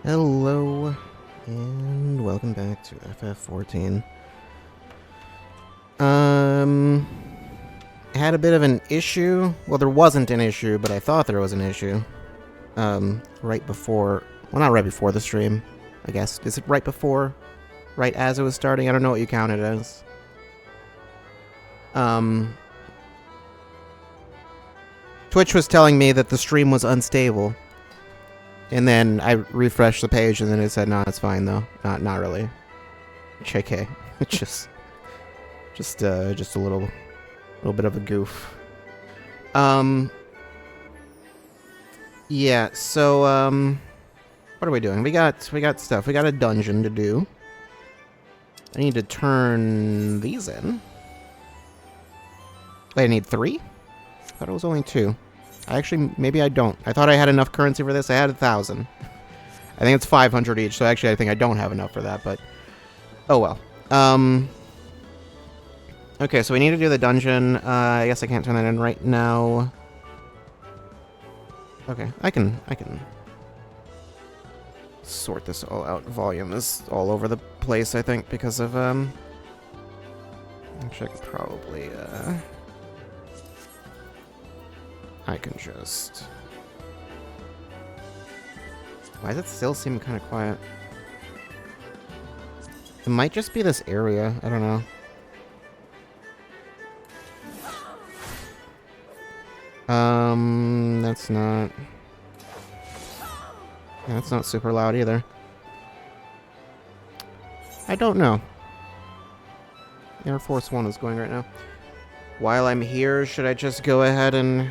Hello, and welcome back to FF14. I had a bit of an issue. Well, there wasn't an issue, but I thought there was an issue. Right before... Well, not right before the stream, I guess. Is it right before? Right as it was starting? I don't know what you count it as. Twitch was telling me that the stream was unstable. And then I refreshed the page, and then it said, "No, it's fine though. Not really." JK. It's just a little bit of a goof. Yeah. So, what are we doing? We got stuff. We got a dungeon to do. I need to turn these in. Wait, I need 3? I thought it was only 2. Maybe I don't. I thought I had enough currency for this. I had 1,000. I think it's 500 each, so actually I think I don't have enough for that, but... Oh well. Okay, so we need to do the dungeon. I guess I can't turn that in right now. Okay, I can sort this all out. Volume is all over the place, I think, because of, Actually, I could probably, I can just... Why does it still seem kind of quiet? It might just be this area. I don't know. That's not... Yeah, that's not super loud either. I don't know. Air Force One is going right now. While I'm here, should I just go ahead and...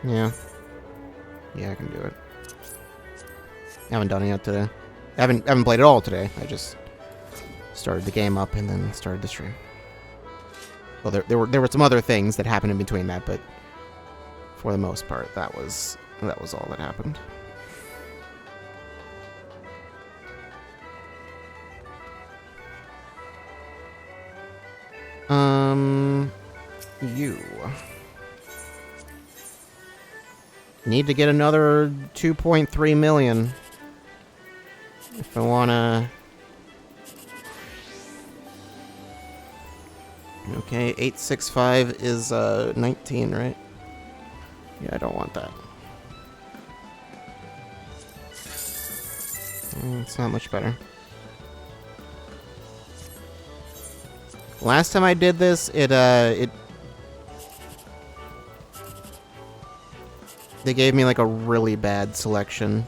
Yeah. Yeah, I can do it. I haven't done it yet today. I haven't played it all today. I just started the game up and then started the stream. Well, there were some other things that happened in between that, but for the most part, that was all that happened. You need to get another 2.3 million if I wanna. Okay, 865 is 19, right? Yeah, I don't want that. It's not much better. Last time I did this, they gave me like a really bad selection.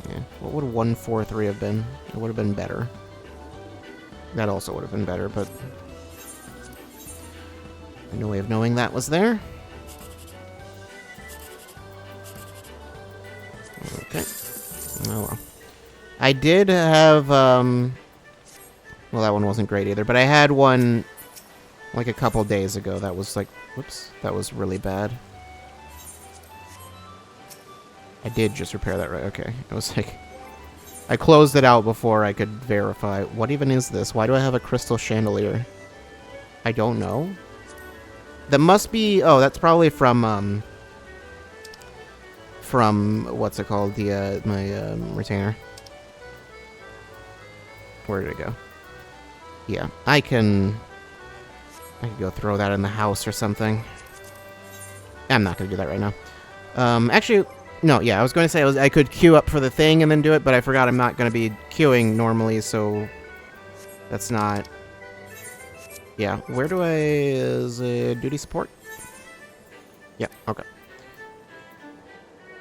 Yeah, what would 143 have been? It would have been better. That also would have been better, but no way of knowing that was there. Okay. Oh well. I did have, well, that one wasn't great either, but I had one like a couple days ago that was like, whoops, that was really bad. I did just repair that, right? Okay. It was like, I closed it out before I could verify. What even is this? Why do I have a crystal chandelier? I don't know. That must be... Oh, that's probably from, what's it called? The, my, retainer. Where did it go? Yeah, I can go throw that in the house or something. I'm not going to do that right now. Actually... No, yeah, I was going to say I could queue up for the thing and then do it, but I forgot I'm not going to be queuing normally, so that's not... Yeah, where do I... Is it duty support? Yeah, okay.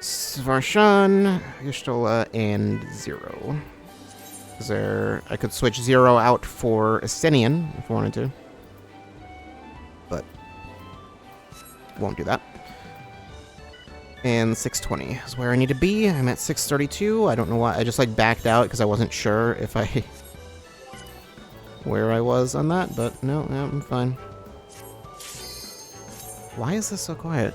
Svarshan, Yshtola, and 0. Is there... I could switch 0 out for Asenian if I wanted to. But... won't do that. And 620 is where I need to be. I'm at 632. I don't know why. I just like backed out because I wasn't sure if I... where I was on that, but no, I'm fine. Why is this so quiet?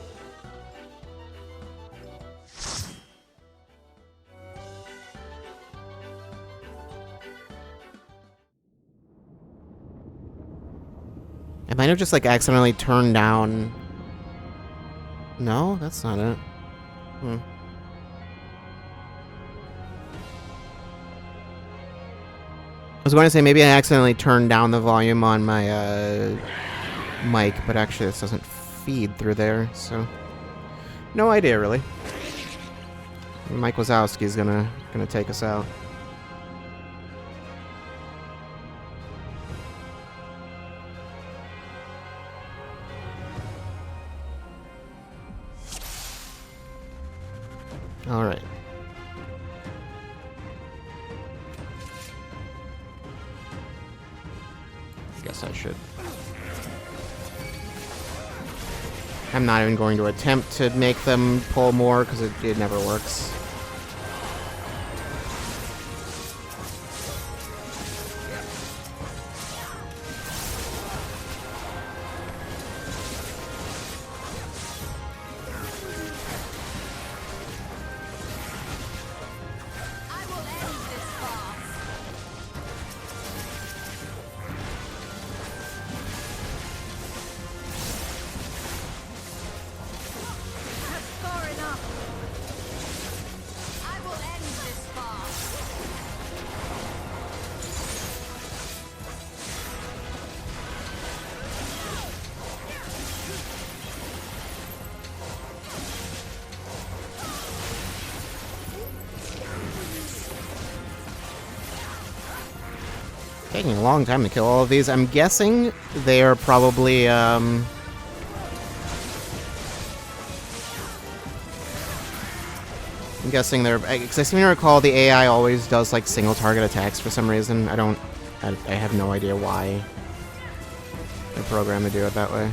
I might have just like accidentally turned down... No, that's not it. was going to say maybe I accidentally turned down the volume on my mic, but actually this doesn't feed through there, so no idea really. Mike Wazowski's gonna take us out. All right. I guess I should. I'm not even going to attempt to make them pull more because it never works. Taking a long time to kill all of these. I'm guessing they are probably, I'm guessing they're... Because I seem to recall the AI always does, like, single target attacks for some reason. I have no idea why they're programmed to do it that way.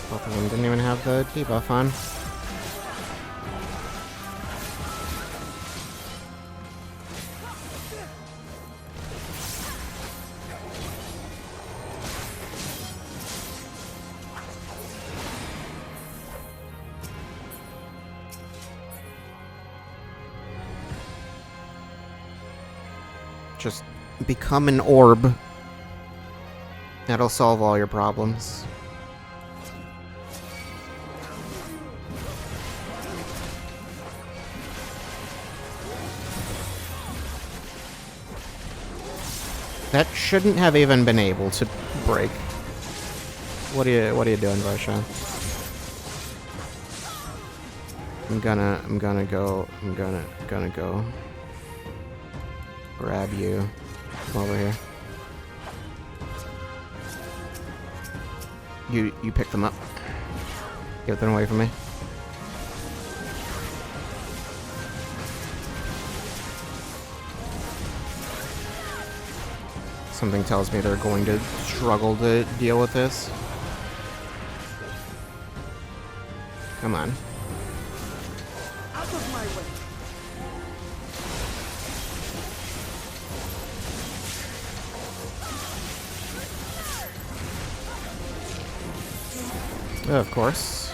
Both of them didn't even have the debuff on. Just become an orb. That'll solve all your problems. That shouldn't have even been able to break. What are you doing, Varsha? I'm gonna go grab you. Come over here. You pick them up. Get them away from me. Something tells me they're going to struggle to deal with this. Come on. Out of my way. Of course.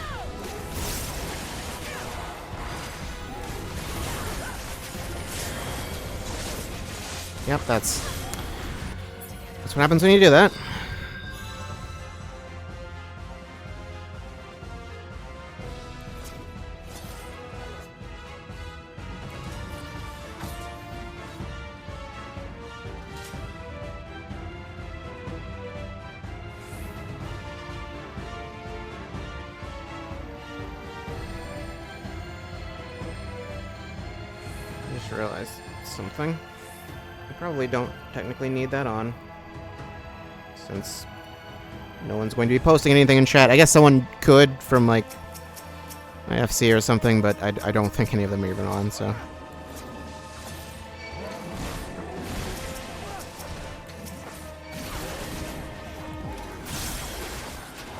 Yep, that's what happens when you do that. I just realized something. I probably don't technically need that on, since no one's going to be posting anything in chat. I guess someone could from, like, my FC or something, but I don't think any of them are even on, so...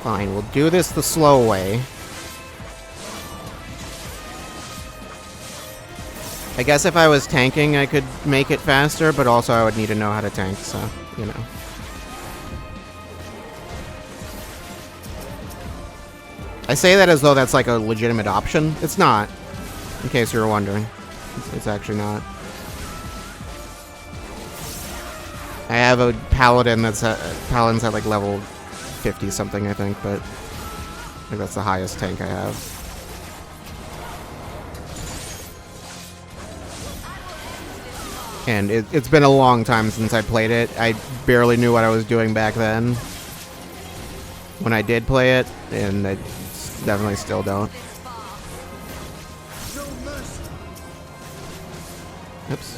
Fine, we'll do this the slow way. I guess if I was tanking, I could make it faster, but also I would need to know how to tank, so, you know. I say that as though that's like a legitimate option. It's not, in case you were wondering. It's actually not. I have a paladin that's paladin's at like level 50 something, I think, but I think that's the highest tank I have. And it's been a long time since I played it. I barely knew what I was doing back then when I did play it, and I definitely still don't. Oops.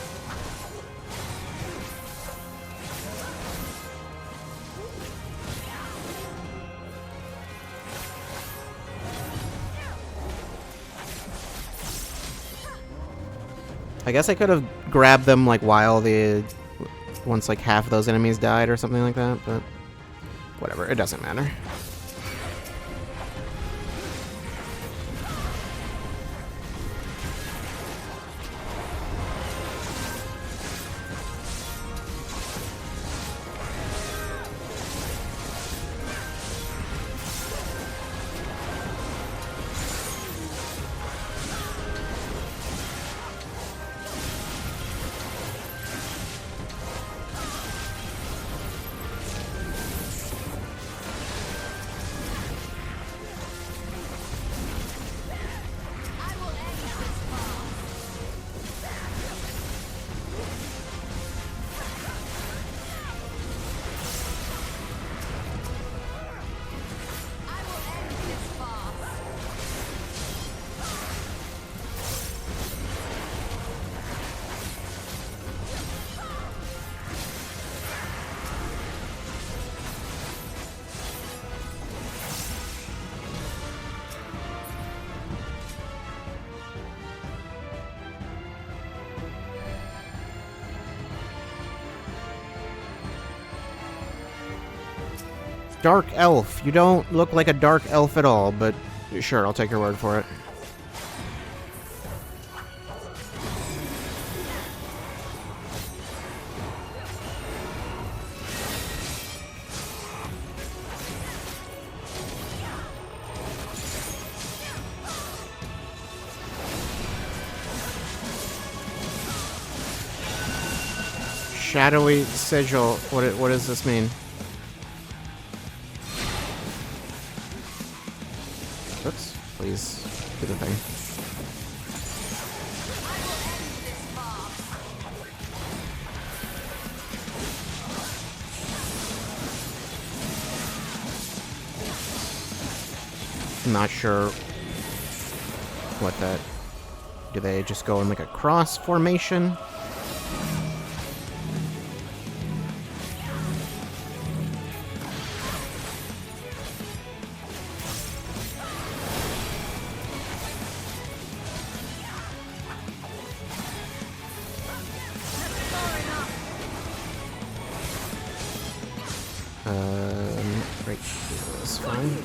I guess I could have grabbed them like while once like half of those enemies died or something like that, but whatever, it doesn't matter. Dark elf. You don't look like a dark elf at all, but sure, I'll take your word for it. Shadowy sigil. What does this mean? Oops. Please do the thing. I'm not sure what that... Do they just go in like a cross formation? Right here is fine.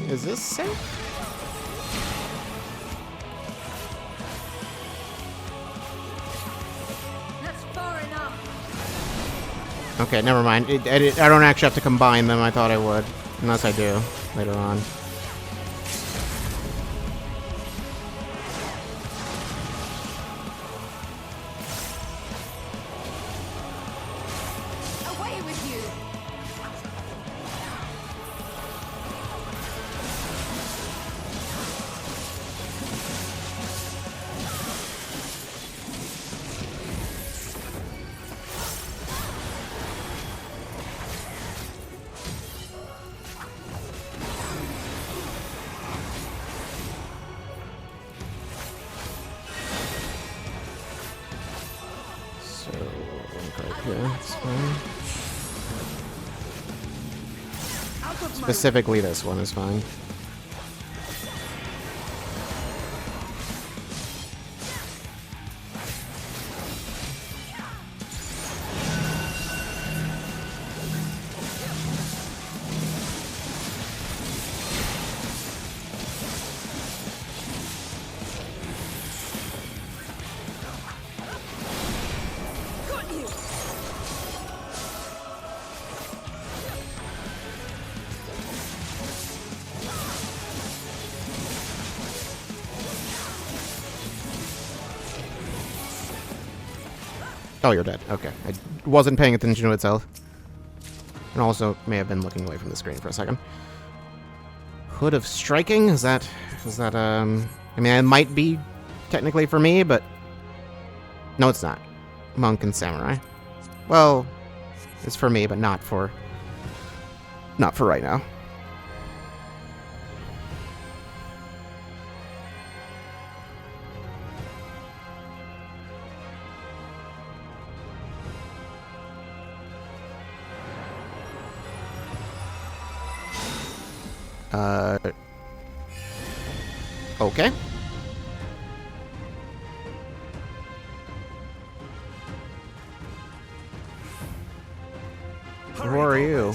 Is this safe? Okay, never mind. I don't actually have to combine them. I thought I would. Unless I do later on. Away with you. Out of Specifically, this one is fine. Oh, you're dead. Okay. I wasn't paying attention to itself. And also may have been looking away from the screen for a second. Hood of Striking? Is that, I mean, it might be technically for me, but no, it's not. Monk and Samurai. Well, it's for me, but not for right now. Okay. Who are you?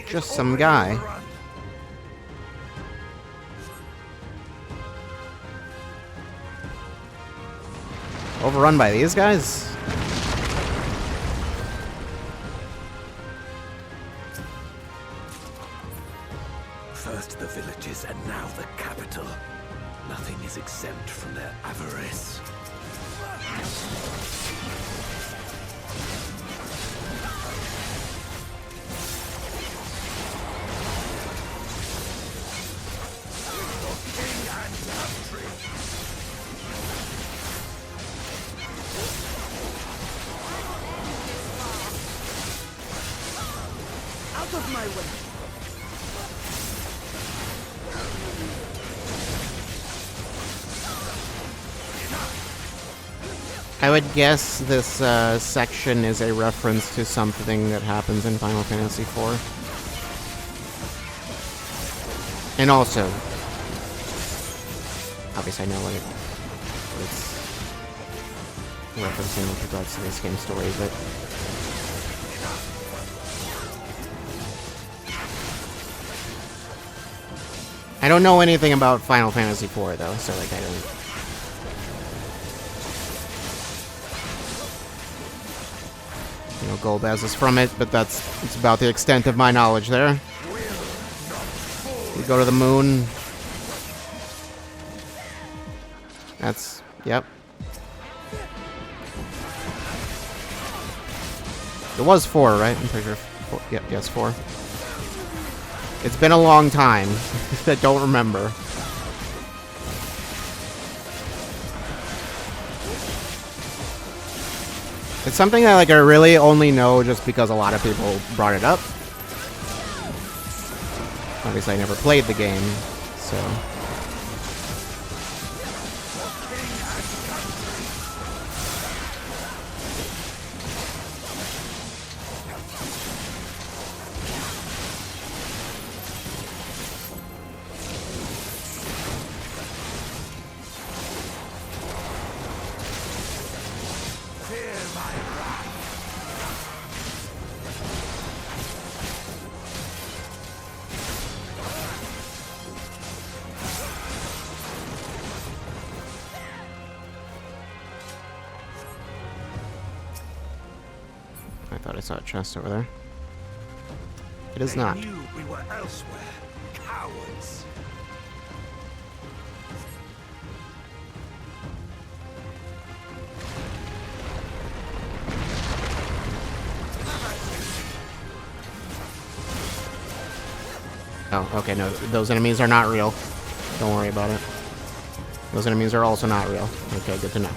Just some guy. Overrun by these guys? First the villages and now the capital. Nothing is exempt from their avarice. Out of my way! I would guess this section is a reference to something that happens in Final Fantasy IV. And also, obviously I know what it's referencing with regards to this game's story, but I don't know anything about Final Fantasy IV though, so like I don't. You know, Golbaz is from it, but it's about the extent of my knowledge there. We go to the moon. That's, yep. It was 4, right? I'm pretty sure. 4, yep, yes, 4. It's been a long time. I don't remember. It's something that, like, I really only know just because a lot of people brought it up. Obviously, I never played the game, so... I thought I saw a chest over there. It is not. They knew we were elsewhere. Cowards. Oh, okay, no, those enemies are not real. Don't worry about it. Those enemies are also not real. Okay, good to know.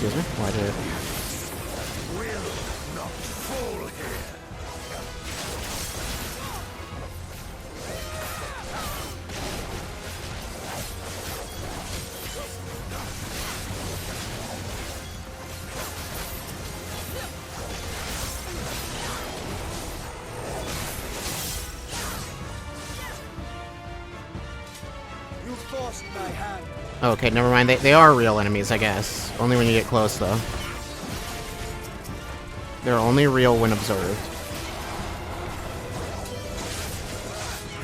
Excuse me? Why did it? Will not fall here. You forced my hand. Okay, never mind. They are real enemies, I guess. Only when you get close, though. They're only real when observed.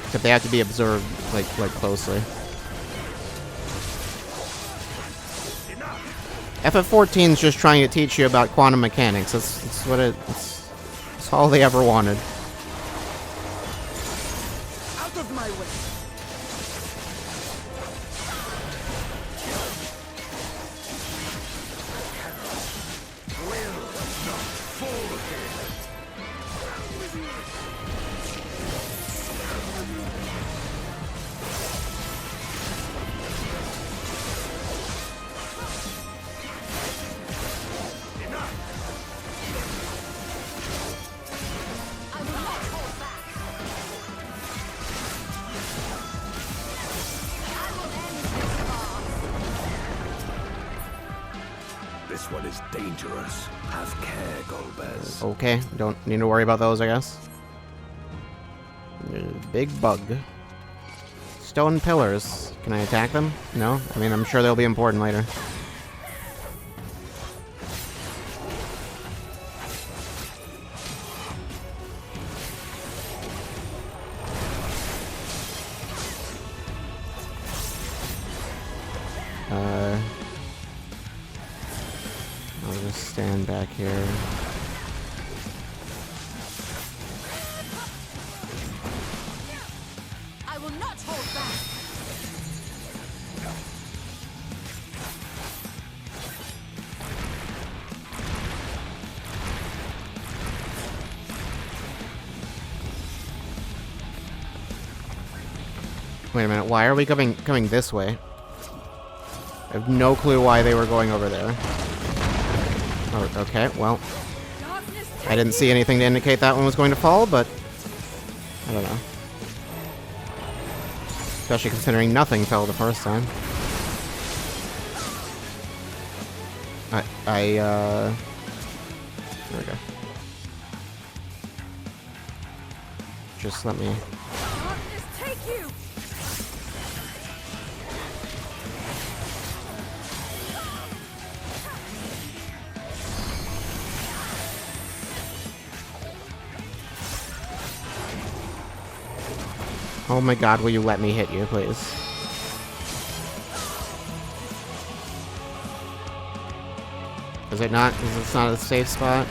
Except they have to be observed, like closely. FF14's just trying to teach you about quantum mechanics. That's what it's all they ever wanted. Out of my way. This one is dangerous. Have care, Golbez. Okay, don't need to worry about those, I guess. Big bug. Stone pillars. Can I attack them? No? I mean, I'm sure they'll be important later. I'll just stand back here. I will not hold back. Wait a minute, why are we coming this way? I have no clue why they were going over there. Oh, okay, well, I didn't see anything to indicate that one was going to fall, but I don't know. Especially considering nothing fell the first time. There we go. Just let me... Darkness take you. Oh my god, will you let me hit you, please? Is it not? Is this not a safe spot?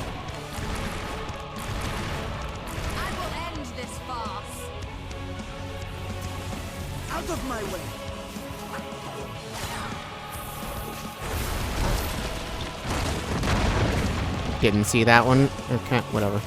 I will end this farce. Out of my way. Didn't see that one. Okay, whatever.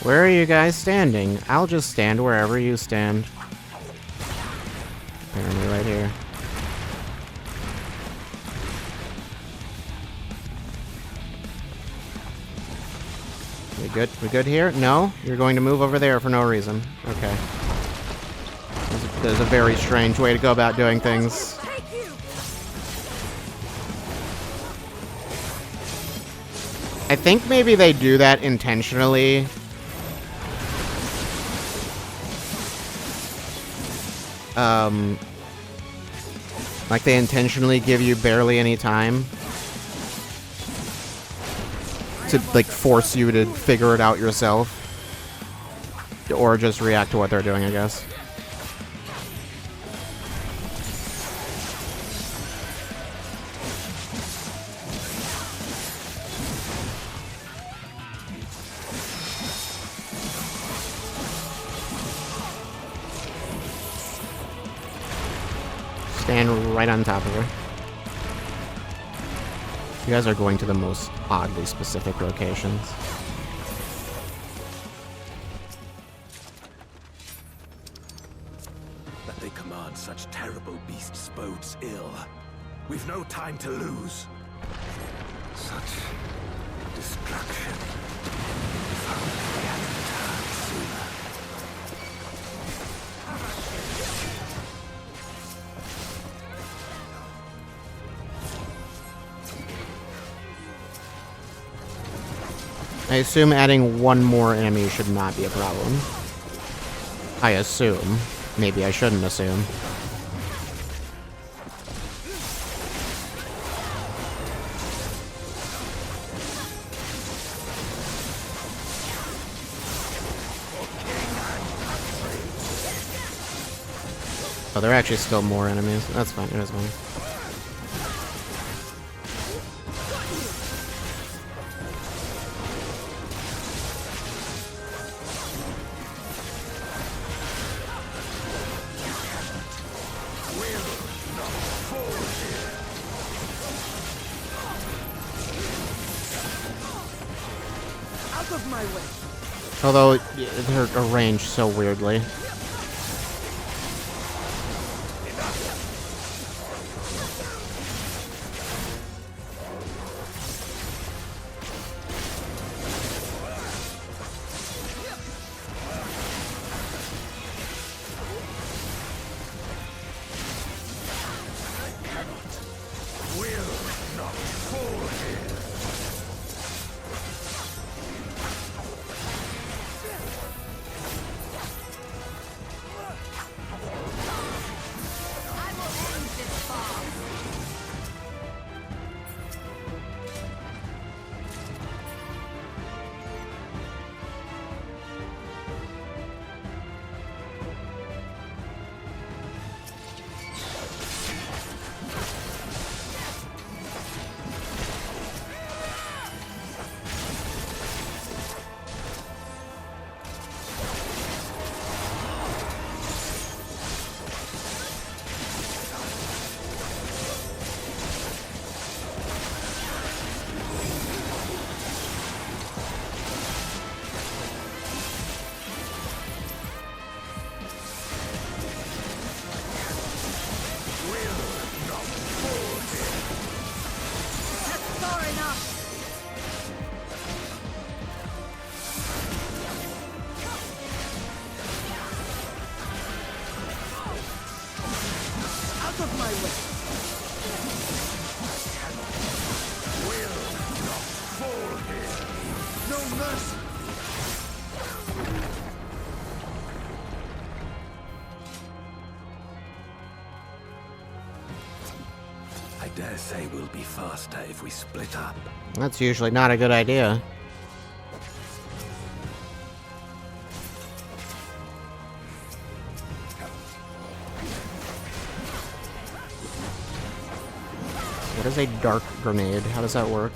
Where are you guys standing? I'll just stand wherever you stand. Apparently right here. We good? We good here? No? You're going to move over there for no reason. Okay. There's a very strange way to go about doing things. Take you. I think maybe they do that intentionally. Like they intentionally give you barely any time to, like, force you to figure it out yourself. Or just react to what they're doing, I guess. Stand right on top of her. You guys are going to the most oddly specific locations. That they command such terrible beasts bodes ill. We've no time to lose. Such destruction. If only we had returned sooner. I assume adding one more enemy should not be a problem. I assume. Maybe I shouldn't assume. Oh, there are actually still more enemies. That's fine. It is fine. Out of my way. Although, they're arranged so weirdly. I will end this farce. That's far enough. Out of my way. No mercy. I dare say we'll be faster if we split up. That's usually not a good idea. What is a dark grenade? How does that work?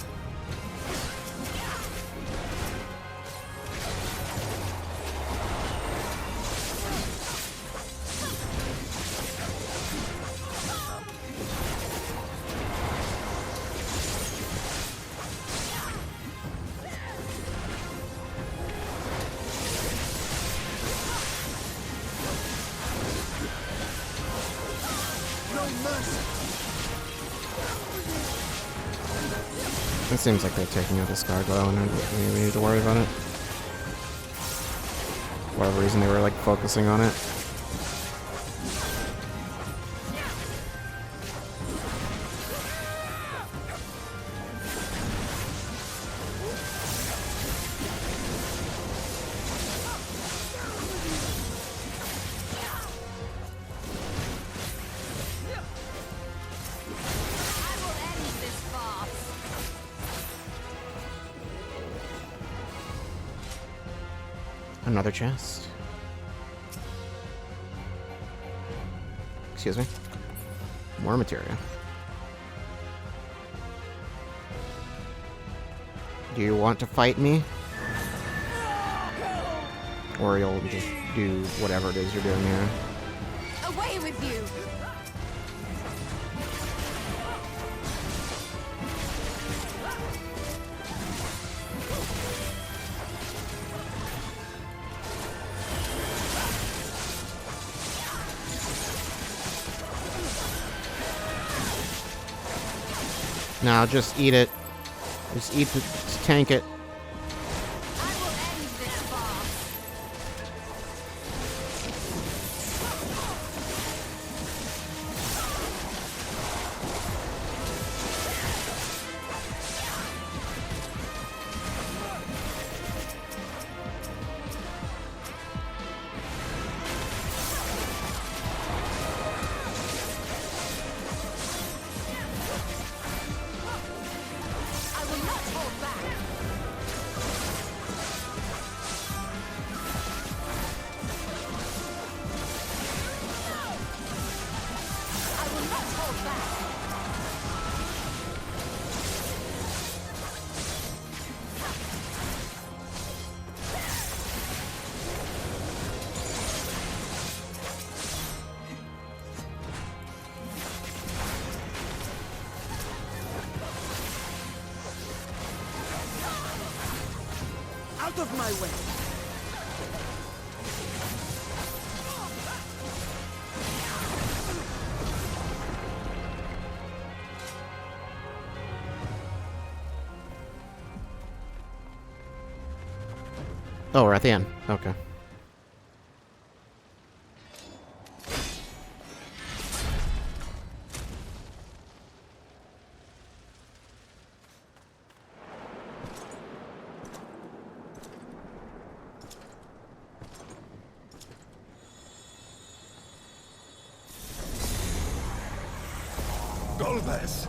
No mercy. It seems like they're taking out this gargoyle and we need to worry about it. For whatever reason, they were like focusing on it. I will end this farce. Another chest. Excuse me. More materia. Do you want to fight me? Or you'll just do whatever it is you're doing here. Away with you! Now just eat it. Just tank it. I will end this farce. I will not hold back. I will not hold back. Out of my way! Oh, we're at the end. Okay. Golbez!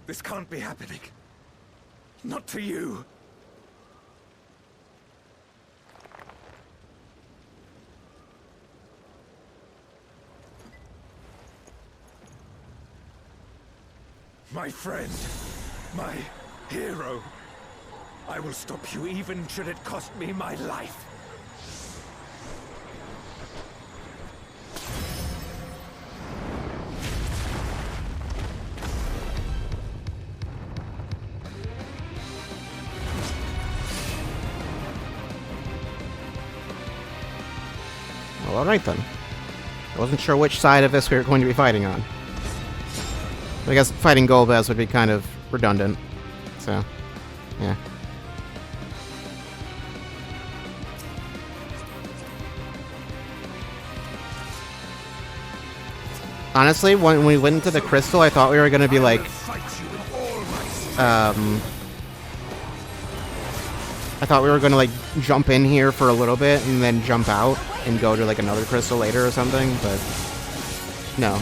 This can't be happening. Not to you. My friend, my hero. I will stop you even should it cost me my life. Well, alright then. I wasn't sure which side of this we were going to be fighting on. But I guess fighting Golbez would be kind of redundant. So, yeah. Honestly, when we went into the crystal, I thought we were going to be like, I thought we were going to like jump in here for a little bit and then jump out and go to like another crystal later or something, but no.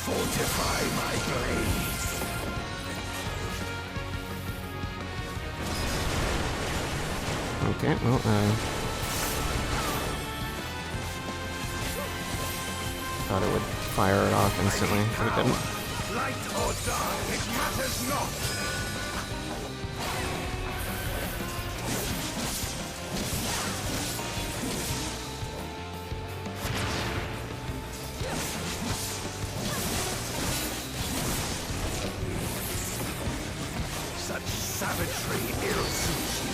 Fortify my blades. Okay, well, thought it would fire it off instantly, but it didn't. Light or dark, it matters not. Such savagery ill suits you.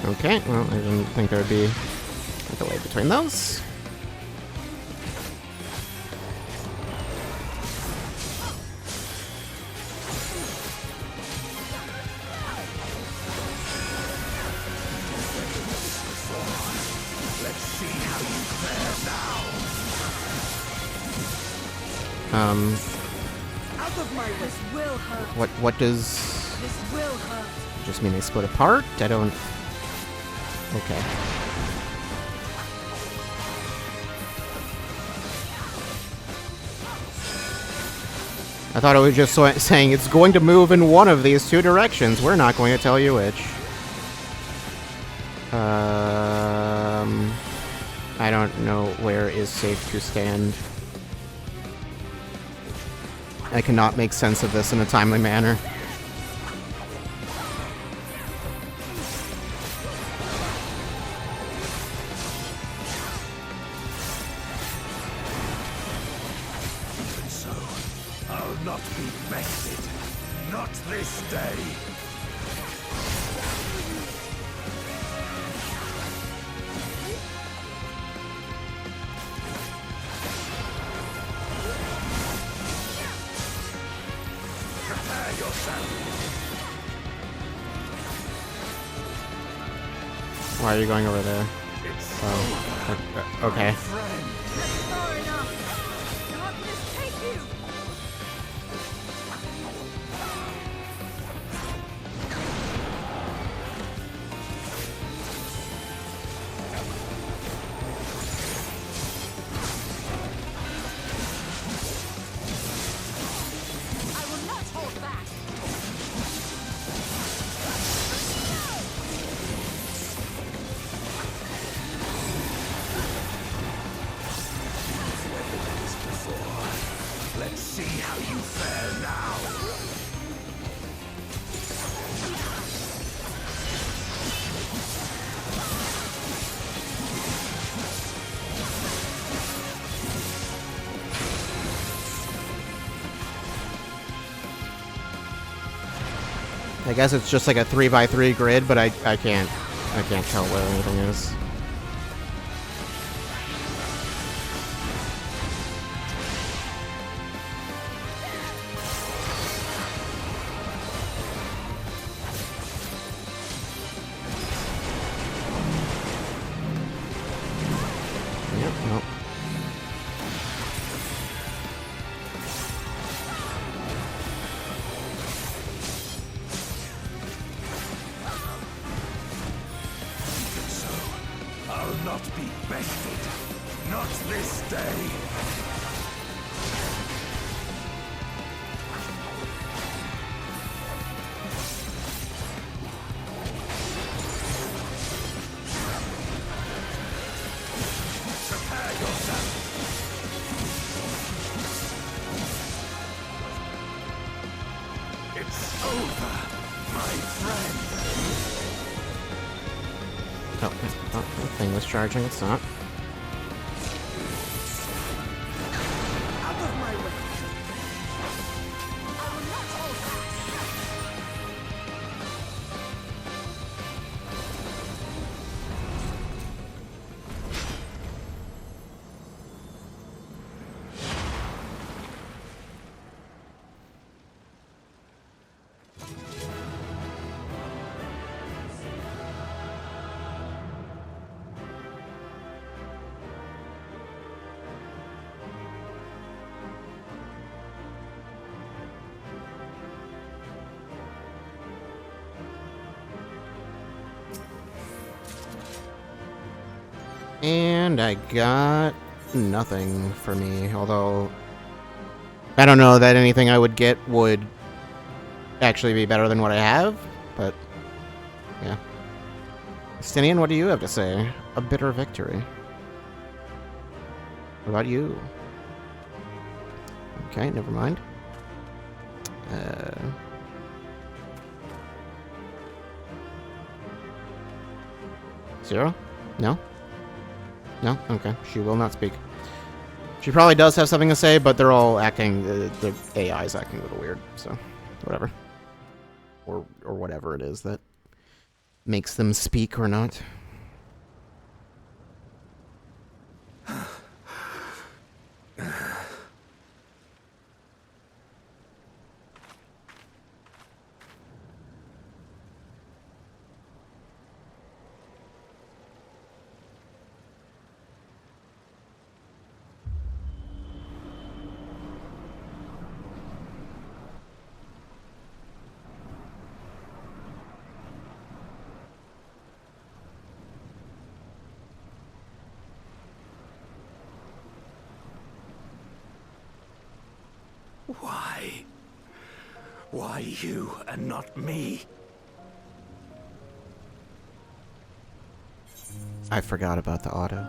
Okay, well, I didn't think there would be a delay between those. Out of my way! This will hurt. What does... This will hurt. Just mean they split apart? I don't... Okay. I thought it was just saying it's going to move in one of these two directions. We're not going to tell you which. I don't know where is safe to stand. I cannot make sense of this in a timely manner. Even so, I'll not be bested. Not this day. Prepare yourself. Why are you going over there? It's Oh, okay. friend. Far enough. Darkness take you. I will not hold back. Let's see how you fare now. I guess it's just like a 3x3 grid, but I can't tell where anything is. Yep, nope. I'll not be bested. Not this day. Prepare yourself. It's over, my friend. Oh, the thing was charging, it's not. Out of my way! I will not hold back. And I got nothing for me, although I don't know that anything I would get would actually be better than what I have, but yeah. Stinian, what do you have to say? A bitter victory. What about you? Okay, never mind. Zero? No? No? Okay. She will not speak. She probably does have something to say, but they're all acting... the AI's acting a little weird, so... Whatever. Or whatever it is that makes them speak or not. Why? Why you and not me? I forgot about the auto.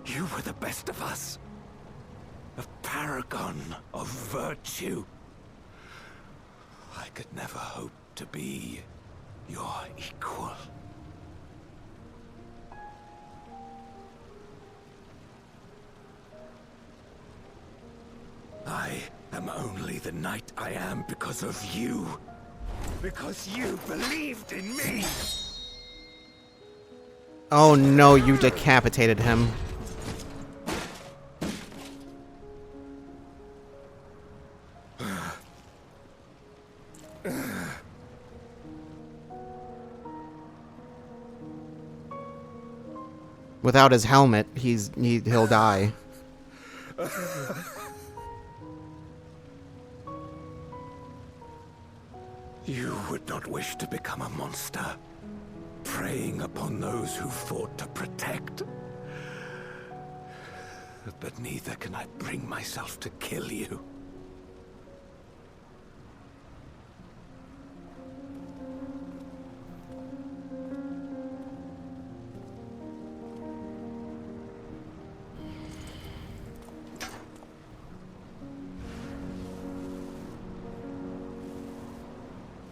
You were the best of us. A paragon of virtue. I could never hope to be your equal. I am only the knight I am because of you. Because you believed in me. Oh no, you decapitated him. Without his helmet, he'll die. You would not wish to become a monster, preying upon those who fought to protect. But neither can I bring myself to kill you.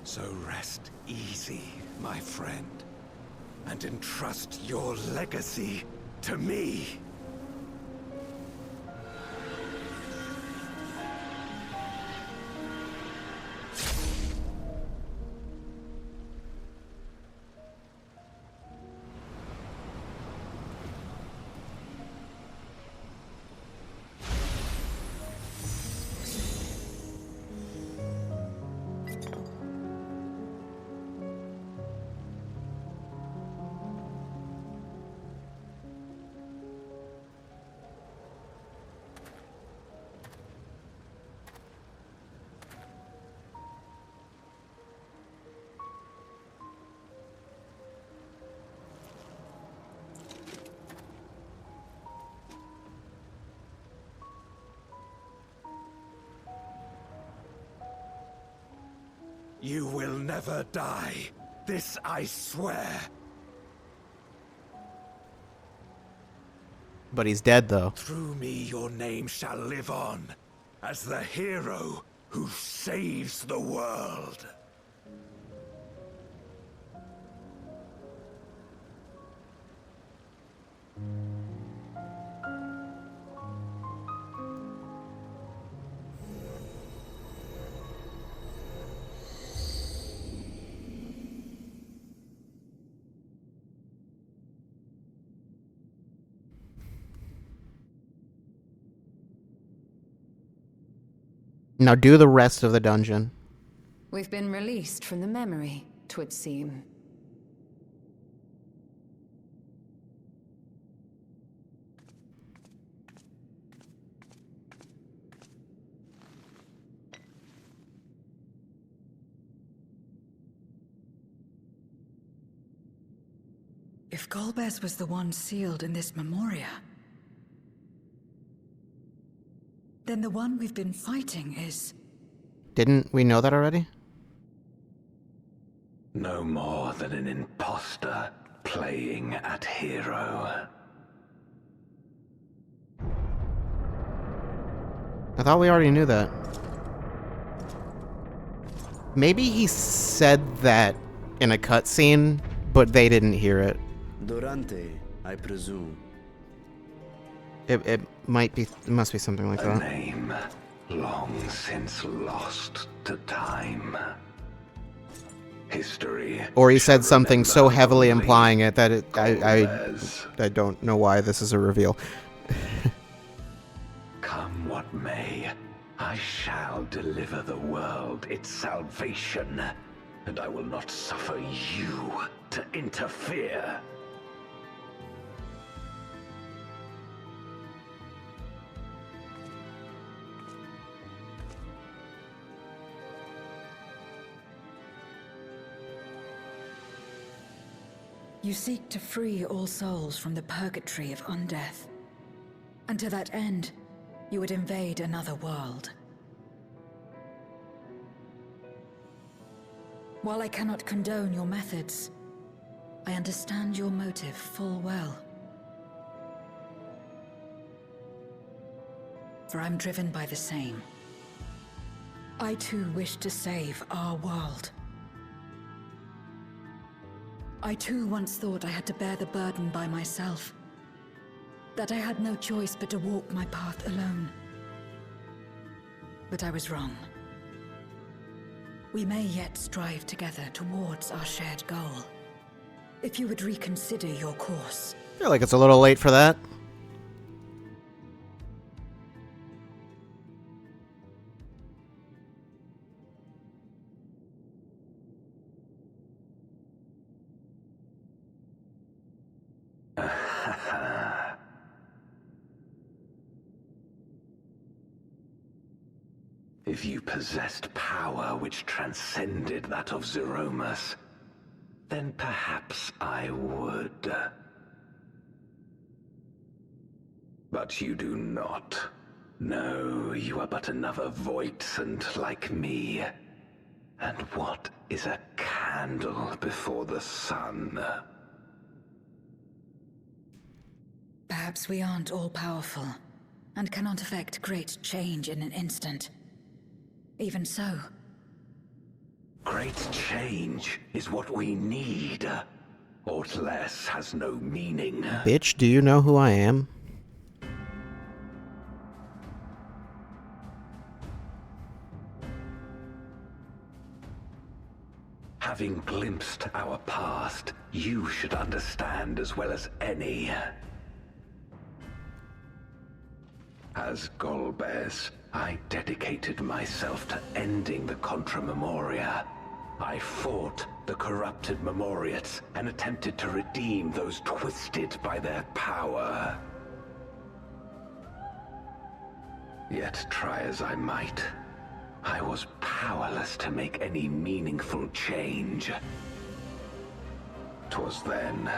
So rest easy, my friend, and entrust your legacy to me. You will never die. This I swear. But he's dead, though. Through me your name shall live on, as the hero who saves the world. Now do the rest of the dungeon. We've been released from the memory, 'twould seem. If Golbez was the one sealed in this memoria, then the one we've been fighting is... Didn't we know that already? No more than an imposter playing at hero. I thought we already knew that. Maybe he said that in a cutscene, but they didn't hear it. Durante, I presume. It might be. It must be something like A that. name long since lost to time. History. Or he said shall something so remember heavily only implying it that Golbez. I don't know why this is a reveal. Come what may, I shall deliver the world its salvation, and I will not suffer you to interfere. You seek to free all souls from the purgatory of undeath. And to that end, You would invade another world. While I cannot condone your methods, I understand your motive full well. For I'm driven by the same. I too wish to save our world. I too once thought I had to bear the burden by myself. That I had no choice but to walk my path alone. But I was wrong. We may yet strive together towards our shared goal. If you would reconsider your course. I feel like it's a little late for that. If you possessed power which transcended that of Zeromus, then perhaps I would. But you do not. No, you are but another Voidsent like me. And what is a candle before the sun? Perhaps we aren't all-powerful, and cannot effect great change in an instant. Even so. Great change is what we need. Aught less has no meaning. Bitch, do you know who I am? Having glimpsed our past, you should understand as well as any. As Golbez, I dedicated myself to ending the Contra Memoria. I fought the corrupted Memoriates and attempted to redeem those twisted by their power. Yet try as I might, I was powerless to make any meaningful change. 'Twas then,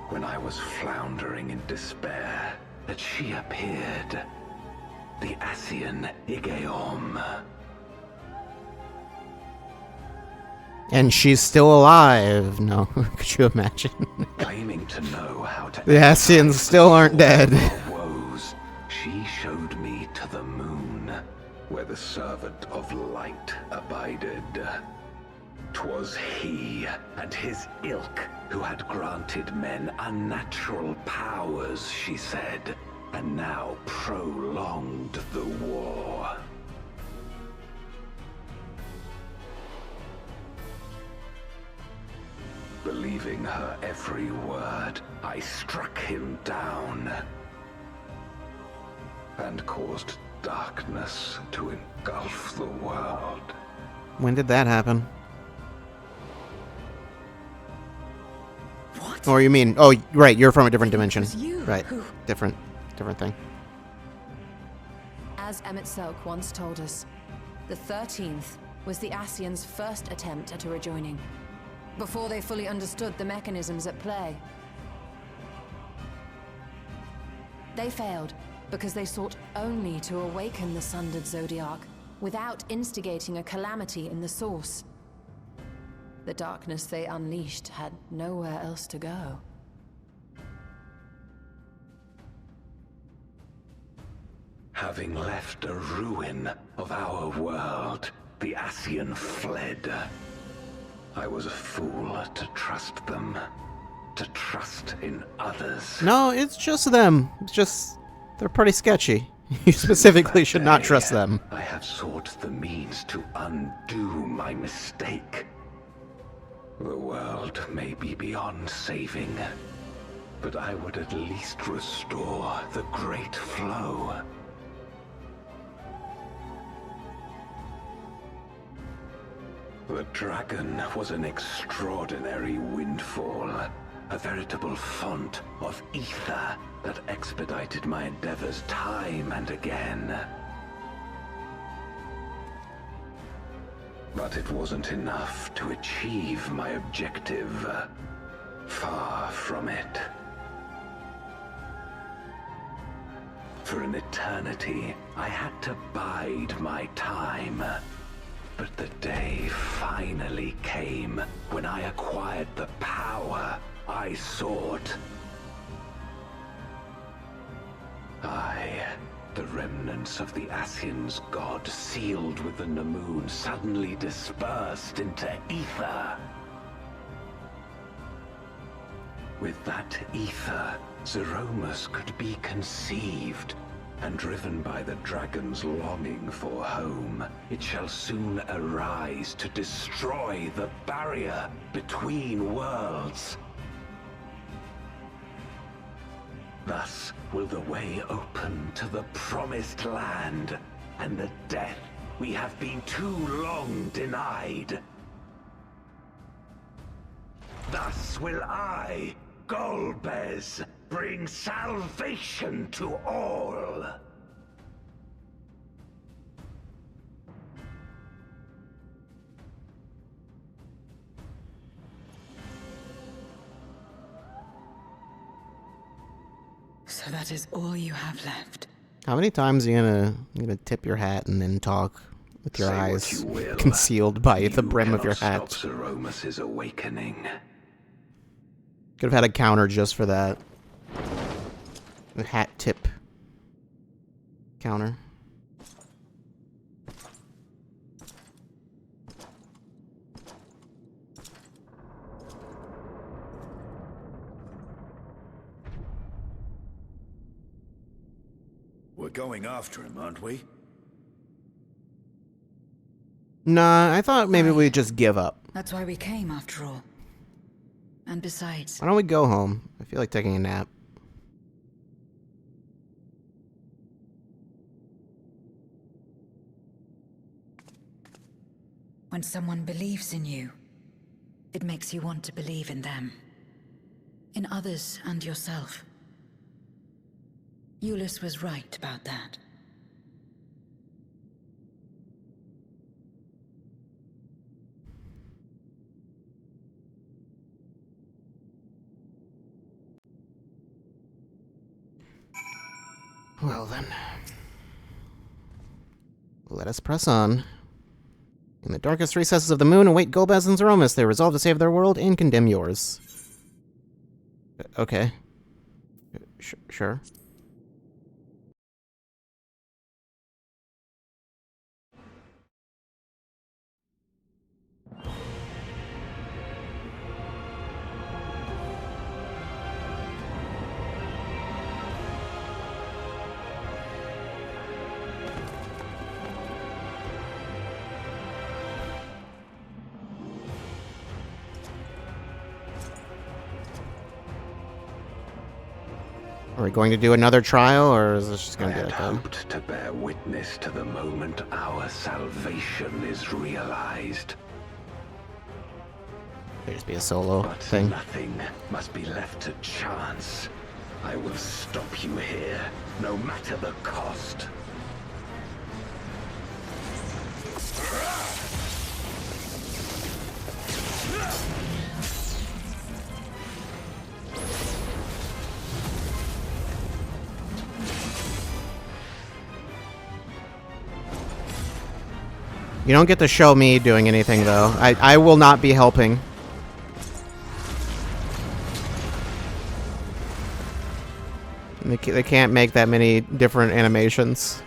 when I was floundering in despair, that she appeared. The Ascian Igeom. And she's still alive. No, could you imagine? Claiming to know how to... The Ascians still aren't dead. Woes, she showed me to the moon, where the servant of light abided. 'Twas he and his ilk who had granted men unnatural powers, she said, and now prolonged the war. Believing her every word, I struck him down and caused darkness to engulf the world. When did that happen? What? Or you mean, oh, right, you're from a different dimension. was you Right, who- different thing. As Emet-Selch once told us, the 13th was the Ascians' first attempt at a rejoining, before they fully understood the mechanisms at play. They failed because they sought only to awaken the sundered Zodiac without instigating a calamity in the source. The darkness they unleashed had nowhere else to go. Having left a ruin of our world, the Ascian fled. I was a fool to trust them, to trust in others. No, it's just them. It's just, they're pretty sketchy. You specifically should not trust them. I have sought the means to undo my mistake. The world may be beyond saving, but I would at least restore the Great Flow. The dragon was an extraordinary windfall, a veritable font of ether that expedited my endeavors time and again. But it wasn't enough to achieve my objective. Far from it. For an eternity, I had to bide my time. But the day finally came when I acquired the power I sought. The remnants of the Ascian's god sealed with the Namoon suddenly dispersed into ether. With that ether, Zeromus could be conceived, and driven by the dragon's longing for home, it shall soon arise to destroy the barrier between worlds. Thus will the way open to the promised land, and the death we have been too long denied. Thus will I, Golbez, bring salvation to all. So that is all you have left. How many times are you gonna tip your hat and then talk with your Say what eyes you will, concealed by the you brim of your cannot hat? stop Zeromus' awakening. Could have had a counter just for that. The hat tip counter. We're going after him, aren't we? Nah, I thought maybe we'd just give up. That's why we came, after all. And besides, Why don't we go home? I feel like taking a nap. when someone believes in you, it makes you want to believe in them. In others and yourself. Euless was right about that. Well then. Let us press on. In the darkest recesses of the moon await Golbez and Zeromus. They resolve to save their world and condemn yours. Okay. Sure. Are we going to do another trial, or is this just going I to be had like a... hoped to bear witness to the moment our salvation is realized. Could just be a solo But thing. nothing must be left to chance. I will stop you here, no matter the cost. You don't get to show me doing anything, though. I will not be helping. They can't make that many different animations.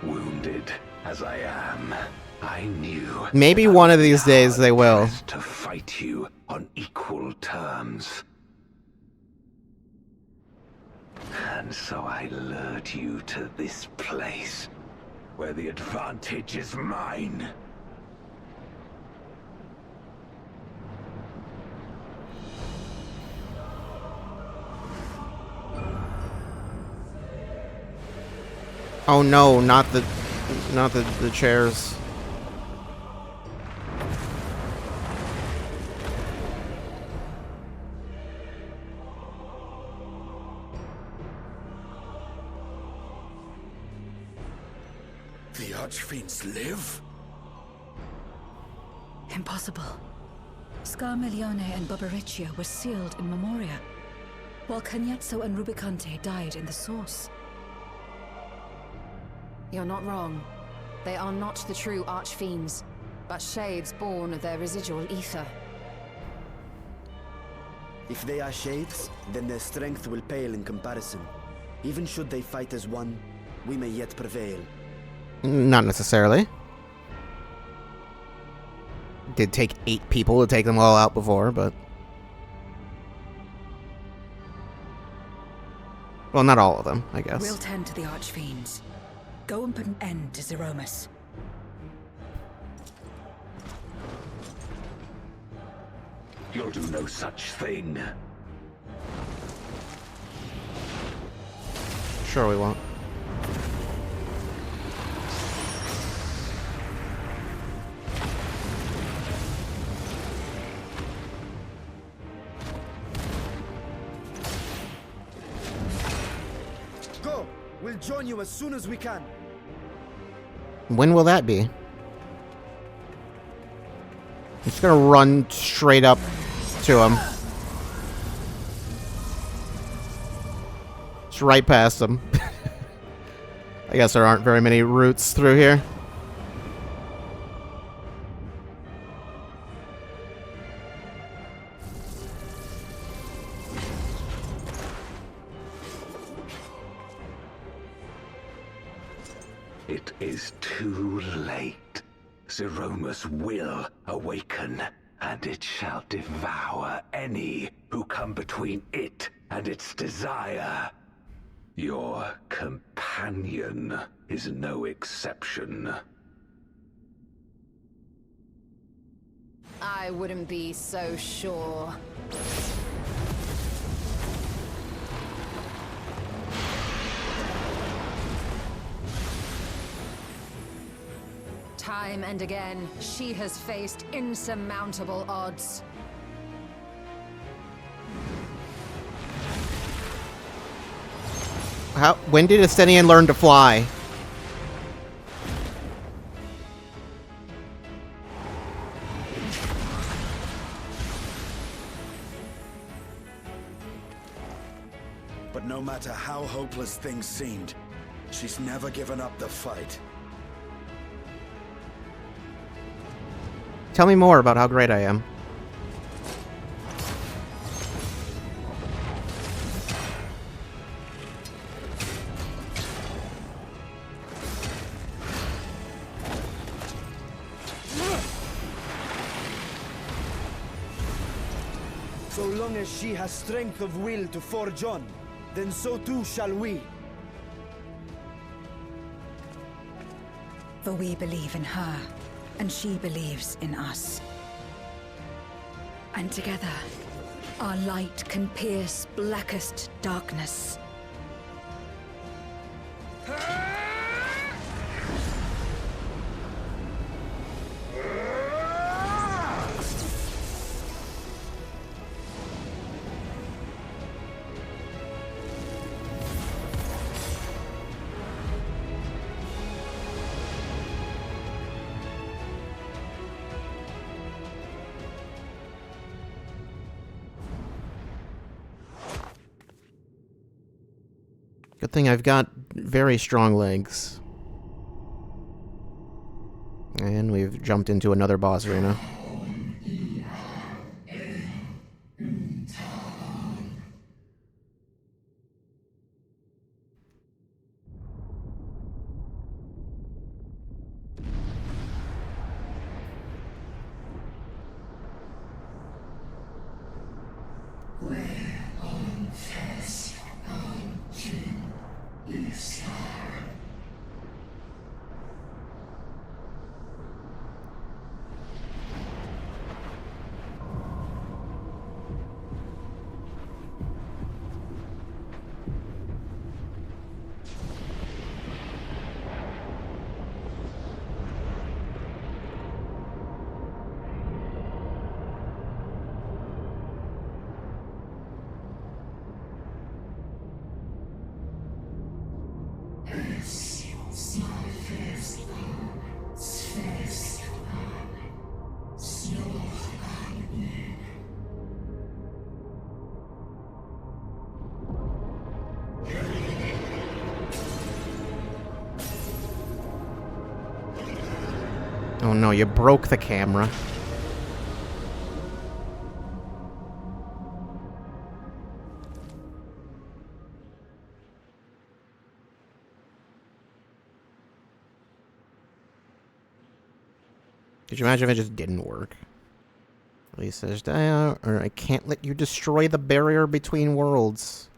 Wounded as I am, I knew. Maybe that I one of would be these days they will. hard-pressed to fight you on equal terms. And so I lured you to this place, where the advantage is mine. Oh no, not the chairs. The Archfiends live? Impossible. Scarmiglione and Barbariccia were sealed in Memoria, while Cagnazzo and Rubicante died in the Source. You're not wrong. They are not the true archfiends, but shades born of their residual ether. If they are shades, then their strength will pale in comparison. Even should they fight as one, we may yet prevail. Not necessarily. Did take 8 people to take them all out before, but... Well, not all of them, I guess. We'll tend to the archfiends. Go and put an end to Zeromus. You'll do no such thing. Sure we won't. Go! We'll join you as soon as we can. When will that be? I'm just gonna run straight up to him. Just right past him. I guess there aren't very many routes through here. It is too late. Zeromus will awaken, and it shall devour any who come between it and its desire. Your companion is no exception. I wouldn't be so sure. Time and again, she has faced insurmountable odds. When did Estenian learn to fly? But no matter how hopeless things seemed, she's never given up the fight. Tell me more about how great I am. So long as she has strength of will to forge on, then so too shall we. For we believe in her, and she believes in us. And together, our light can pierce blackest darkness. Good thing I've got very strong legs. And we've jumped into another boss arena. Oh no, you broke the camera. Could you imagine if it just didn't work? He says, or I can't let you destroy the barrier between worlds.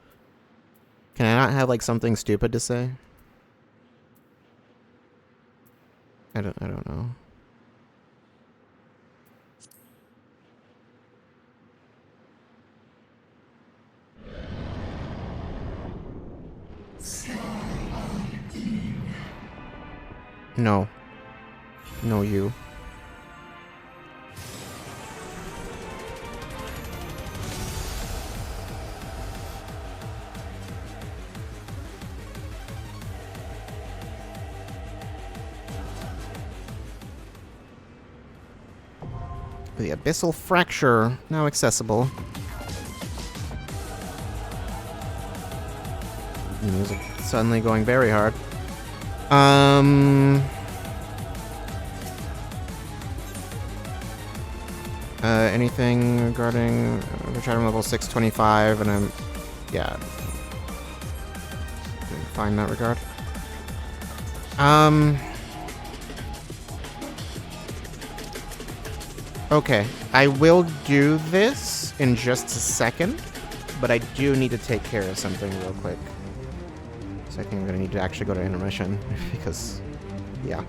Can I not have like something stupid to say? I don't know. No. No, you. The abyssal fracture, now accessible. Music suddenly going very hard. Anything regarding return level 625, and I'm, yeah, fine in that regard. Okay, I will do this in just a second, but I do need to take care of something real quick. So I think I'm gonna need to actually go to intermission, because, yeah.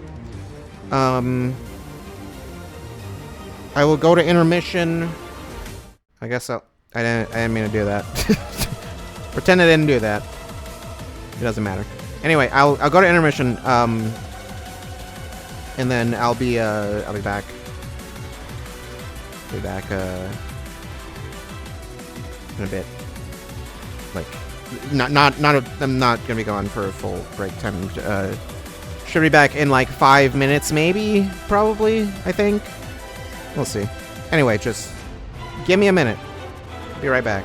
I will go to intermission. I guess I didn't mean to do that. Pretend I didn't do that. It doesn't matter. Anyway, I'll go to intermission, and then I'll be back. Be back in a bit. Like, I'm not gonna be gone for a full break time. Should be back in like 5 minutes, maybe, probably. I think. We'll see. Anyway, just give me a minute. Be right back.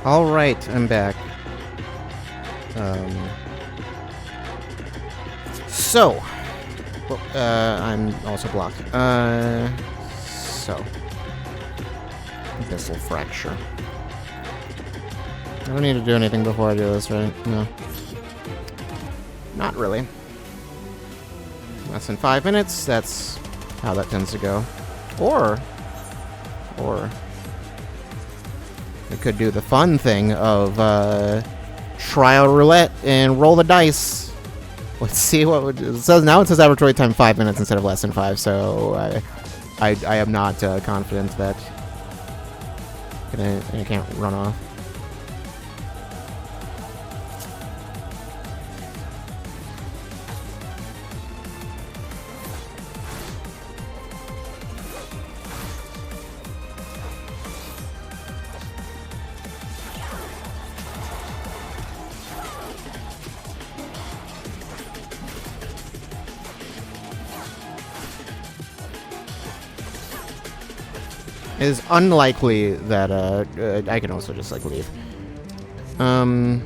Alright, I'm back. So. Well, I'm also blocked. So. Abyssal Fracture. I don't need to do anything before I do this, right? No. Not really. Less than 5 minutes, that's how that tends to go. Or we could do the fun thing of trial roulette and roll the dice. Let's see what would. It says now. It says average wait time 5 minutes instead of less than 5. So I am not confident that I can't run off. It is unlikely that I can also just like leave. How much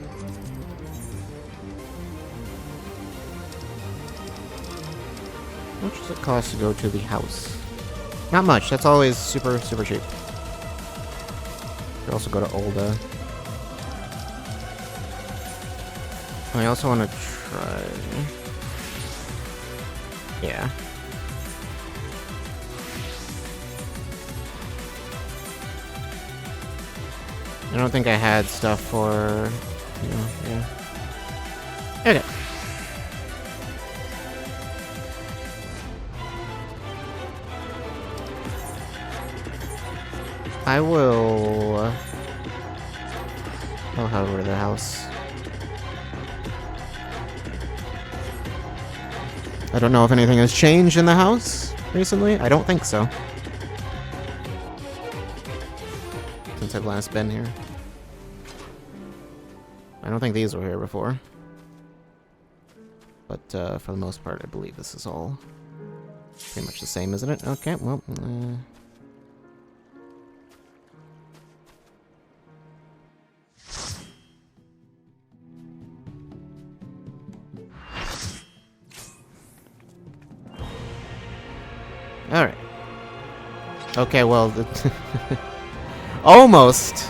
does it cost to go to the house? Not much. That's always super cheap. You could also go to Olda. I also want to try. Yeah. I don't think I had stuff for, yeah. Okay. I'll head over to the house. I don't know if anything has changed in the house recently. I don't think so. Since I've last been here. I don't think these were here before. But for the most part, I believe this is all pretty much the same, isn't it? Okay, well... Alright. Okay, well... Almost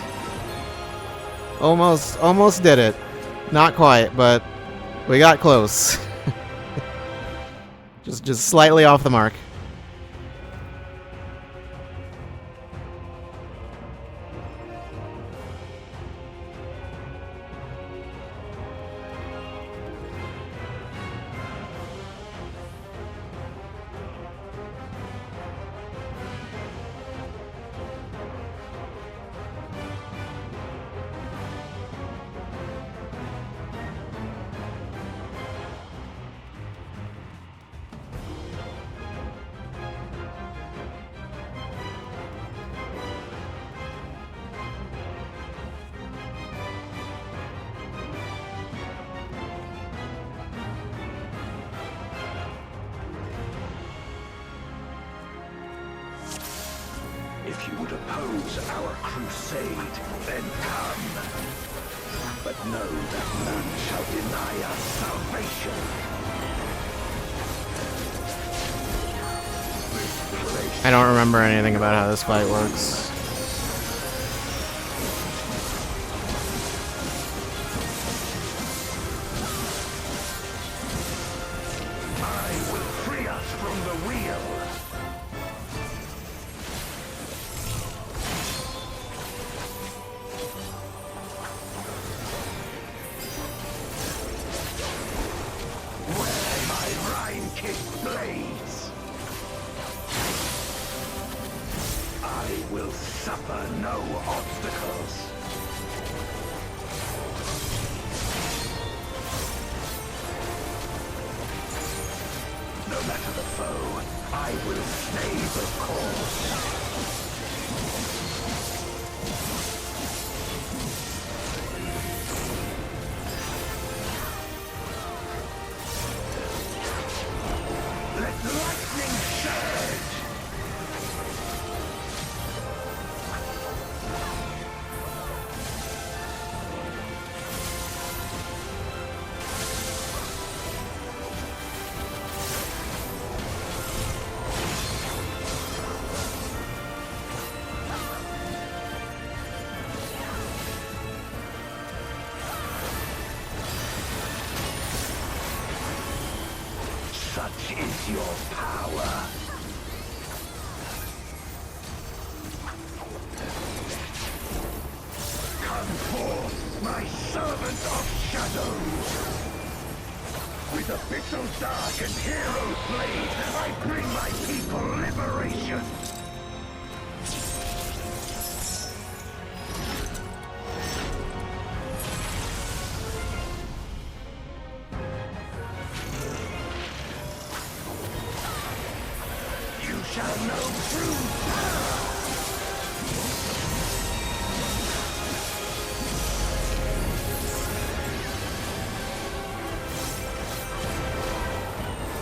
did it. Not quite, but we got close. just slightly off the mark. oppose our crusade, then come. But know that none shall deny us salvation. This place I don't remember anything about how this fight works. I will free us from the wheel. Where my Rhine-kissed blades, I will suffer no obstacles. No matter the foe, I will stay the course. Let lightning surge! Such is your power. Come forth, my servant of shadows. With abyssal dark and hero's blade, I bring my people liberation. You shall know true power.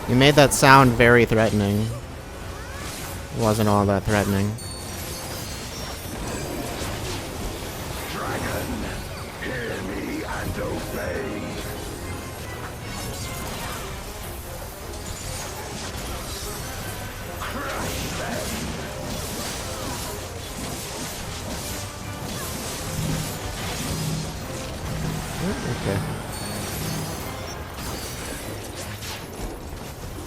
You made that sound very threatening. It wasn't all that threatening. Dragon, hear me and obey. Crush them. Okay.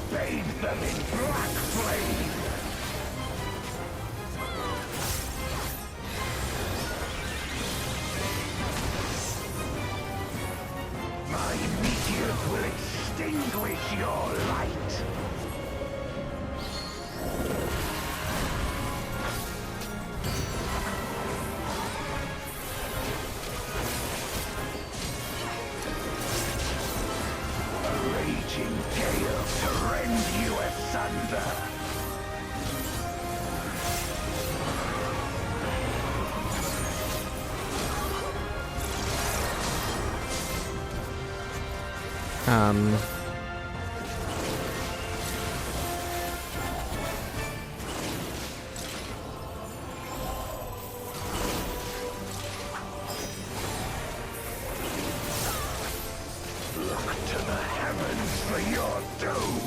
Bathe them in black flame. My meteors will extinguish your light. A raging gale to rend you asunder. Um. Look to the heavens for your doom.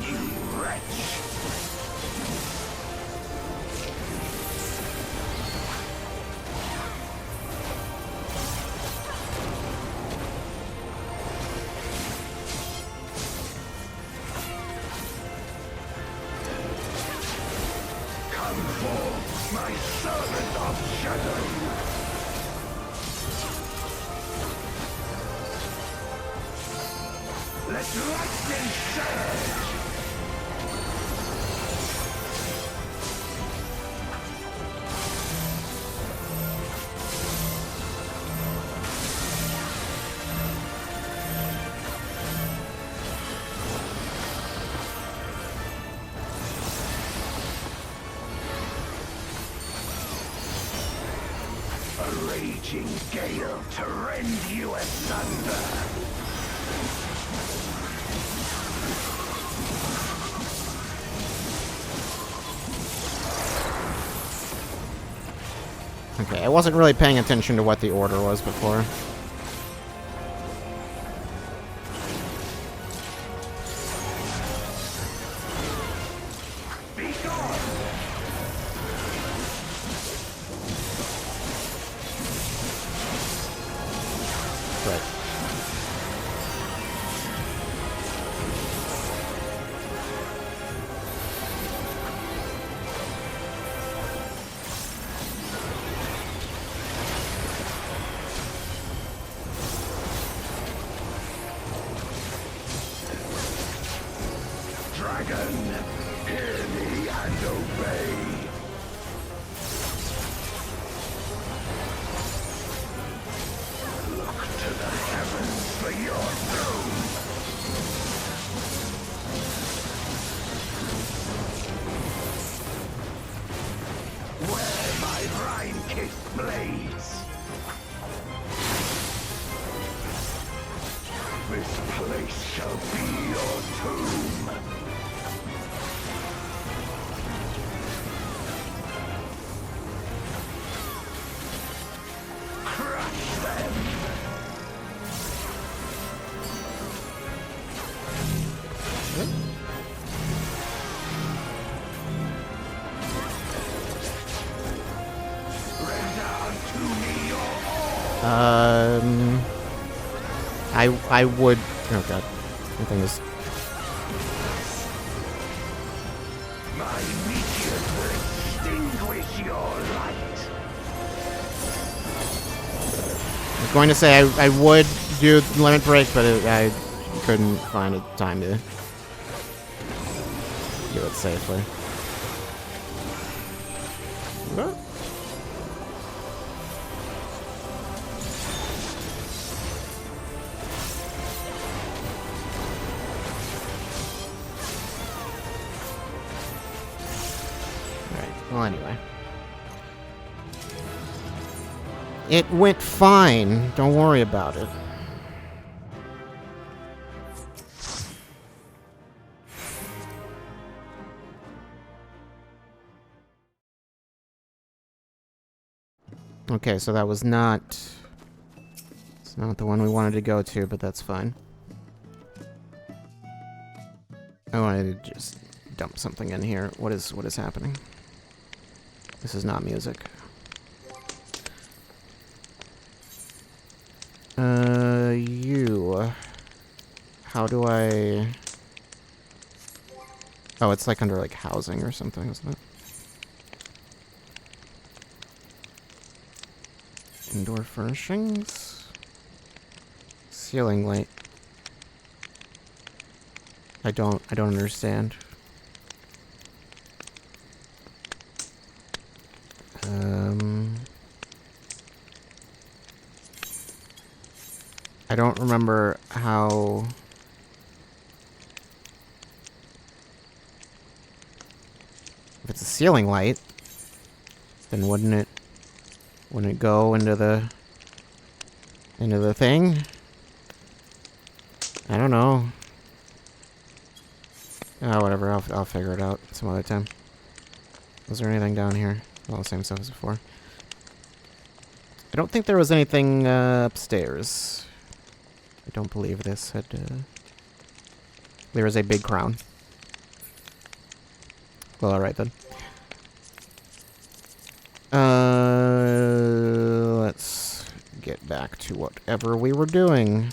You wretch. Come forth, my servant of shadow. Let lightning surge. A raging gale to rend you asunder. Okay, I wasn't really paying attention to what the order was before. Right. Dragon, hear me and obey. Look to the heavens for your doom. Where my Rhine-kissed blades. This place shall be your tomb. Crush them! Render unto me your all! I would... Oh god. The thing is... My meteors will extinguish your light. I was going to say I would do limit break, but I couldn't find a time to do it safely. But well, anyway. It went fine. Don't worry about it. Okay, so that was not... It's not the one we wanted to go to, but that's fine. I wanted to just dump something in here. What is happening? This is not music. You. How do I... Oh, it's like under like housing or something, isn't it? Indoor furnishings? Ceiling light. I don't understand. I don't remember how... If it's a ceiling light, then wouldn't it go into the thing? I don't know. Oh, whatever. I'll figure it out some other time. Was there anything down here? All the same stuff as before. I don't think there was anything upstairs. I don't believe this had... There is a big crown. Well, alright then. Let's get back to whatever we were doing.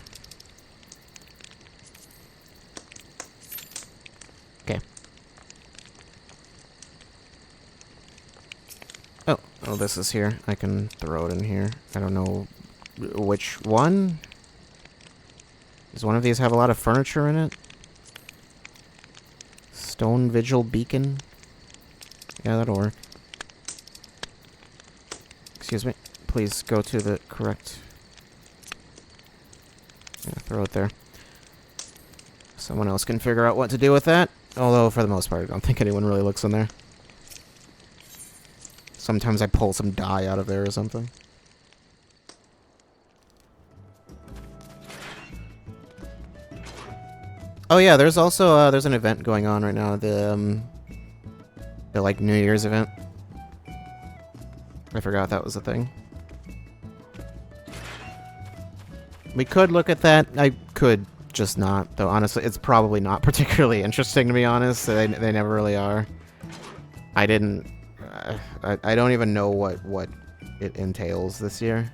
Okay. Oh, this is here. I can throw it in here. I don't know which one. Does one of these have a lot of furniture in it? Stone Vigil Beacon? Yeah, that'll work. Excuse me. Please go to the correct... Yeah, throw it there. Someone else can figure out what to do with that. Although, for the most part, I don't think anyone really looks in there. Sometimes I pull some dye out of there or something. Oh yeah, there's also there's an event going on right now, the like New Year's event. I forgot that was a thing. We could look at that. I could just not, though. Honestly, it's probably not particularly interesting, to be honest. They never really are. I didn't... I don't even know what it entails this year.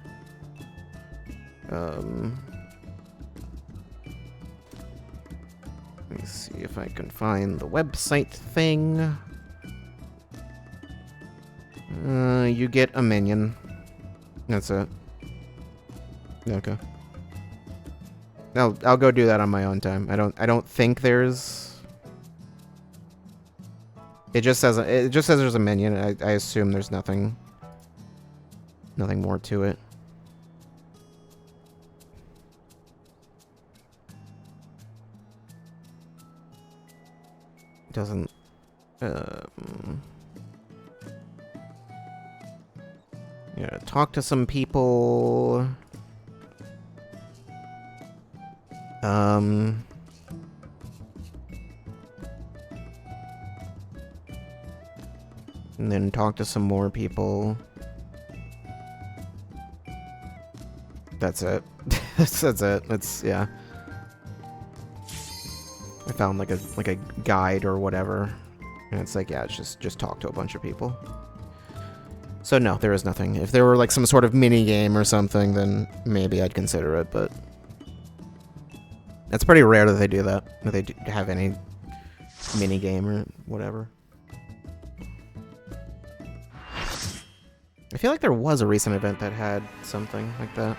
Let me see if I can find the website thing. You get a minion. That's it. Okay. I'll go do that on my own time. I don't think there's... It just says there's a minion. I assume there's nothing more to it. Doesn't yeah, talk to some people. And then talk to some more people. That's it. That's it. It's, yeah. I found like a guide or whatever, and it's like, yeah, it's just talk to a bunch of people. So no, there is nothing. If there were like some sort of mini game or something, then maybe I'd consider it, but it's pretty rare that they do that. That they have any mini game or whatever. I feel like there was a recent event that had something like that.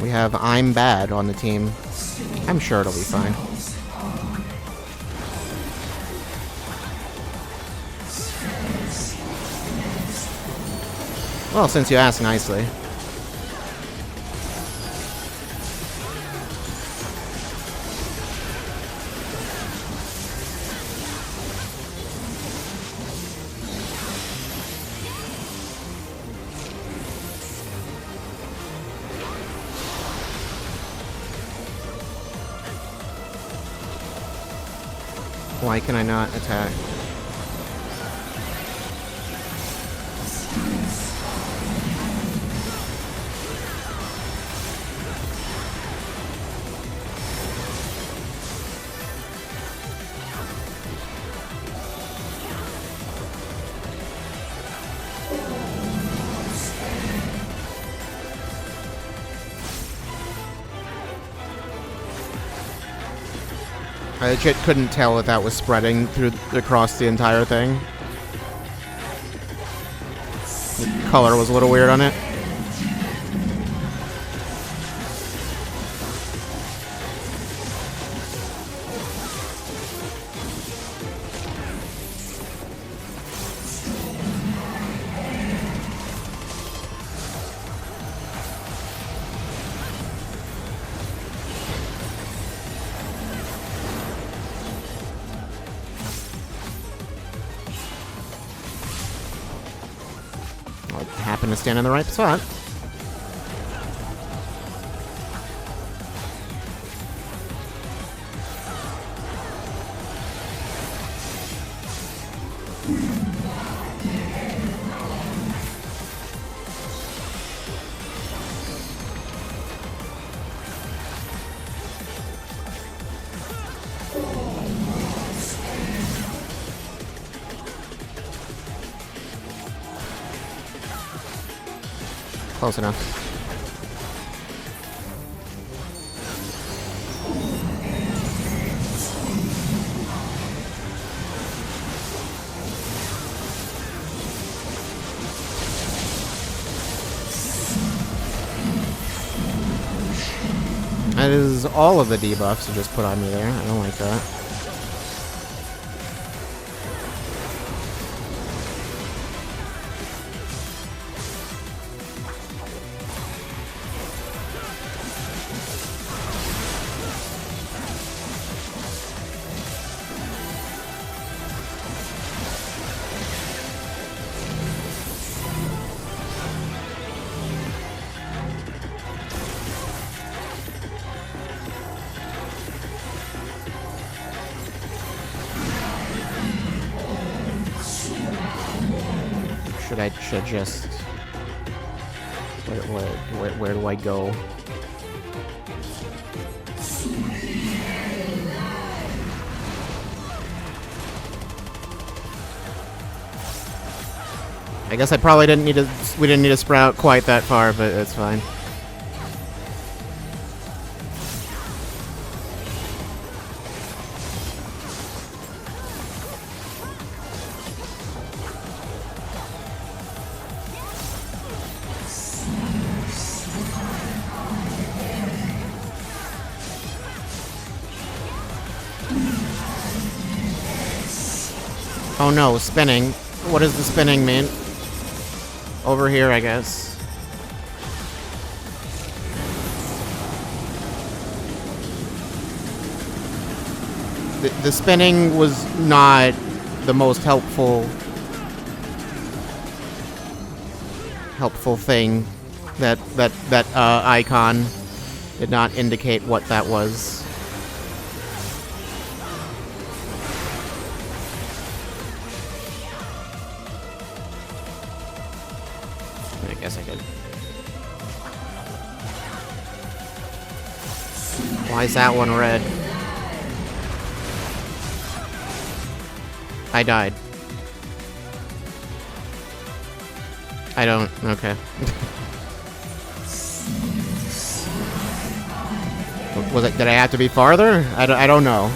We have I'm Bad on the team. I'm sure it'll be fine. Well, since you ask nicely. Why can I not attack? I legit couldn't tell if that was spreading across the entire thing. The color was a little weird on it. Happen to stand in the right spot. Close enough. That is all of the debuffs you just put on me there. I don't like that. I should just... Where do I go? I guess I probably didn't need to... We didn't need to sprout quite that far, but it's fine. Oh no, spinning. What does the spinning mean? Over here, I guess. The spinning was not the most helpful thing. That icon did not indicate what that was. I guess I could. Why is that one red? I died. I don't... Okay. Was it... Did I have to be farther? I don't know.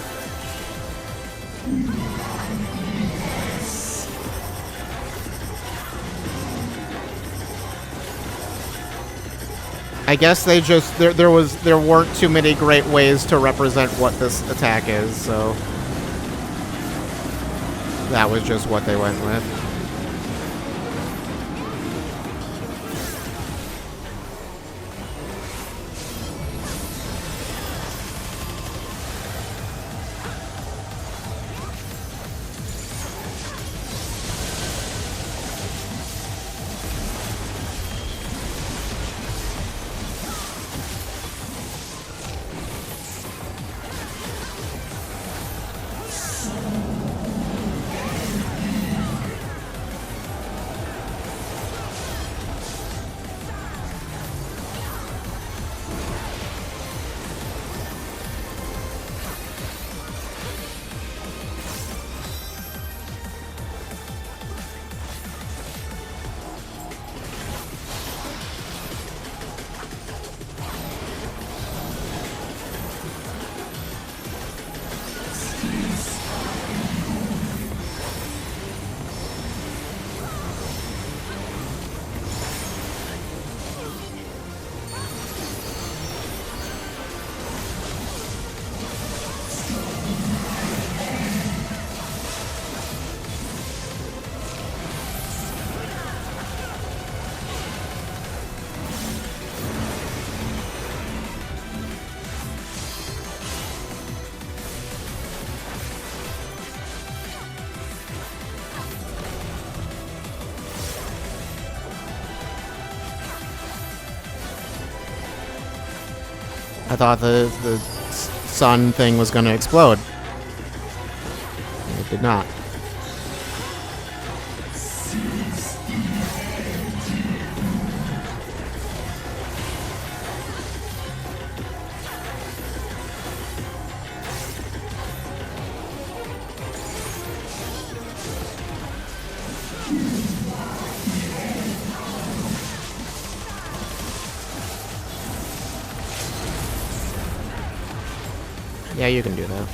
I guess they just... There weren't too many great ways to represent what this attack is, so... That was just what they went with. I thought the sun thing was going to explode. It did not. Yeah, you can do that.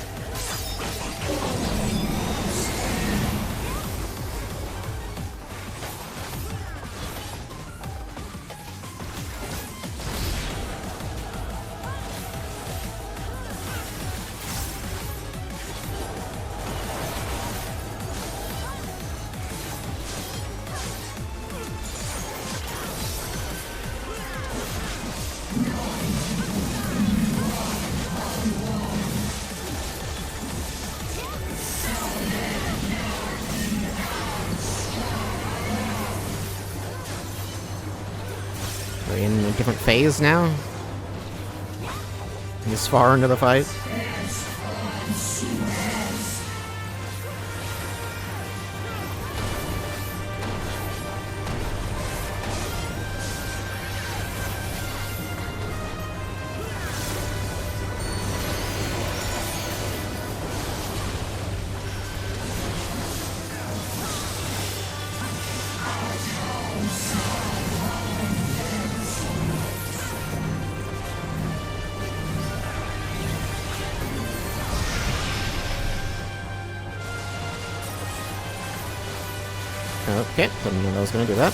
Are we in a different phase now? This far into the fight? Okay, didn't know that was gonna do that.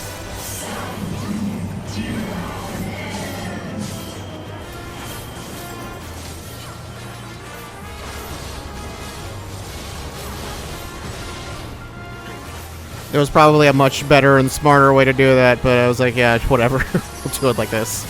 There was probably a much better and smarter way to do that, but I was like, yeah, whatever. We'll do it like this.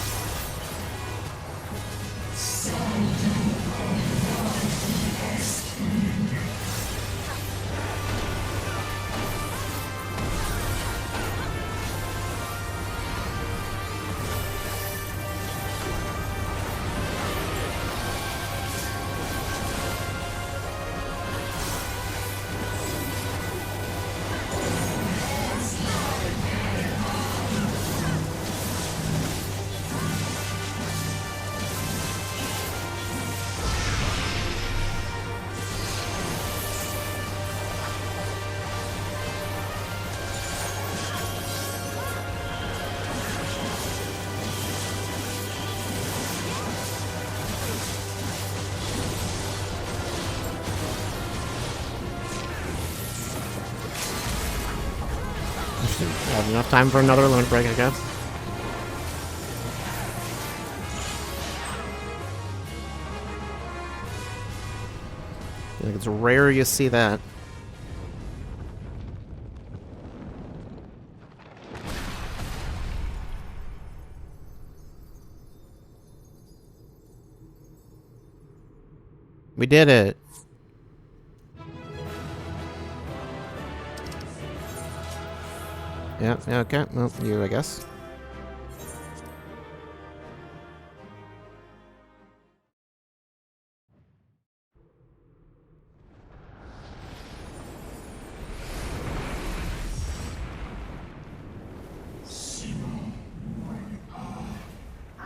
Have enough time for another limit break, I guess. Like it's rare you see that. We did it. Yeah, okay. Well, you, I guess.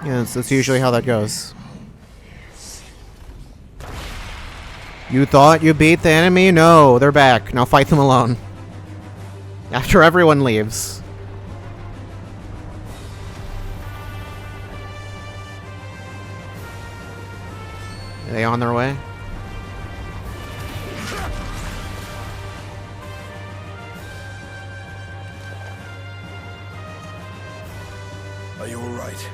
Yeah, that's usually how that goes. You thought you beat the enemy? No, they're back. Now fight them alone. After everyone leaves. Are they on their way? Are you all right?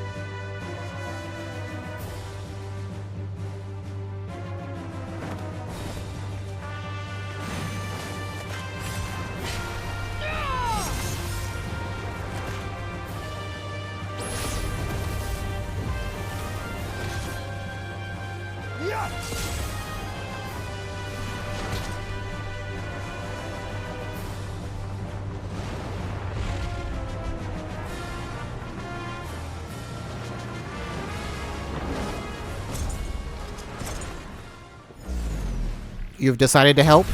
You've decided to help?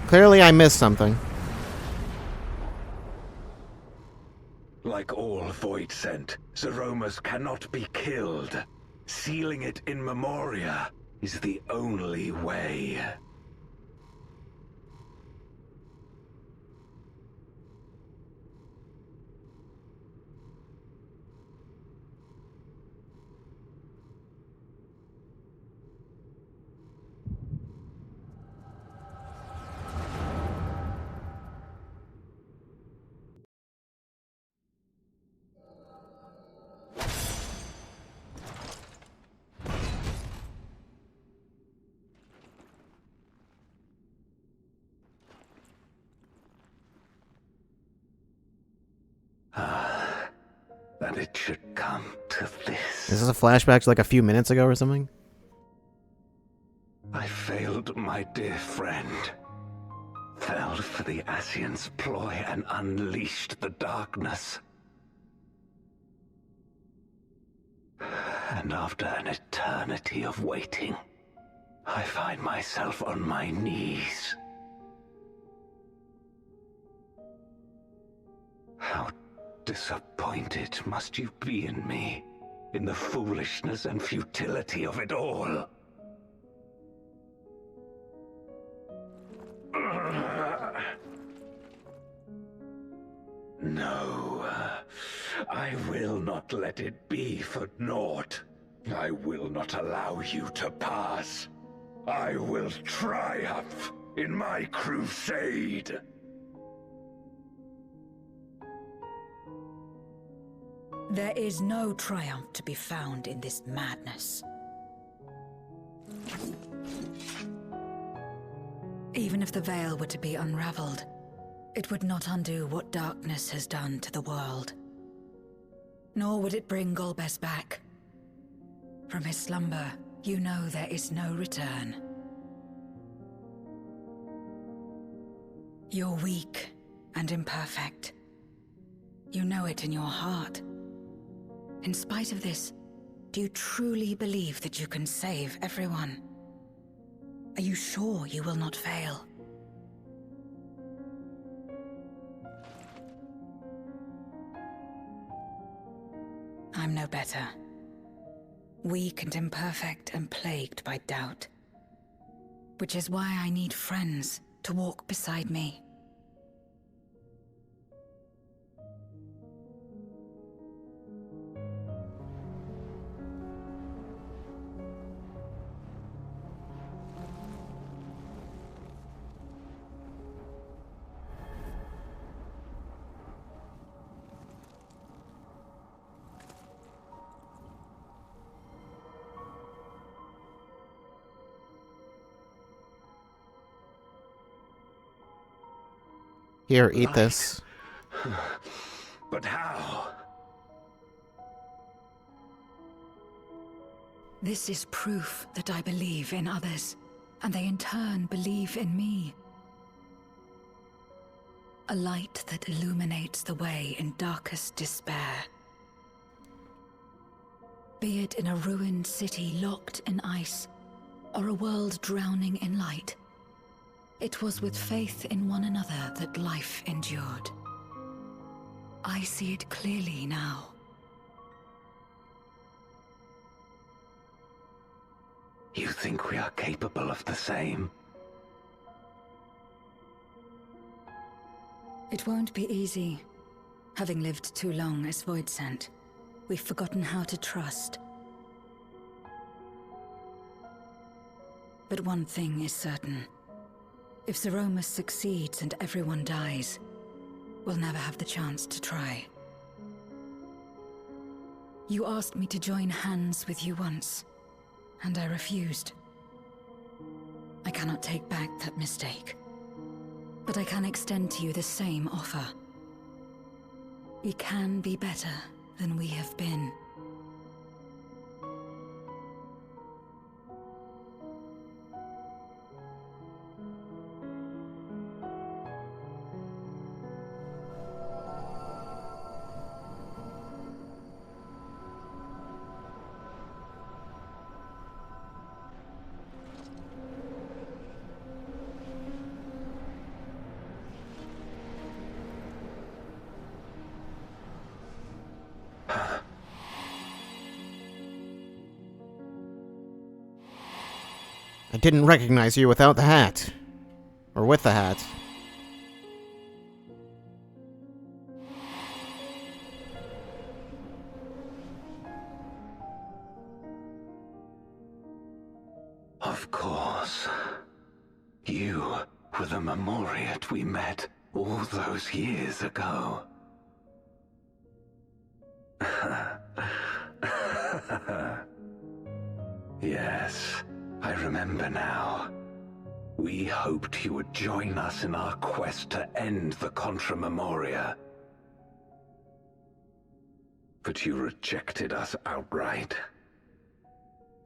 Clearly I missed something. Like all Void Sent, Zeromus cannot be killed. Sealing it in Memoria is the only way. That it should come to this. Is this a flashback to like a few minutes ago or something? I failed my dear friend. Fell for the Ascian's ploy and unleashed the darkness. And after an eternity of waiting, I find myself on my knees. How disappointed must you be in me, in the foolishness and futility of it all? No, I will not let it be for naught. I will not allow you to pass. I will triumph. in my crusade. There is no triumph to be found in this madness. Even if the veil were to be unraveled, it would not undo what darkness has done to the world. Nor would it bring Golbez back. From his slumber, you know there is no return. You're weak and imperfect. You know it in your heart. In spite of this, do you truly believe that you can save everyone? Are you sure you will not fail? I'm no better. Weak and imperfect and plagued by doubt. Which is why I need friends to walk beside me. Here, eat this. But how? This is proof that I believe in others, and they in turn believe in me. A light that illuminates the way in darkest despair. Be it in a ruined city locked in ice, or a world drowning in light, it was with faith in one another that life endured. I see it clearly now. You think we are capable of the same? It won't be easy. Having lived too long as Void Sent, we've forgotten how to trust. But one thing is certain. If Zeromus succeeds and everyone dies, we'll never have the chance to try. You asked me to join hands with you once, and I refused. I cannot take back that mistake, but I can extend to you the same offer. We can be better than we have been. I didn't recognize you without the hat. Or with the hat. Of course. You were the Memoriat we met all those years ago. Yes, I remember now. We hoped you would join us in our quest to end the Contra Memoria. But you rejected us outright.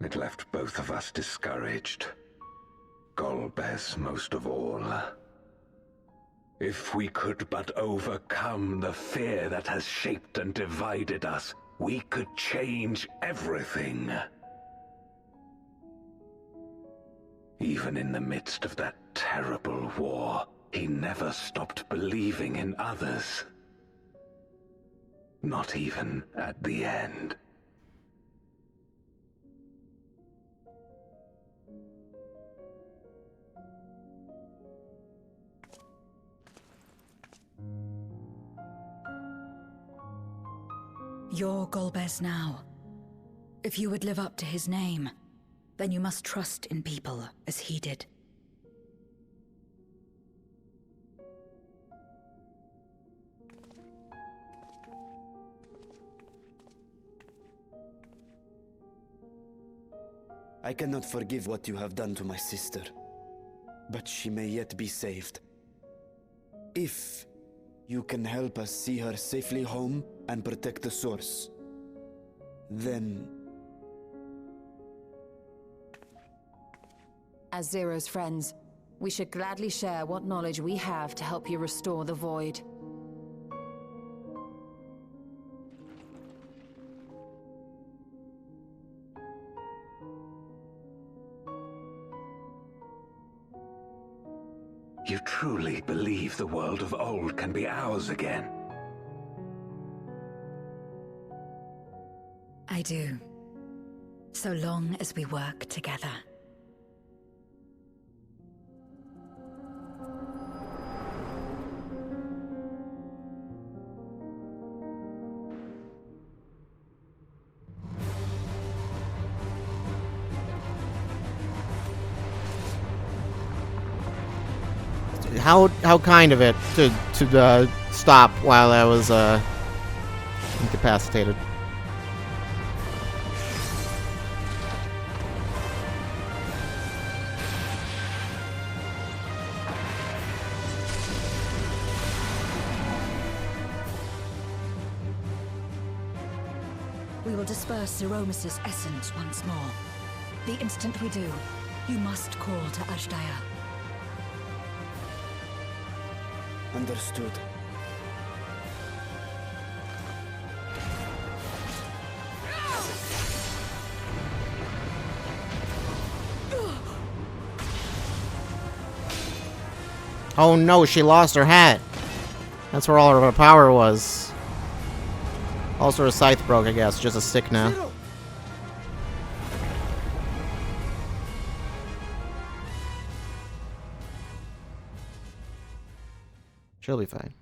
It left both of us discouraged. Golbez most of all. If we could but overcome the fear that has shaped and divided us, we could change everything. Even in the midst of that terrible war, he never stopped believing in others. Not even at the end. You're Golbez now. If you would live up to his name, then you must trust in people as he did. I cannot forgive what you have done to my sister, but she may yet be saved. If you can help us see her safely home and protect the source, then... As Zero's friends, we should gladly share what knowledge we have to help you restore the Void. You truly believe the world of old can be ours again? I do. So long as we work together. How kind of it to stop while I was incapacitated. We will disperse Zeromus's essence once more. The instant we do, you must call to Ashdaya. Understood. Oh no, she lost her hat. That's where all of her power was. Also her scythe broke, I guess. Just a stick now. Zero! She'll be fine.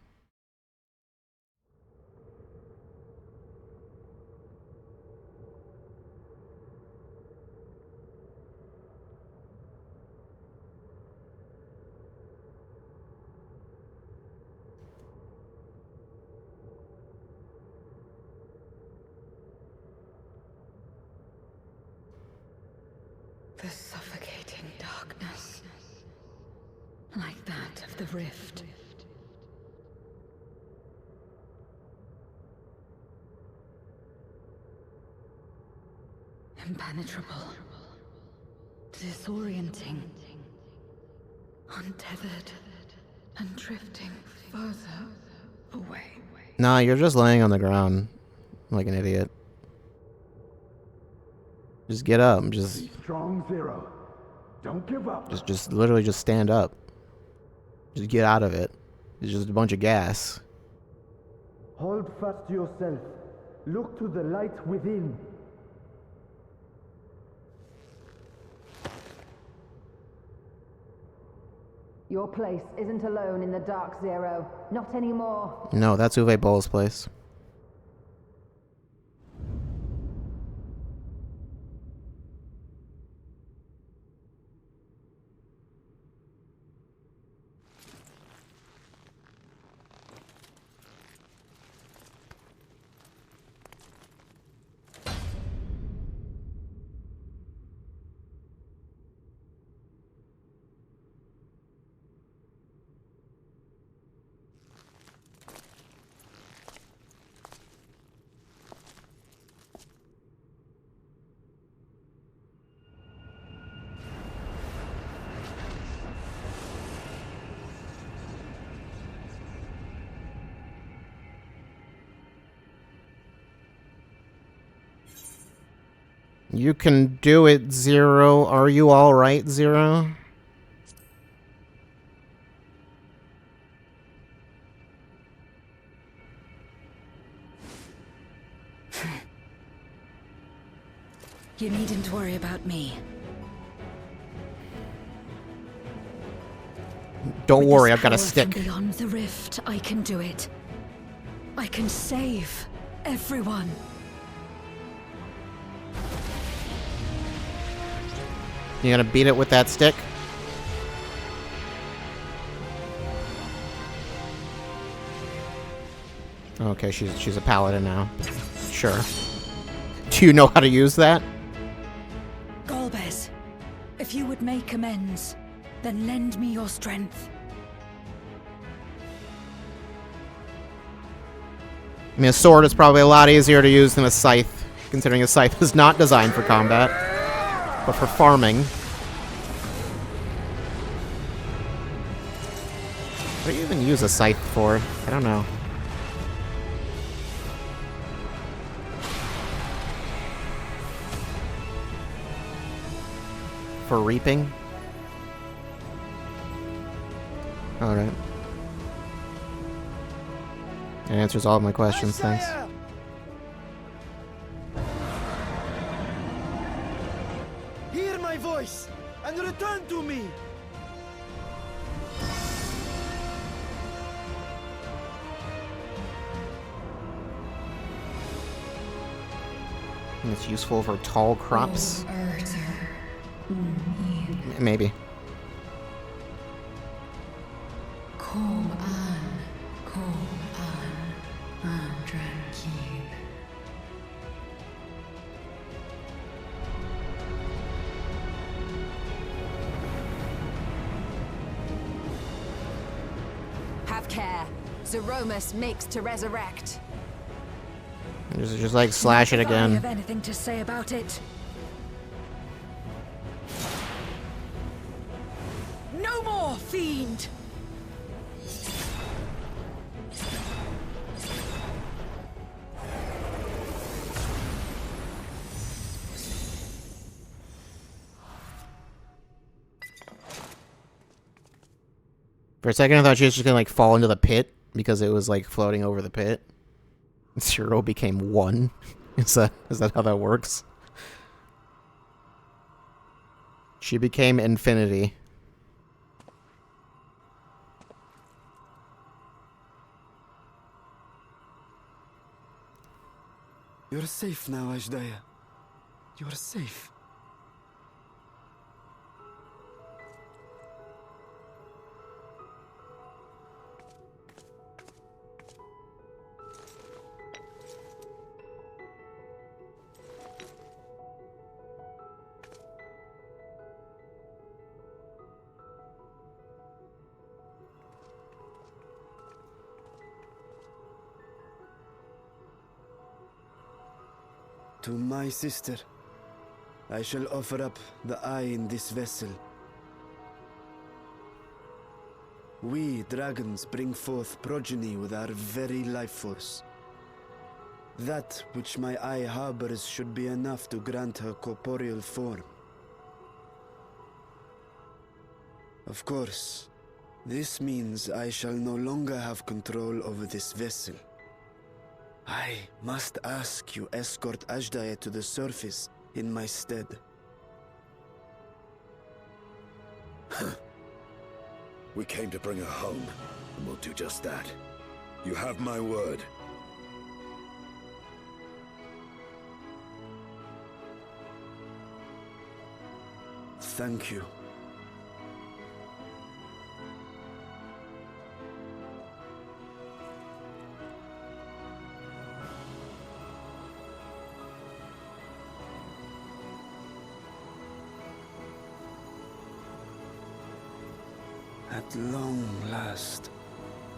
The suffocating darkness, like that of the rift. Impenetrable, disorienting, untethered, and drifting further away. Nah, you're just laying on the ground like an idiot. Just get up. Just Strong, Zero. Don't give up. Just literally just stand up. Just get out of it. It's just a bunch of gas. Hold fast to yourself. Look to the light within. Your place isn't alone in the dark, Zero. Not anymore. No, that's Uwe Boll's place. You can do it, Zero. Are you alright, Zero? You needn't worry about me. Don't With worry, this I've got a power stick. from beyond the rift, I can do it. I can save everyone. You gonna beat it with that stick? Okay, she's a paladin now. Sure. Do you know how to use that? Gol If you would make amends, then lend me your strength. I mean, a sword is probably a lot easier to use than a scythe, considering a scythe is not designed for combat, but for farming. What do you even use a scythe for? I don't know. For reaping? Alright. That answers all of my questions, thanks. Hear my voice and return to me. And it's useful for tall crops? Maybe. Have care. Zeromus makes to resurrect. Just like slash it If I again. have anything to say about it. No more, fiend! For a second I thought she was just gonna like fall into the pit because it was like floating over the pit. 0 became 1. Is that how that works? She became infinity. You're safe now, Ashdaya. You're safe. To my sister, I shall offer up the eye in this vessel. We, dragons, bring forth progeny with our very life force. That which my eye harbors should be enough to grant her corporeal form. Of course, this means I shall no longer have control over this vessel. I must ask you escort Ashdaya to the surface in my stead. We came to bring her home, and we'll do just that. You have my word. Thank you. At long last,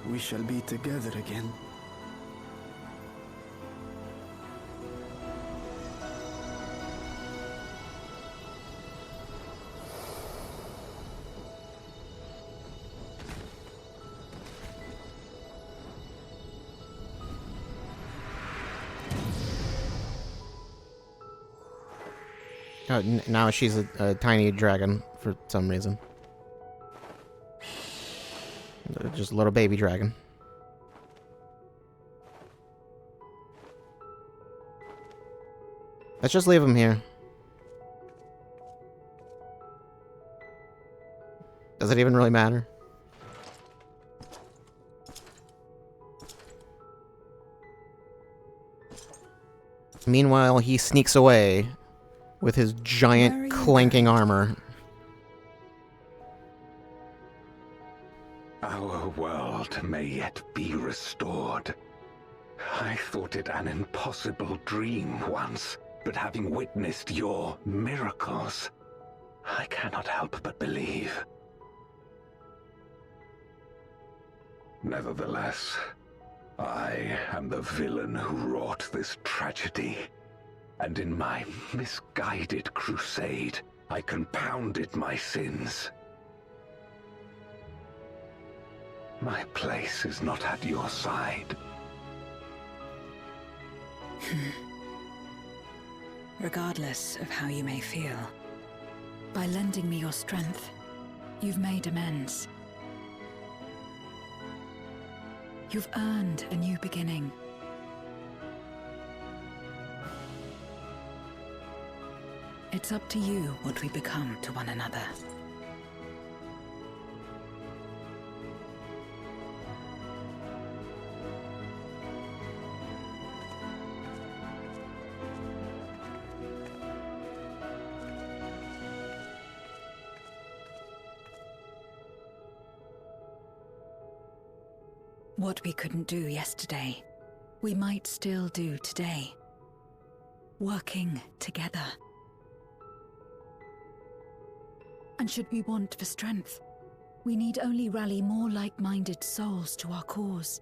we shall be together again. Now she's a tiny dragon for some reason. Just a little baby dragon. Let's just leave him here. Does it even really matter? Meanwhile, he sneaks away with his giant clanking armor. Our world may yet be restored. I thought it an impossible dream once, but having witnessed your miracles, I cannot help but believe. Nevertheless, I am the villain who wrought this tragedy, and in my misguided crusade, I compounded my sins. My place is not at your side. Regardless of how you may feel, by lending me your strength, you've made amends. You've earned a new beginning. It's up to you what we become to one another. What we couldn't do yesterday, we might still do today. Working together. And should we want for strength, we need only rally more like-minded souls to our cause.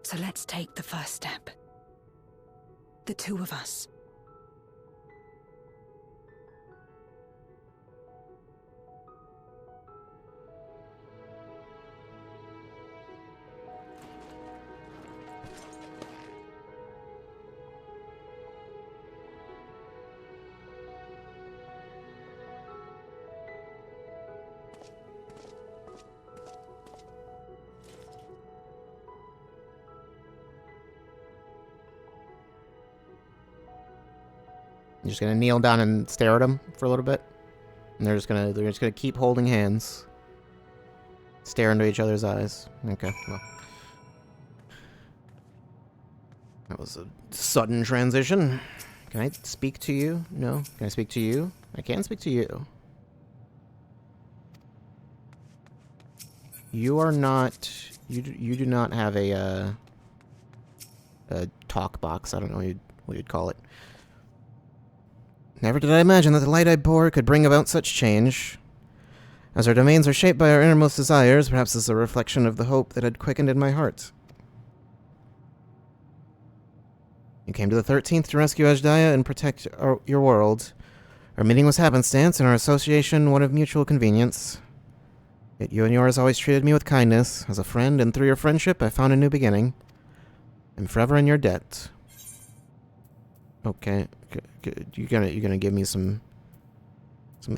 So let's take the first step. The two of us. I'm just gonna kneel down and stare at him for a little bit. And they're just gonna keep holding hands. Stare into each other's eyes. Okay, well. That was a sudden transition. Can I speak to you? No? Can I speak to you? I can speak to you. You are not... You do not have a talk box. I don't know what you'd call it. Never did I imagine that the light I bore could bring about such change. As our domains are shaped by our innermost desires, perhaps this is a reflection of the hope that had quickened in my heart. You came to the 13th to rescue Azhdaya and protect your world. Our meeting was happenstance, and our association one of mutual convenience. Yet you and yours always treated me with kindness, as a friend, and through your friendship I found a new beginning. I'm forever in your debt. Okay, you're gonna give me some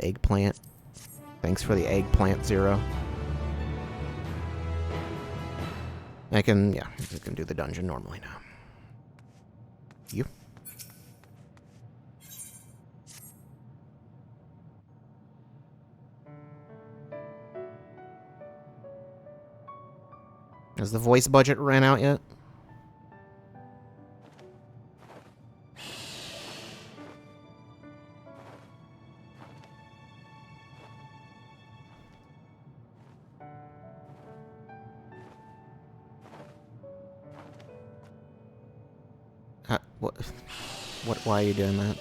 eggplant. Thanks for the eggplant, Zero. I can do the dungeon normally now. You. Has the voice budget ran out yet? Why are you doing that?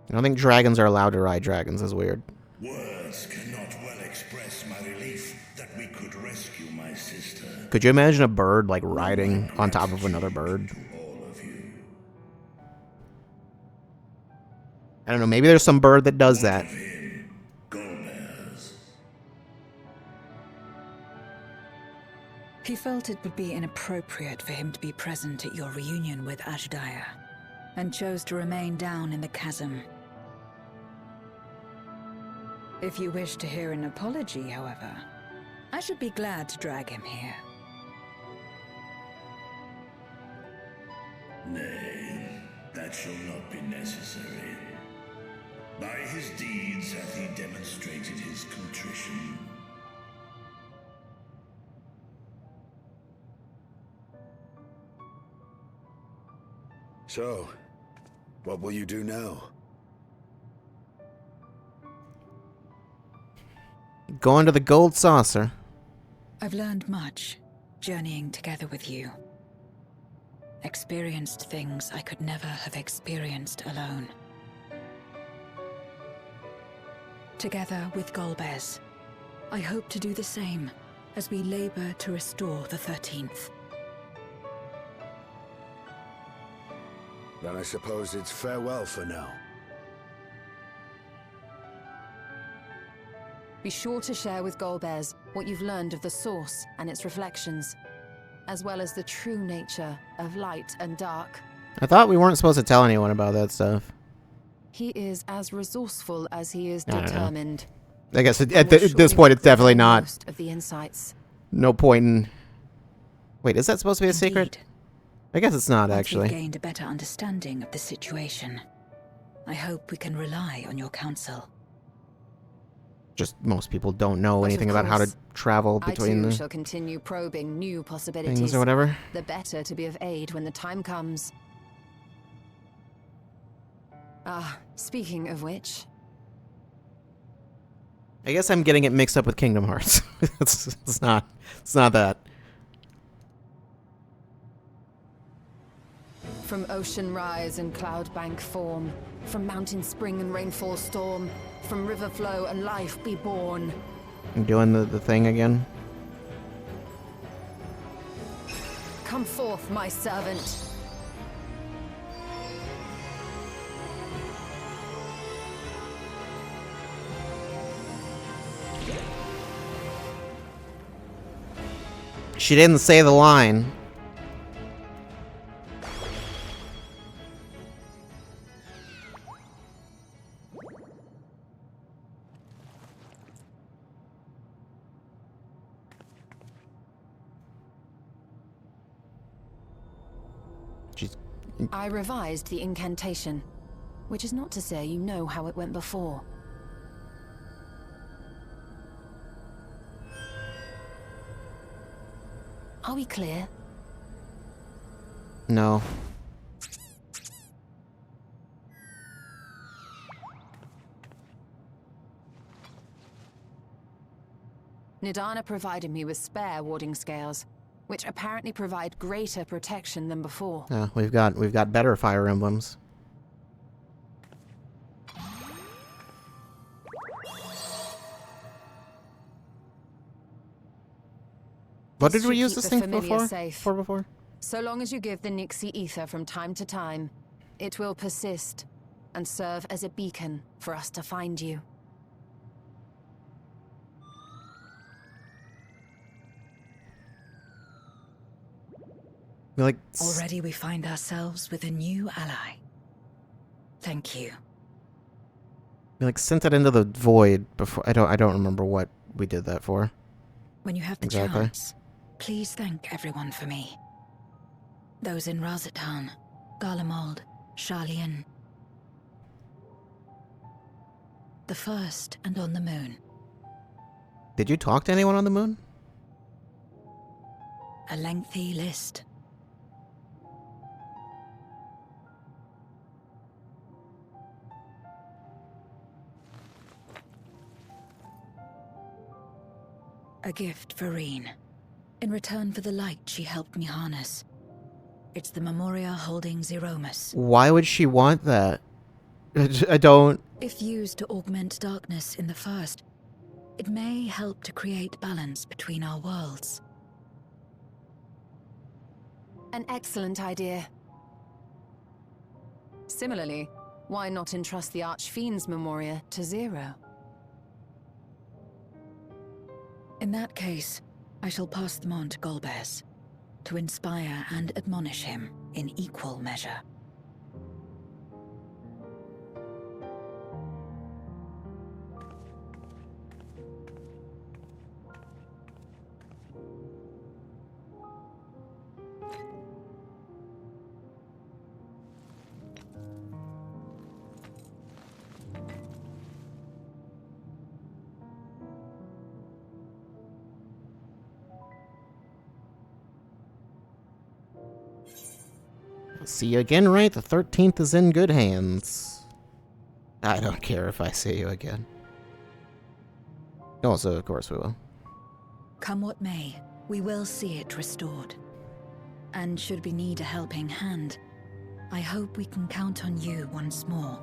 I don't think dragons are allowed to ride dragons. That's weird. Words cannot well express my relief that we could rescue my sister. Could you imagine a bird, like, riding on top of another bird? All of you. I don't know, maybe there's some bird that does that. He felt it would be inappropriate for him to be present at your reunion with Azhdaya, and chose to remain down in the chasm. If you wish to hear an apology, however, I should be glad to drag him here. Nay, that shall not be necessary. By his deeds hath he demonstrated his contrition. So, what will you do now? Going to the gold saucer. I've learned much, journeying together with you. Experienced things I could never have experienced alone. Together with Golbez, I hope to do the same as we labor to restore the 13th. Then I suppose it's farewell for now. Be sure to share with Golbez what you've learned of the Source and its reflections, as well as the true nature of light and dark. I thought we weren't supposed to tell anyone about that stuff. He is as resourceful as he is I don't know. determined. I guess at And will this surely point it's definitely reveal not. most of the insights. No point in... Wait, is that supposed to be a secret? Indeed. I guess it's not, Once actually. we've gained a better understanding of the situation, I hope we can rely on your counsel. Just most people don't know But of anything about how to course, travel I between too the shall continue probing new possibilities. things or whatever. The better to be of aid when the time comes. Ah, speaking of which, I guess I'm getting it mixed up with Kingdom Hearts. it's not that. from ocean rise and cloud bank form, from mountain spring and rainfall storm, from river flow and life be born. I'm doing the thing again. Come forth, my servant. She didn't say the line. I revised the incantation, which is not to say you know how it went before. Are we clear? No. Nidana provided me with spare warding scales, which apparently provide greater protection than before. We've got better Fire Emblems. What This did we should use keep this the thing familiar before? safe. For before? So long as you give the Nixie ether from time to time, it will persist and serve as a beacon for us to find you. We like Already we find ourselves with a new ally. Thank you. we like sent it into the void before. I don't remember what we did that for. When you have the Exactly. chance, please thank everyone for me. Those in Razatan, Garlemald, Sharlayan. The first and on the moon. Did you talk to anyone on the moon? A lengthy list. A gift for Reen. In return for the light she helped me harness. It's the Memoria holding Zeromus. Why would she want that? I don't. If used to augment darkness in the first, it may help to create balance between our worlds. An excellent idea. Similarly, why not entrust the Archfiend's Memoria to Zero? In that case, I shall pass them on to Golbez, to inspire and admonish him in equal measure. See you again, right? The 13th is in good hands. I don't care if I see you again. Also, of course we will. Come what may, we will see it restored. And should we need a helping hand, I hope we can count on you once more.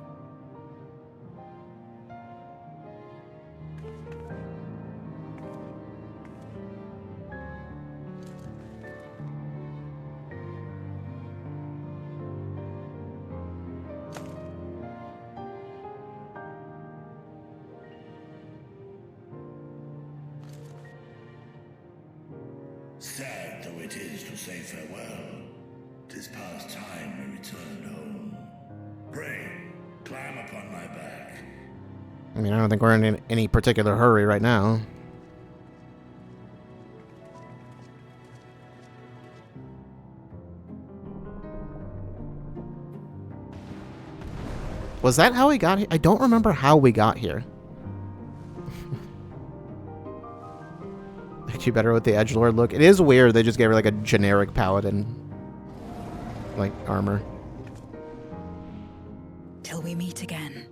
Sad though it is to say farewell, 'tis past time we returned home. Pray, climb upon my back. I mean, I don't think we're in any particular hurry right now. Was that how we got here? I don't remember how we got here. Actually, better with the edgelord look. It is weird they just gave her like a generic paladin like armor. Till we meet again.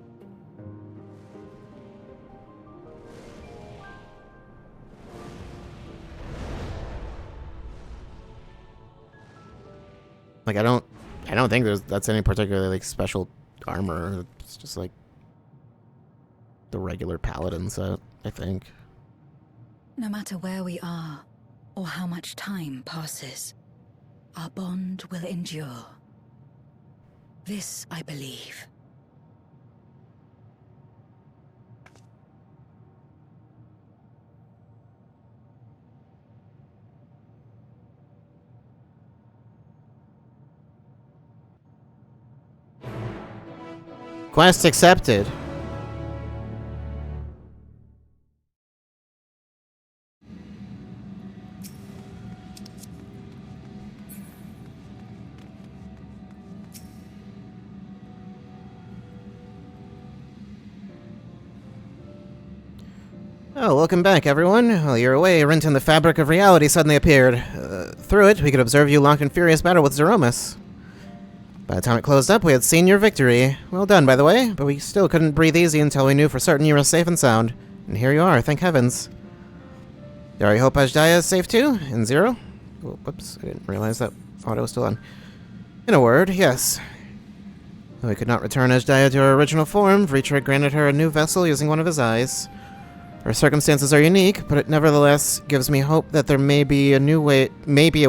Like I don't think that's any particularly like special armor. It's just like the regular paladin set, I think. No matter where we are, or how much time passes, our bond will endure. This I believe. Quest accepted. Oh, welcome back, everyone. While you're away, a rent in the fabric of reality suddenly appeared. Through it, we could observe you locked in furious battle with Zeromus. By the time it closed up, we had seen your victory. Well done, by the way, but we still couldn't breathe easy until we knew for certain you were safe and sound. And here you are, thank heavens. Do I hope Ajdaya is safe too? In Zero? Oh, whoops, I didn't realize that auto was still on. In a word, yes. Though we could not return Ajdaya to her original form, Vritra granted her a new vessel using one of his eyes. Her circumstances are unique, but it nevertheless gives me hope that there may be a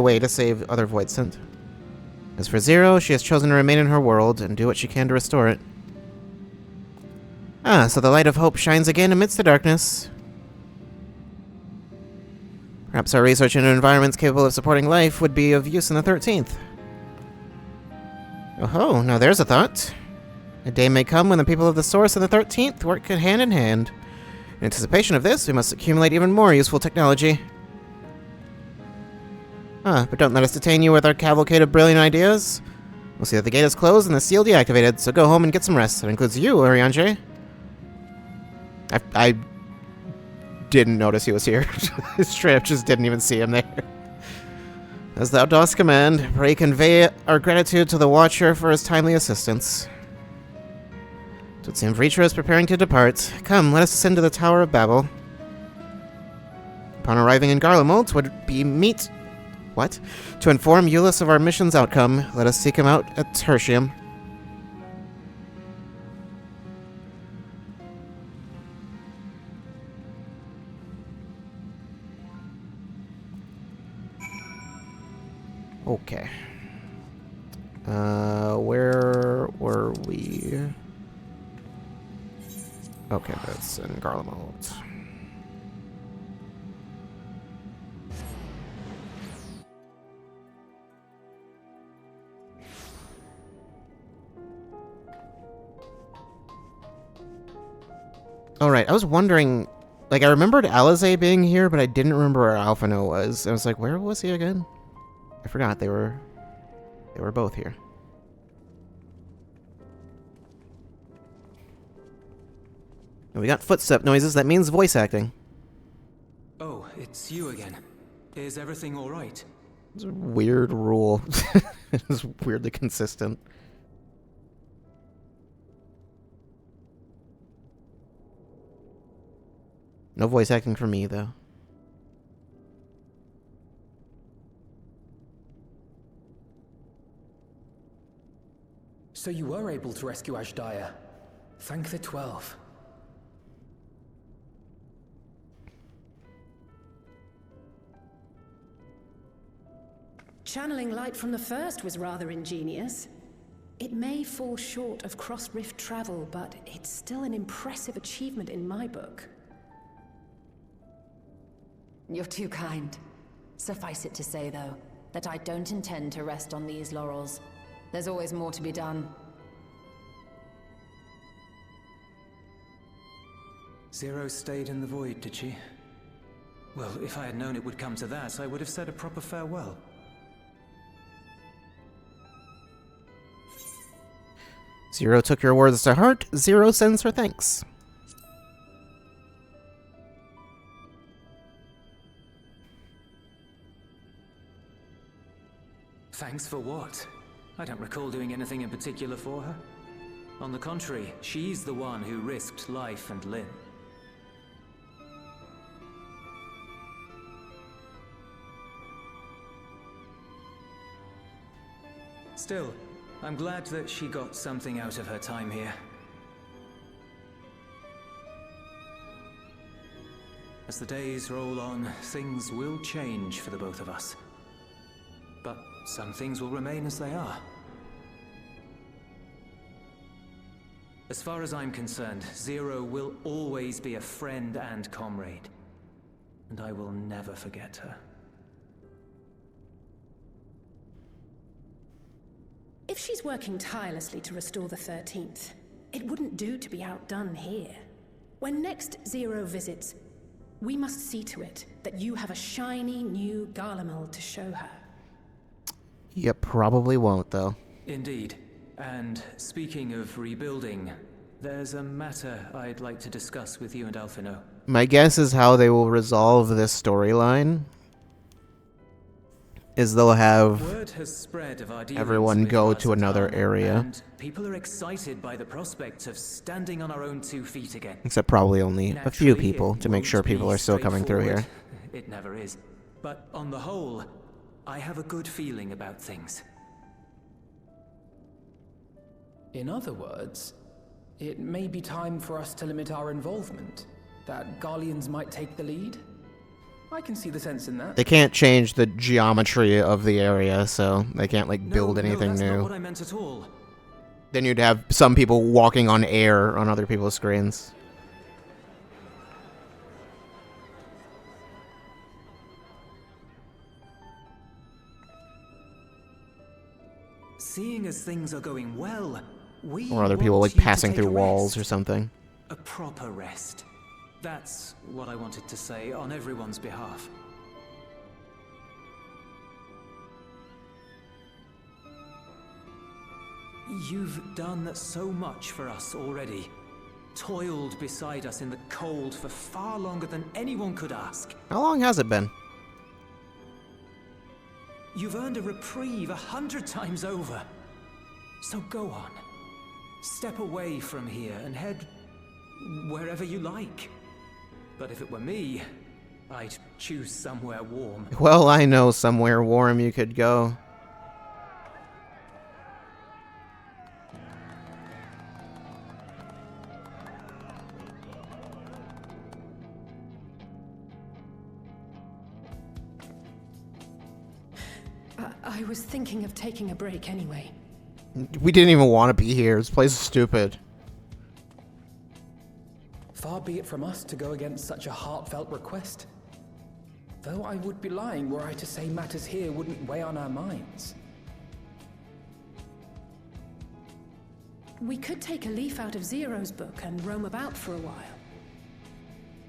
way to save other Voidsent. As for Zero, she has chosen to remain in her world and do what she can to restore it. Ah, so the light of hope shines again amidst the darkness. Perhaps our research into environments capable of supporting life would be of use in the 13th. Oh-ho, now there's a thought. A day may come when the people of the Source and the 13th work hand in hand. In anticipation of this, we must accumulate even more useful technology. But don't let us detain you with our cavalcade of brilliant ideas. We'll see that the gate is closed and the seal deactivated, so go home and get some rest. That includes you, Urianger. I didn't notice he was here. Straight up just didn't even see him there. As thou dost command, pray convey our gratitude to the Watcher for his timely assistance. It would seem Vritra is preparing to depart. Come, let us ascend to the Tower of Babel. Upon arriving in Garlemald, would be meet... What? To inform Euless of our mission's outcome, let us seek him out at Tertium. Okay. Where were we? Okay, that's in Garlemald. Alright, I was wondering, like, I remembered Alizé being here, but I didn't remember where Alphino was. I was like, where was he again? I forgot they were both here. And we got footstep noises, that means voice acting. Oh, it's you again. Is everything all right? It's a weird rule. It's weirdly consistent. No voice acting for me, though. So you were able to rescue Ashdaya. Thank the 12. Channeling light from the first was rather ingenious. It may fall short of cross-rift travel, but it's still an impressive achievement in my book. You're too kind. Suffice it to say, though, that I don't intend to rest on these laurels. There's always more to be done. Zero stayed in the void, did she? Well, if I had known it would come to that, I would have said a proper farewell. Zero took your words to heart. Zero sends her thanks. Thanks for what? I don't recall doing anything in particular for her. On the contrary, she's the one who risked life and limb. Still, I'm glad that she got something out of her time here. As the days roll on, things will change for the both of us. But some things will remain as they are. As far as I'm concerned, Zero will always be a friend and comrade. And I will never forget her. If she's working tirelessly to restore the 13th, it wouldn't do to be outdone here. When next Zero visits, we must see to it that you have a shiny new Garlemald to show her. You probably won't, though. Indeed. And speaking of rebuilding, there's a matter I'd like to discuss with you and Alphino. My guess is how they will resolve this storyline is they'll have Word has spread of our dealings everyone with go to Marzatan, another area. And people are excited by the prospect of standing on our own 2 feet again. Except probably only a few Naturally, people it to make won't sure be people are still coming through here. straightforward. It never is. But on the whole, I have a good feeling about things. In other words, it may be time for us to limit our involvement. That Garleans might take the lead. I can see the sense in that. They can't change the geometry of the area, so they can't like build anything that's new. Not what I meant at all. Then you'd have some people walking on air on other people's screens. Seeing as things are going well, we Or other people want like you to passing take through a walls rest. or something. A proper rest. That's what I wanted to say on everyone's behalf. You've done so much for us already. Toiled beside us in the cold for far longer than anyone could ask. How long has it been? You've earned a reprieve 100 times over. So go on. Step away from here and head wherever you like. But if it were me, I'd choose somewhere warm. Well, I know somewhere warm you could go. I was thinking of taking a break anyway. We didn't even want to be here. This place is stupid. Far be it from us to go against such a heartfelt request. Though I would be lying were I to say matters here wouldn't weigh on our minds. We could take a leaf out of Zero's book and roam about for a while.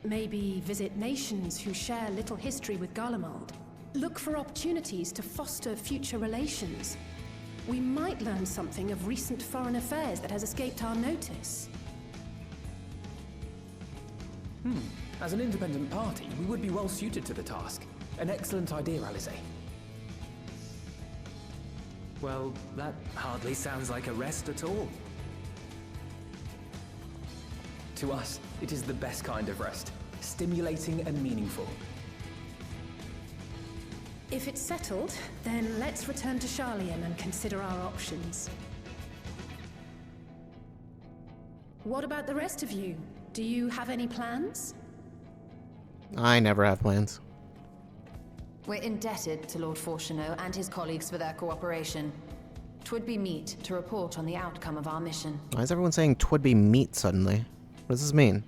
Maybe visit nations who share little history with Garlemald. Look for opportunities to foster future relations. We might learn something of recent foreign affairs that has escaped our notice. As an independent party, we would be well suited to the task. An excellent idea, Alize. Well, that hardly sounds like a rest at all. To us, it is the best kind of rest. stimulating and meaningful. If it's settled, then let's return to Charlian and consider our options. What about the rest of you? Do you have any plans? I never have plans. We're indebted to Lord Fortuneau and his colleagues for their cooperation. 'Twould be meet to report on the outcome of our mission. Why is everyone saying 'twould be meat suddenly? What does this mean?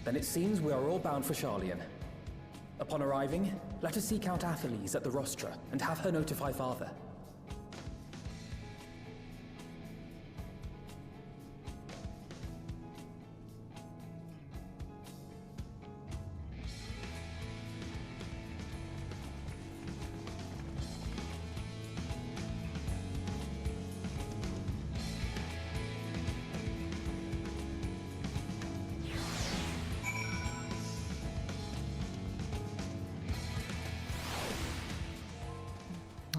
Then it seems we are all bound for Charlian. Upon arriving, let us seek out Athelise at the rostra and have her notify Father.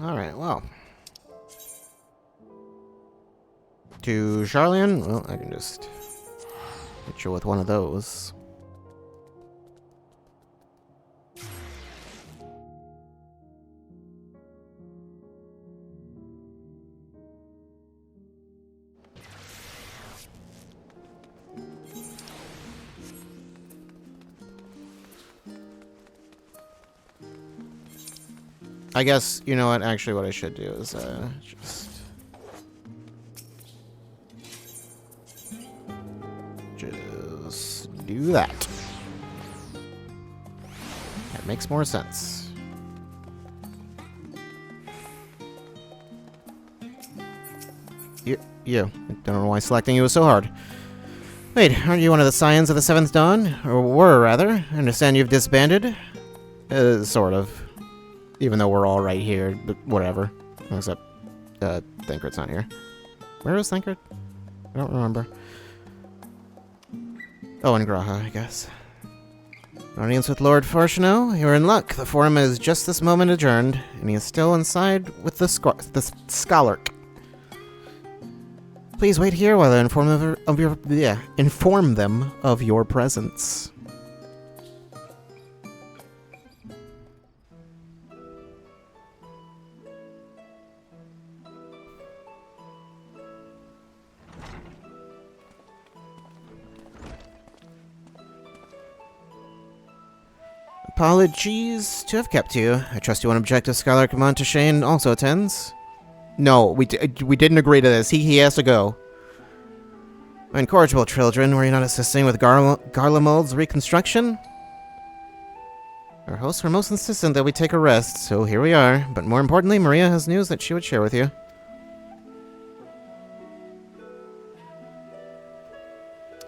Alright, well. To Charlian? Well, I can just hit you with one of those. I guess, you know what, actually what I should do is, just do that. That makes more sense. You. I don't know why selecting you was so hard. Wait, aren't you one of the Scions of the Seventh Dawn? Or were, rather. I understand you've disbanded? Sort of. Even though we're all right here, but whatever. Except, Thancred's not here. Where is Thancred? I don't remember. Oh, in Graha, I guess. Audience with Lord Fortuneau? You're in luck. The forum is just this moment adjourned, and he is still inside with the Scholark. Please wait here while I inform them of your presence. Apologies to have kept you. I trust you won't object if Scholar Monteshane also attends. No, we didn't agree to this. He has to go. My incorrigible children, were you not assisting with Garlemald's reconstruction? Our hosts were most insistent that we take a rest, so here we are. But more importantly, Maria has news that she would share with you.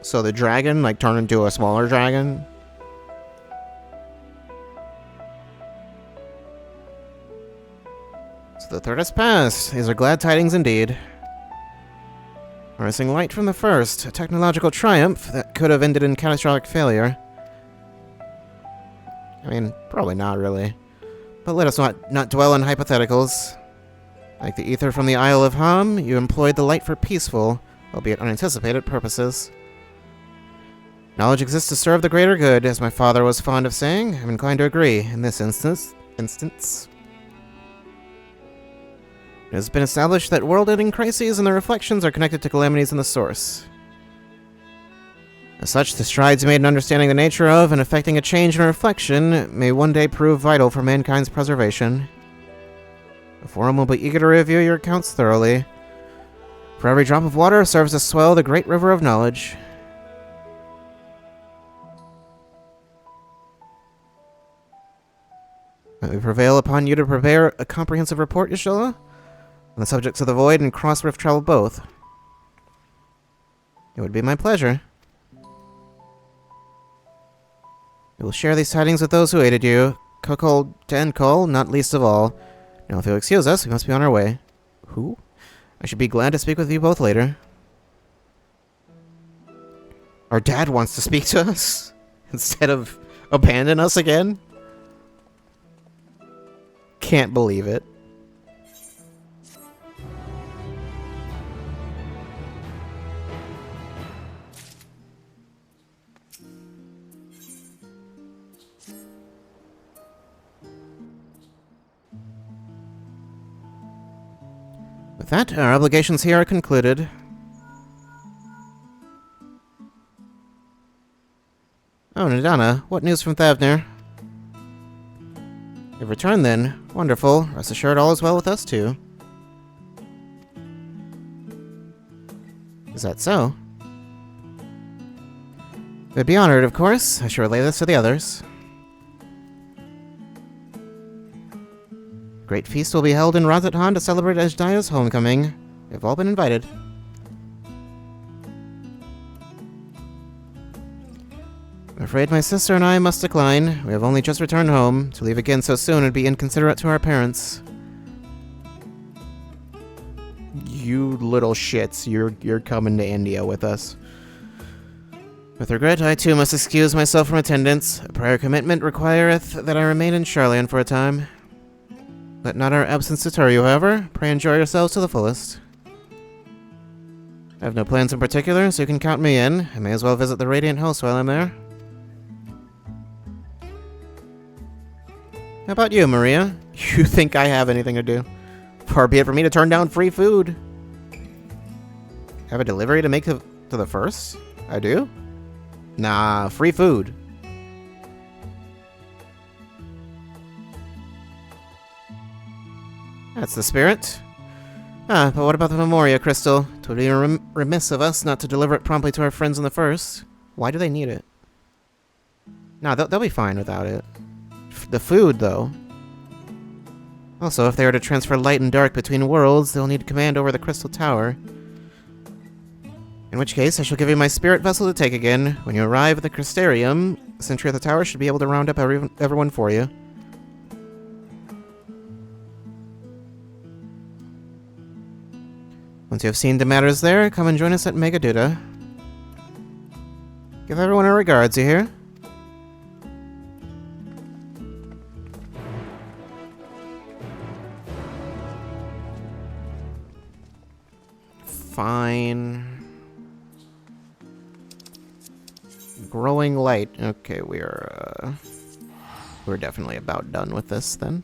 So the dragon, like, turned into a smaller dragon? The third has passed. These are glad tidings indeed. Rising light from the first, a technological triumph that could have ended in catastrophic failure. I mean, probably not really. But let us not dwell on hypotheticals. Like the ether from the Isle of Ham, you employed the light for peaceful, albeit unanticipated, purposes. Knowledge exists to serve the greater good, as my father was fond of saying. I'm inclined to agree in this instance. It has been established that world-ending crises and their reflections are connected to calamities in the source. As such, the strides made in understanding the nature of and effecting a change in reflection may one day prove vital for mankind's preservation. The Forum will be eager to review your accounts thoroughly. For every drop of water serves to swell the great river of knowledge. May we prevail upon you to prepare a comprehensive report, Yashola? On the subjects of the Void and Crossrift travel both. It would be my pleasure. We will share these tidings with those who aided you, Cuckold and Cole, not least of all. Now, if you'll excuse us, we must be on our way. Who? I should be glad to speak with you both later. Our dad wants to speak to us instead of abandon us again? Can't believe it. With that, our obligations here are concluded. Oh, Nadana, what news from Thavnir? You've returned then. Wonderful. Rest assured all is well with us too. Is that so? We'd be honored, of course. I should relay this to the others. Great feast will be held in Razathan to celebrate Ajdaya's homecoming. We've all been invited. I'm afraid my sister and I must decline. We have only just returned home. To leave again so soon would be inconsiderate to our parents. You little shits, you're coming to India with us. With regret, I too must excuse myself from attendance. A prior commitment requireth that I remain in Charlian for a time. Let not our absence deter you, however. Pray enjoy yourselves to the fullest. I have no plans in particular, so you can count me in. I may as well visit the Radiant House while I'm there. How about you, Maria? You think I have anything to do? Far be it for me to turn down free food. Have a delivery to make to the first? I do? Nah, free food. That's the spirit. Ah, but what about the Memoria Crystal? It would be remiss of us not to deliver it promptly to our friends in the first. Why do they need it? Nah, they'll be fine without it. The food, though. Also, if they are to transfer light and dark between worlds, they'll need command over the Crystal Tower. In which case, I shall give you my spirit vessel to take again. When you arrive at the Crystarium, the sentry at the tower should be able to round up everyone for you. Once you have seen to matters there, come and join us at Megaduda. Give everyone our regards, you hear? Fine. Growing light. Okay, we're definitely about done with this then.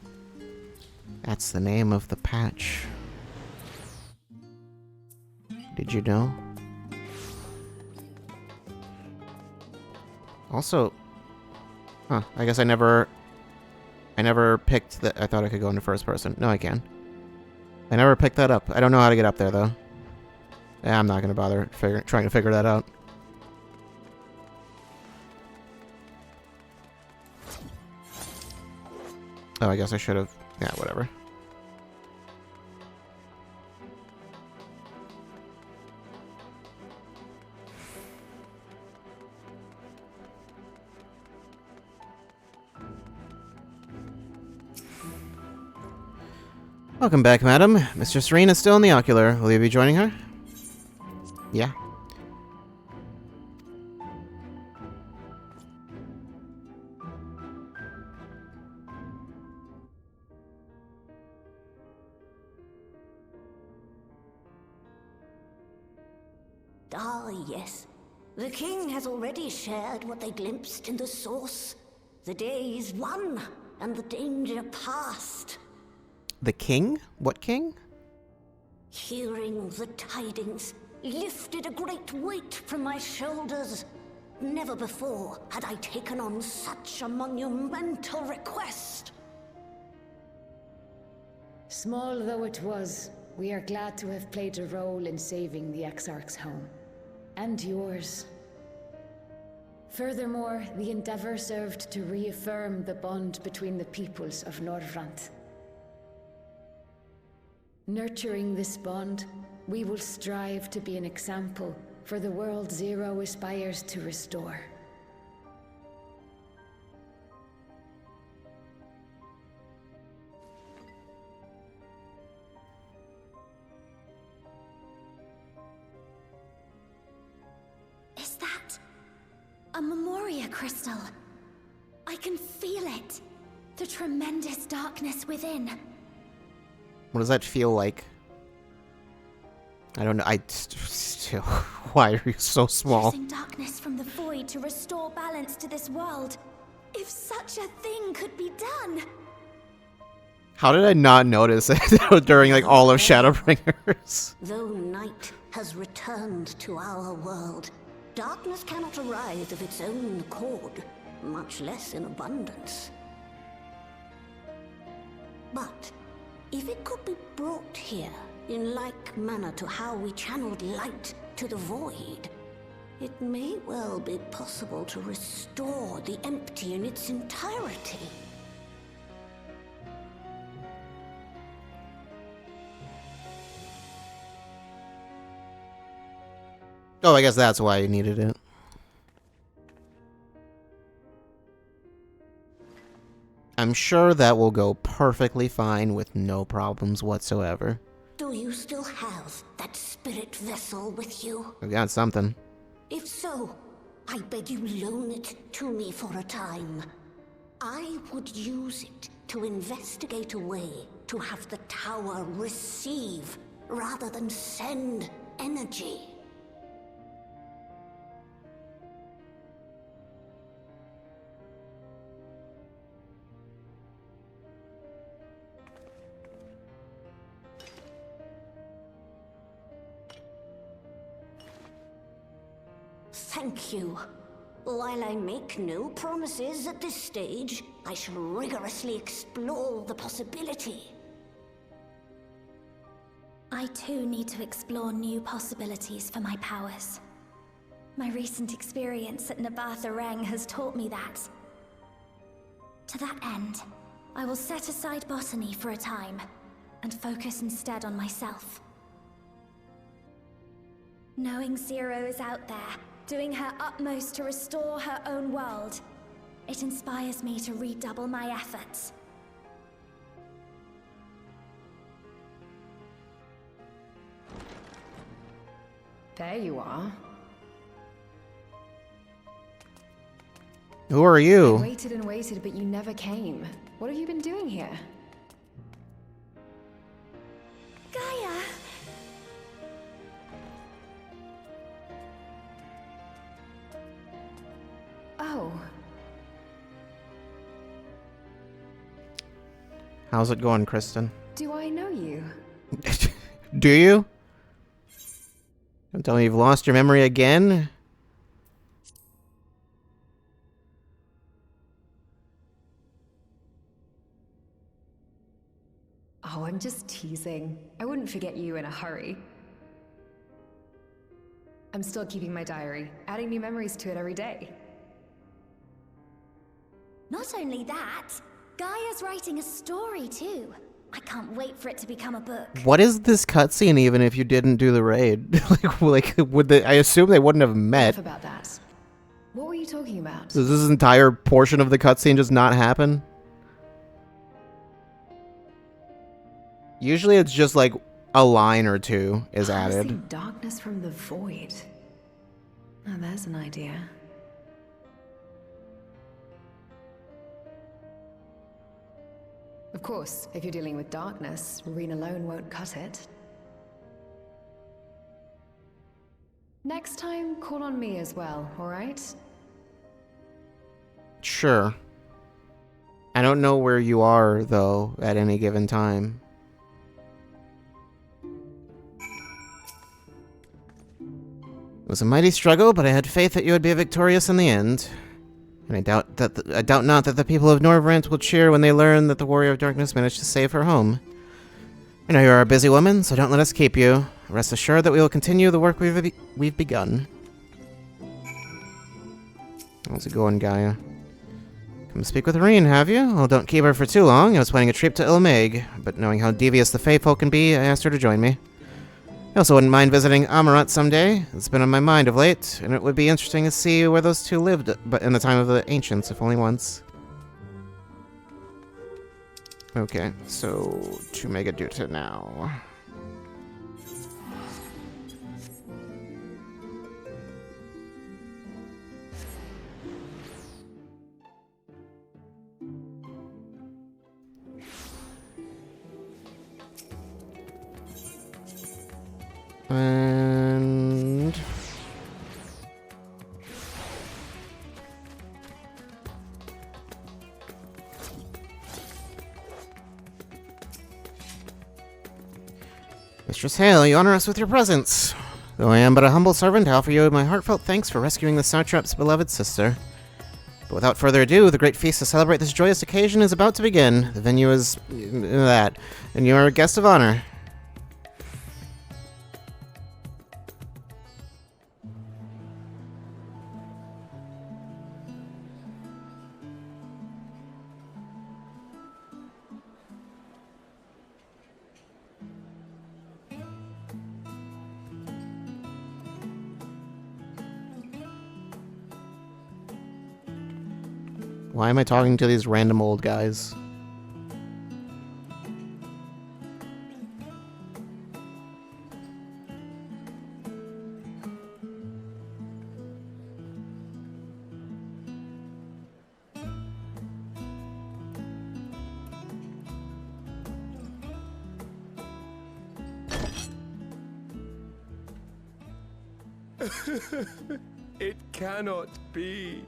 That's the name of the patch. Did you know? Also, huh, I guess I never picked that. I thought I could go into first person. No, I can. I never picked that up. I don't know how to get up there though. Yeah, I'm not gonna bother trying to figure that out. Oh, I guess I should have. Yeah, whatever. Welcome back, madam. Mistress Serene is still in the ocular. Will you be joining her? Yeah. Ah, yes. The king has already shared what they glimpsed in the source. The day is won, and the danger past. The king? What king? Hearing the tidings lifted a great weight from my shoulders. Never before had I taken on such a monumental request. Small though it was, we are glad to have played a role in saving the Exarch's home. And yours. Furthermore, the endeavor served to reaffirm the bond between the peoples of Norvrant. Nurturing this bond, we will strive to be an example for the world Zero aspires to restore. Is that a Memoria crystal? I can feel it. The tremendous darkness within. What does that feel like? I don't know. Still. Why are you so small? Using darkness from the void to restore balance to this world. If such a thing could be done. How did I not notice it during like all of Shadowbringers? Though night has returned to our world, darkness cannot arise of its own accord, much less in abundance. But if it could be brought here in like manner to how we channeled light to the void, it may well be possible to restore the empty in its entirety. Oh, I guess that's why you needed it. I'm sure that will go perfectly fine with no problems whatsoever. Do you still have that spirit vessel with you? I've got something. If so, I beg you loan it to me for a time. I would use it to investigate a way to have the tower receive rather than send energy. Thank you. While I make no promises at this stage, I shall rigorously explore the possibility. I too need to explore new possibilities for my powers. My recent experience at Nabatha Reng has taught me that. To that end, I will set aside botany for a time, and focus instead on myself. Knowing Zero is out there, doing her utmost to restore her own world, it inspires me to redouble my efforts. There you are. Who are I you? waited and waited, but you never came. What have you been doing here? Gaia! Oh. How's it going, Kristen? Do I know you? Do you? Don't tell me you've lost your memory again? Oh, I'm just teasing. I wouldn't forget you in a hurry. I'm still keeping my diary, adding new memories to it every day. Not only that, Gaia's writing a story too. I can't wait for it to become a book. What is this cutscene even if you didn't do the raid? like would they, I assume they wouldn't have met. Enough about that. What were you talking about? Does this entire portion of the cutscene just not happen? Usually it's just like a line or two is Parsing added. darkness from the void. Now there's an idea. Of course, if you're dealing with darkness, Reen alone won't cut it. Next time, call on me as well, alright? Sure. I don't know where you are, though, at any given time. It was a mighty struggle, but I had faith that you would be victorious in the end. And I doubt not that the people of Norvrant will cheer when they learn that the Warrior of Darkness managed to save her home. I know you are a busy woman, so don't let us keep you. Rest assured that we will continue the work we've begun. How's it going, Gaia? Come speak with Reen, have you? Well, don't keep her for too long. I was planning a trip to Ilmeg, but knowing how devious the Faithful can be, I asked her to join me. I also wouldn't mind visiting Amaranth someday. It's been on my mind of late, and it would be interesting to see where those two lived, but in the time of the Ancients, if only once. Okay, so to Megaduta now. And Mistress Hale, you honor us with your presence. Though I am but a humble servant, I offer you my heartfelt thanks for rescuing the Satrap's beloved sister. But without further ado, the great feast to celebrate this joyous occasion is about to begin. The venue is that, and you are a guest of honor. Why am I talking to these random old guys? It cannot be.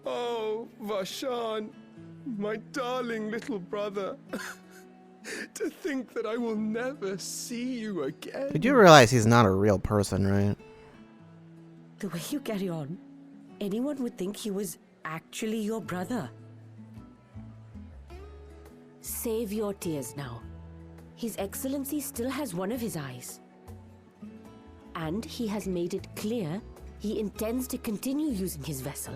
Oh, Vashan, my darling little brother. To think that I will never see you again. You do realize he's not a real person, right? The way you carry on, anyone would think he was actually your brother. Save your tears now. His Excellency still has one of his eyes. And he has made it clear he intends to continue using his vessel.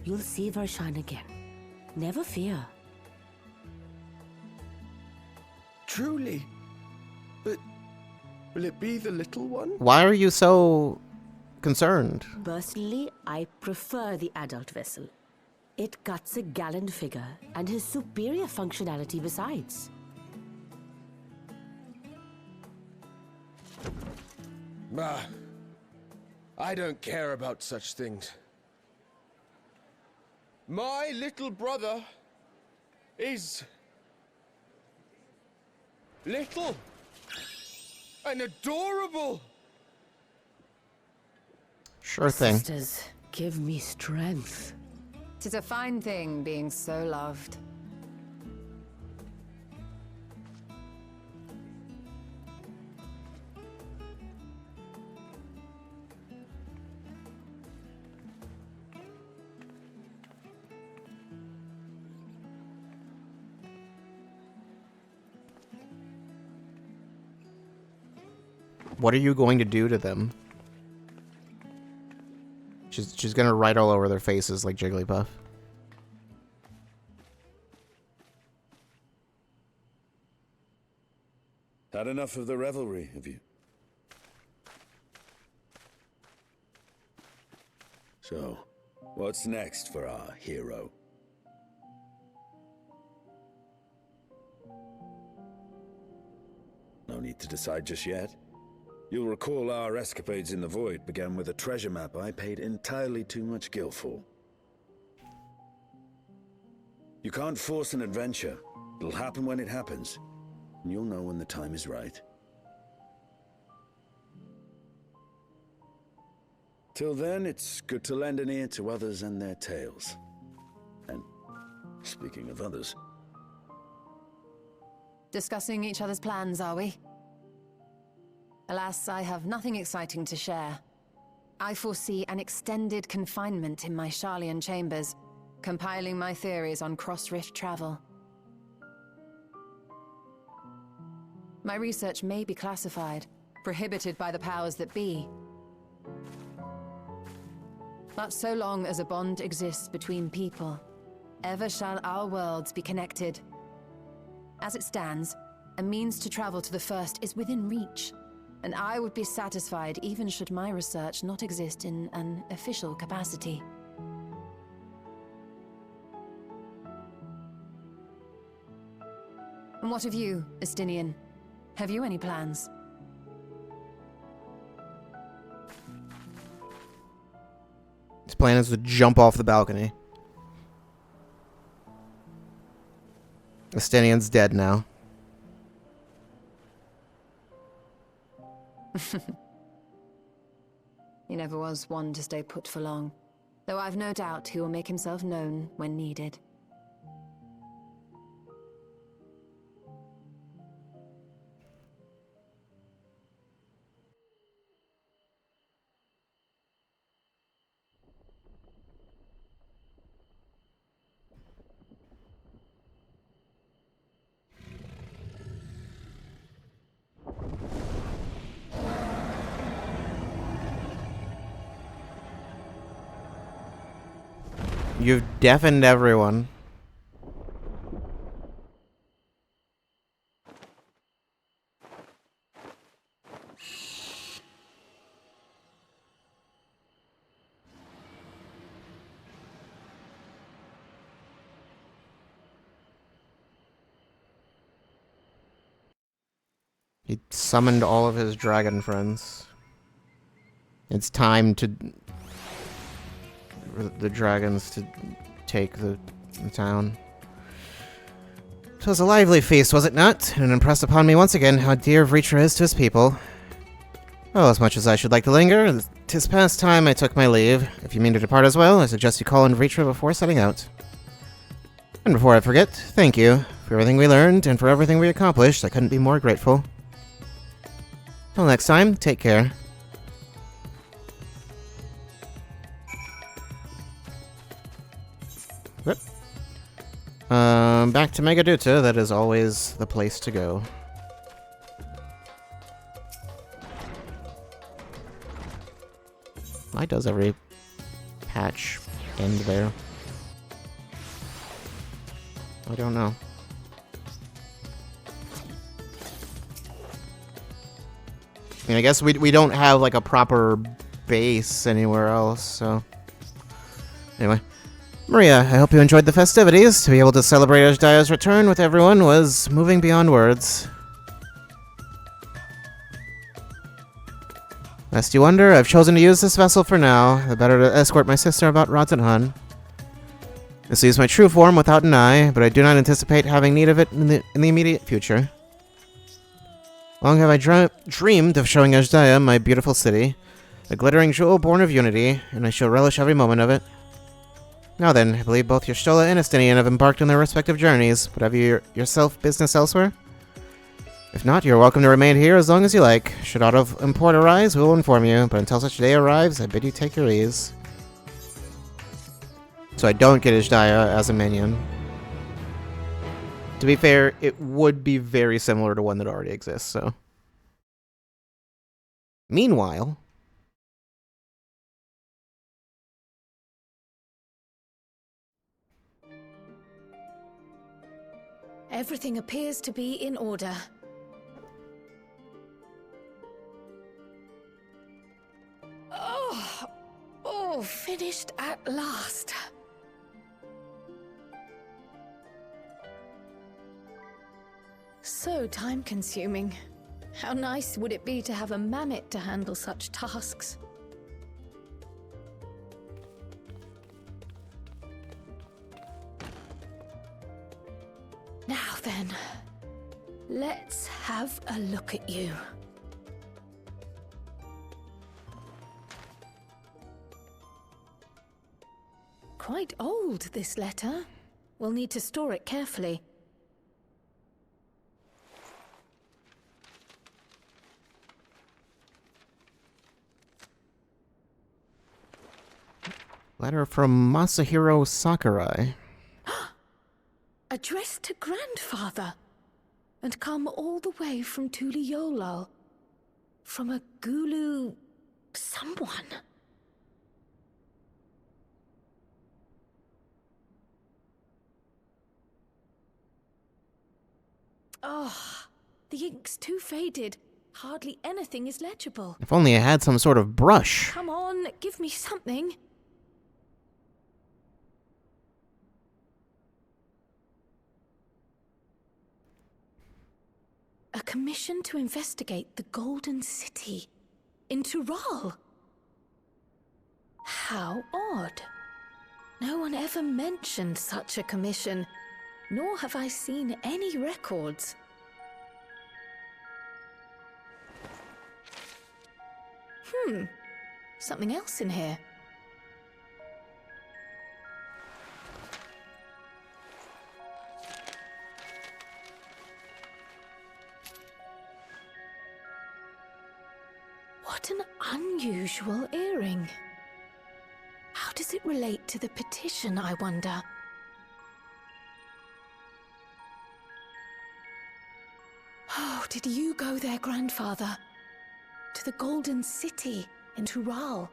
You'll see Varshan again. Never fear. Truly? But will it be the little one? Why are you so concerned? Personally, I prefer the adult vessel. It cuts a gallant figure and has superior functionality besides. I don't care about such things. My little brother is little and adorable. Sure thing. Sisters, give me strength. 'Tis a fine thing being so loved. What are you going to do to them? She's gonna write all over their faces like Jigglypuff. Had enough of the revelry, have you? So, what's next for our hero? No need to decide just yet. You'll recall our escapades in the Void began with a treasure map I paid entirely too much gil for. You can't force an adventure. It'll happen when it happens. And you'll know when the time is right. Till then, it's good to lend an ear to others and their tales. And speaking of others... Discussing each other's plans, are we? Alas, I have nothing exciting to share. I foresee an extended confinement in my Sharlayan chambers, compiling my theories on cross-rift travel. My research may be classified, prohibited by the powers that be. But so long as a bond exists between people, ever shall our worlds be connected. As it stands, a means to travel to the First is within reach, and I would be satisfied even should my research not exist in an official capacity. And what of you, Estinian? Have you any plans? His plan is to jump off the balcony. Estinian's dead now. He never was one to stay put for long, though I've no doubt he will make himself known when needed. You've deafened everyone. He summoned all of his dragon friends. It's time to... for the dragons to take the town. 'Twas a lively feast, was it not? And it impressed upon me once again how dear Vritra is to his people. Well, as much as I should like to linger, 'tis past time I took my leave. If you mean to depart as well, I suggest you call on Vritra before setting out. And before I forget, thank you for everything we learned and for everything we accomplished. I couldn't be more grateful. Till next time, take care. Yep. Back to Megaduta, that is always the place to go. Why does every patch end there? I don't know. I mean, I guess we don't have, like, a proper base anywhere else, so... Anyway. Maria, I hope you enjoyed the festivities. To be able to celebrate Ajdaya's return with everyone was moving beyond words. Lest you wonder, I've chosen to use this vessel for now, the better to escort my sister about Radzenhan. This is my true form without an eye, but I do not anticipate having need of it in the immediate future. Long have I dreamed of showing Ajdaya my beautiful city, a glittering jewel born of unity, and I shall relish every moment of it. Now then, I believe both Y'shtola and Estinian have embarked on their respective journeys, but have you yourself business elsewhere? If not, you're welcome to remain here as long as you like. Should aught of import arise, we will inform you, but until such day arrives, I bid you take your ease. So I don't get Ajdaya as a minion. To be fair, it would be very similar to one that already exists, so... Meanwhile... Everything appears to be in order. Oh, finished at last. So time-consuming. How nice would it be to have a mammoth to handle such tasks? Now then, let's have a look at you. Quite old, this letter. We'll need to store it carefully. Letter from Masahiro Sakurai. Addressed to grandfather, and come all the way from Tuliyollal, from a Gulu... someone. Oh, the ink's too faded. Hardly anything is legible. If only I had some sort of brush. Come on, give me something. A commission to investigate the Golden City in Tural. How odd. No one ever mentioned such a commission, nor have I seen any records. Something else in here. What an unusual earring. How does it relate to the petition, I wonder? Oh, did you go there, grandfather? To the Golden City in Tural?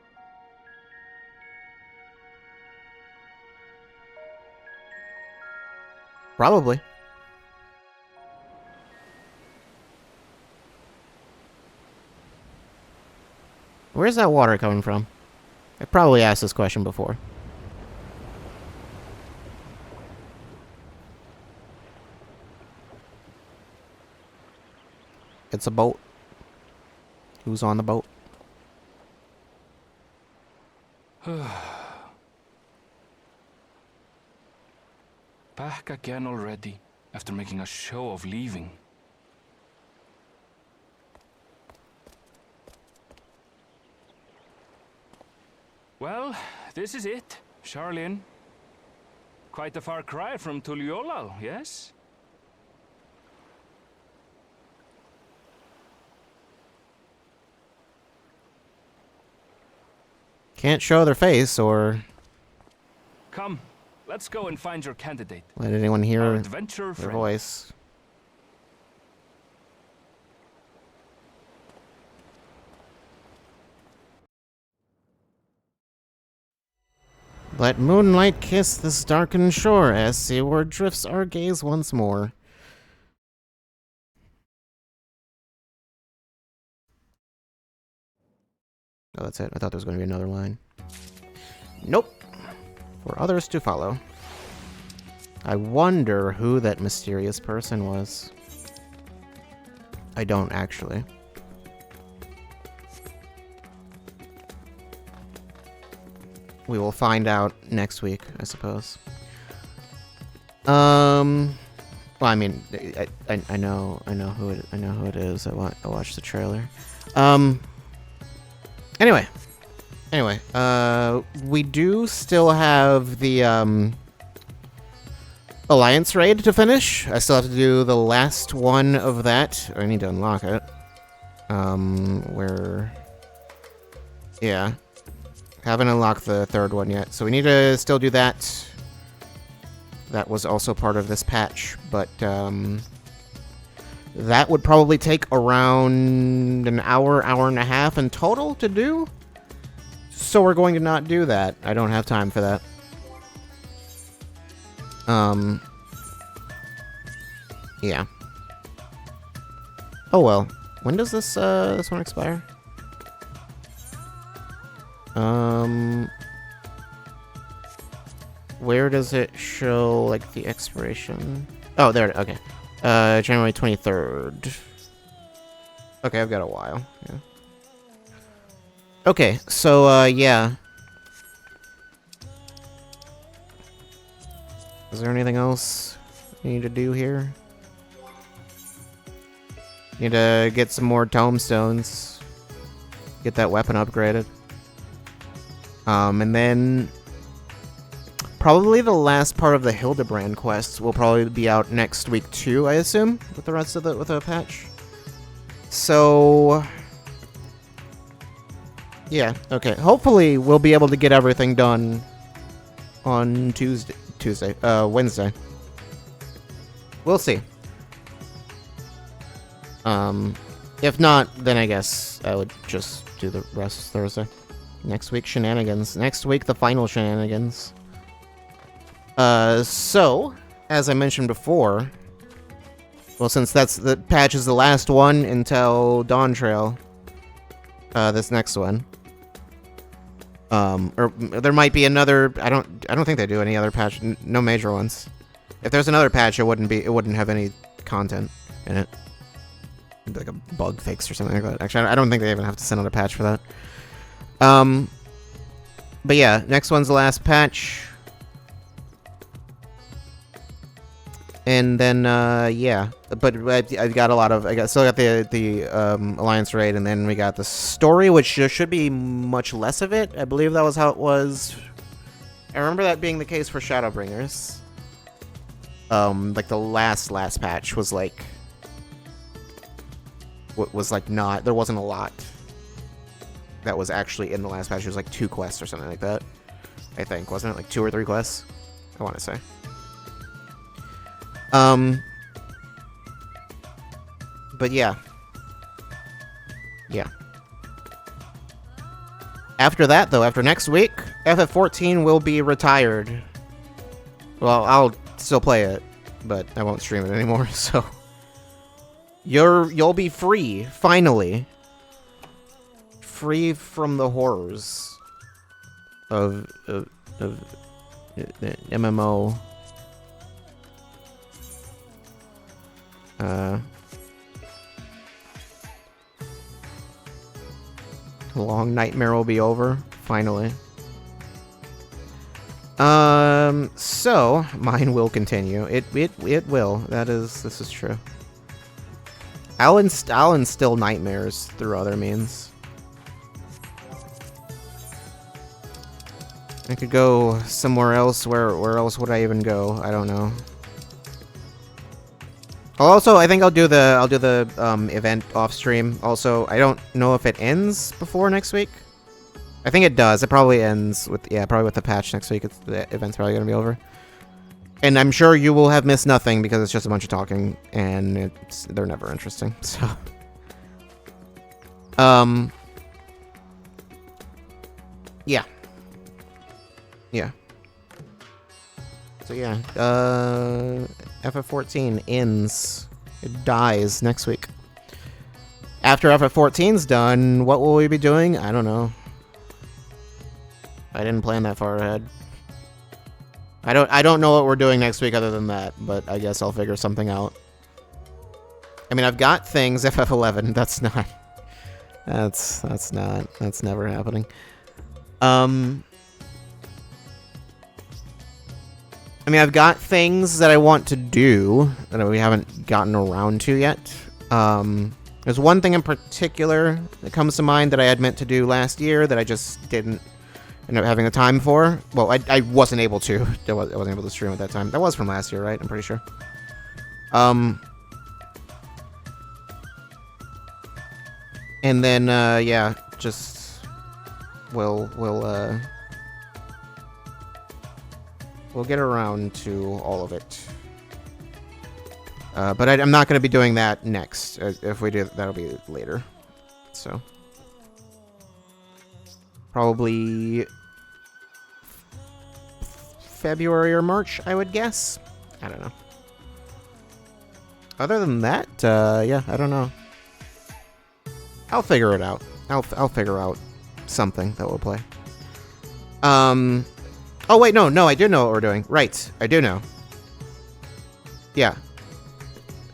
Probably. Where's that water coming from? I probably asked this question before. It's a boat. Who's on the boat? Back again already, after making a show of leaving. Well, this is it, Charlene. Quite a far cry from Tuliolal, yes? Can't show their face or Come, let's go and find your candidate. let anyone hear Our their adventurer friend. voice. Let moonlight kiss this darkened shore as seaward drifts our gaze once more. Oh, that's it. I thought there was going to be another line. Nope. For others to follow. I wonder who that mysterious person was. I don't, actually. We will find out next week, I suppose. Well, I mean, I know who it is. I watched the trailer. Anyway, we do still have the Alliance raid to finish. I still have to do the last one of that. I need to unlock it. Yeah. Haven't unlocked the third one yet, so we need to still do that. That was also part of this patch, but that would probably take around an hour, hour and a half in total to do. So we're going to not do that. I don't have time for that. Yeah. Oh well. When does this one expire? Where does it show, like, the expiration? Oh, there, okay. January 23rd. Okay, I've got a while, yeah. Okay, so, yeah. Is there anything else you need to do here? Need to get some more tombstones. Get that weapon upgraded. And then probably the last part of the Hildebrand quests will probably be out next week too, I assume, with the rest of the patch. So yeah, okay. Hopefully we'll be able to get everything done on Wednesday. We'll see. If not, then I guess I would just do the rest Thursday. Next week, shenanigans. Next week, the final shenanigans. So, as I mentioned before, well, since the patch is the last one until Dawn Trail, this next one, or there might be another. I don't think they do any other patch. No major ones. If there's another patch, it wouldn't have any content in it. It'd be like a bug fix or something like that. Actually, I don't think they even have to send out a patch for that. But yeah, next one's the last patch. And then, yeah. But I got a lot of... still got the Alliance raid, and then we got the story, which there should be much less of it. I believe that was how it was. I remember that being the case for Shadowbringers. Like, the last patch was, like... was, like, not... There wasn't a lot that was actually in the last patch. It was like 2 quests or something like that, I think, wasn't it? Like 2 or 3 quests, I want to say. But yeah. After that, though, after next week, FF14 will be retired. Well, I'll still play it, but I won't stream it anymore, so you'll be free, finally. Free from the horrors of the MMO. The long nightmare will be over, finally. So mine will continue. It will. This is true. I'll instill nightmares through other means. I could go somewhere else. Where else would I even go? I don't know. Also, I think I'll do the event off stream. Also, I don't know if it ends before next week. I think it does. It probably ends with probably with the patch next week. The event's probably gonna be over. And I'm sure you will have missed nothing because it's just a bunch of talking and they're never interesting. So yeah. Yeah. So yeah, FF14 ends. It dies next week. After FF14's done, what will we be doing? I don't know. I didn't plan that far ahead. I don't know what we're doing next week other than that, but I guess I'll figure something out. I mean, I've got things. FF11. That's not. That's never happening. I mean, I've got things that I want to do that we haven't gotten around to yet. There's one thing in particular that comes to mind that I had meant to do last year that I just didn't end up having the time for. Well, I wasn't able to. I wasn't able to stream at that time. That was from last year, right? I'm pretty sure. And then, yeah, just we'll get around to all of it. But I'm not going to be doing that next. If we do, that'll be later. So probably February or March, I would guess. I don't know. Other than that, yeah, I don't know. I'll figure it out. I'll figure out something that we'll play. Oh wait, no, I do know what we're doing. Right, I do know. Yeah.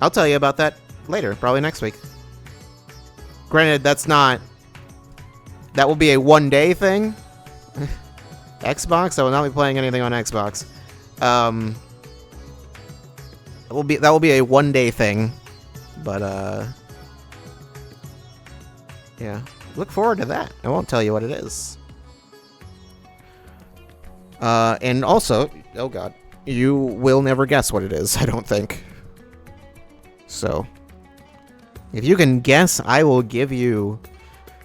I'll tell you about that later, probably next week. Granted, that will be a one-day thing. Xbox, I will not be playing anything on Xbox. That will be a one-day thing. But yeah. Look forward to that. I won't tell you what it is. And also, oh god, you will never guess what it is, I don't think. So, if you can guess, I will give you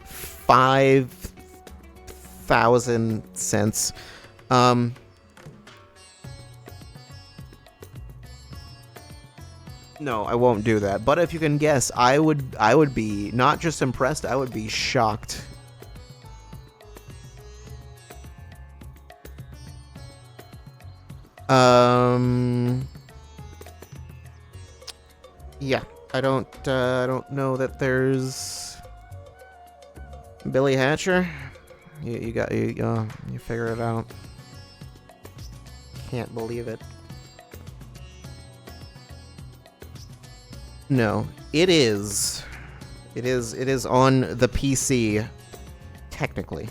5,000 cents. No, I won't do that. But if you can guess, I would be not just impressed, I would be shocked. Yeah, I don't know that there's Billy Hatcher. You figure it out. Can't believe it. No, it is. It is on the PC, technically.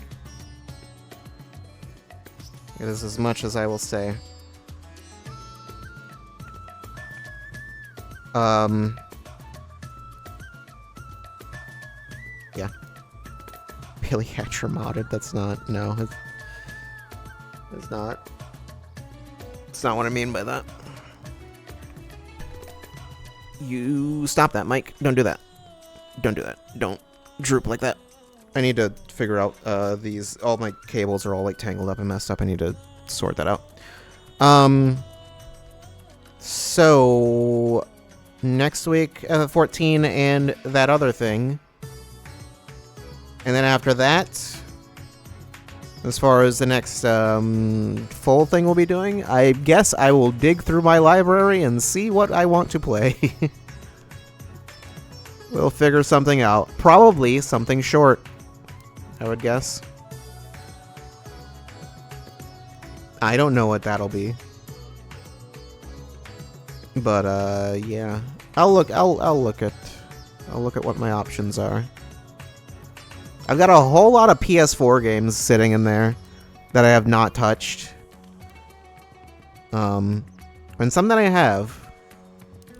It is as much as I will say. Yeah. Billy Hatcher modded, that's not, no. It's not. It's not what I mean by that. You stop that, Mike. Don't do that. Don't do that. Don't droop like that. I need to figure out all my cables are all like tangled up and messed up. I need to sort that out. So next week, 14 and that other thing. And then after that, As far as the next full thing we'll be doing, I guess I will dig through my library and see what I want to play. We'll figure something out. Probably something short, I would guess. I don't know what that'll be. But yeah. I'll look at what my options are. I've got a whole lot of PS4 games sitting in there that I have not touched. And some that I have.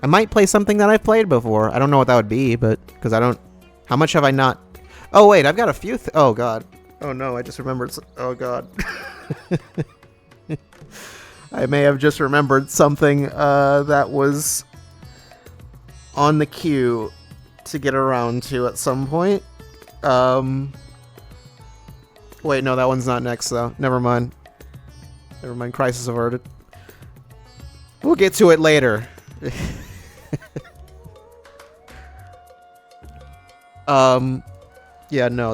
I might play something that I've played before. I don't know what that would be, but because I don't. How much have I not? Oh wait, I've got a few. Oh god. Oh no, I just remembered. Oh god. I may have just remembered something that was on the queue to get around to at some point. Wait, no, that one's not next though. Never mind. Never mind. Crisis averted. We'll get to it later. Yeah, no,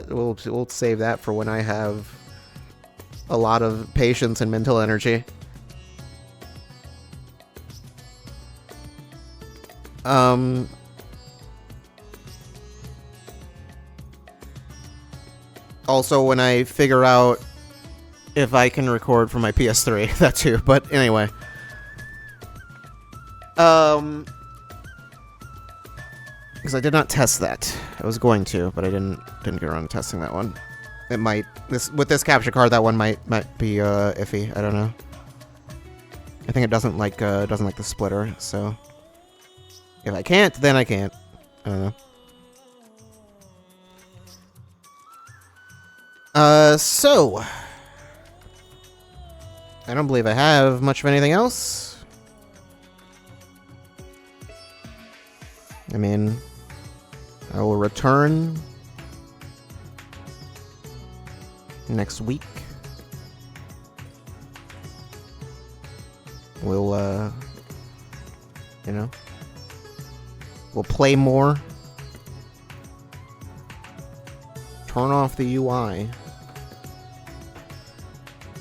we'll save that for when I have a lot of patience and mental energy. Also when I figure out if I can record from my PS3, that too, but anyway. Because I did not test that. I was going to, but I didn't get around to testing that one. It might with this capture card, that one might be iffy. I don't know. I think it doesn't like the splitter. So if I can't, then I can't. I don't know. So I don't believe I have much of anything else. I mean, I will return next week. We'll, you know, we'll play more. Turn off the UI.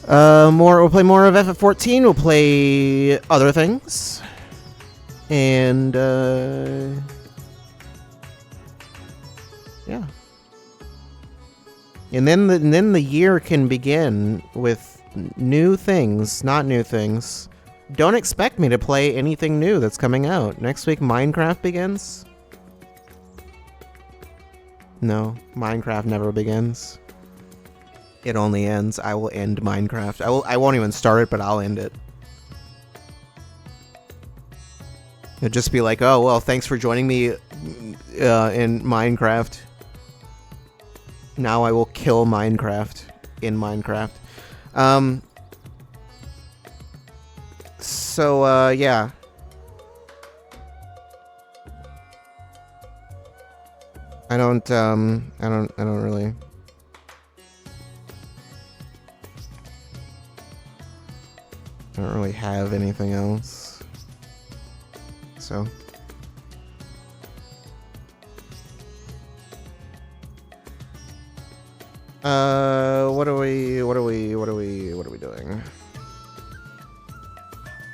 We'll play more of FF14. We'll play other things. And, yeah. And then the year can begin with new things, not new things. Don't expect me to play anything new that's coming out. Next week, Minecraft begins. No, Minecraft never begins. It only ends. I will end Minecraft. I won't even start it, but I'll end it. It'll just be like, oh, well, thanks for joining me in Minecraft. Now I will kill Minecraft in Minecraft. So, yeah. I don't really... I don't really have anything else. So... what are we doing?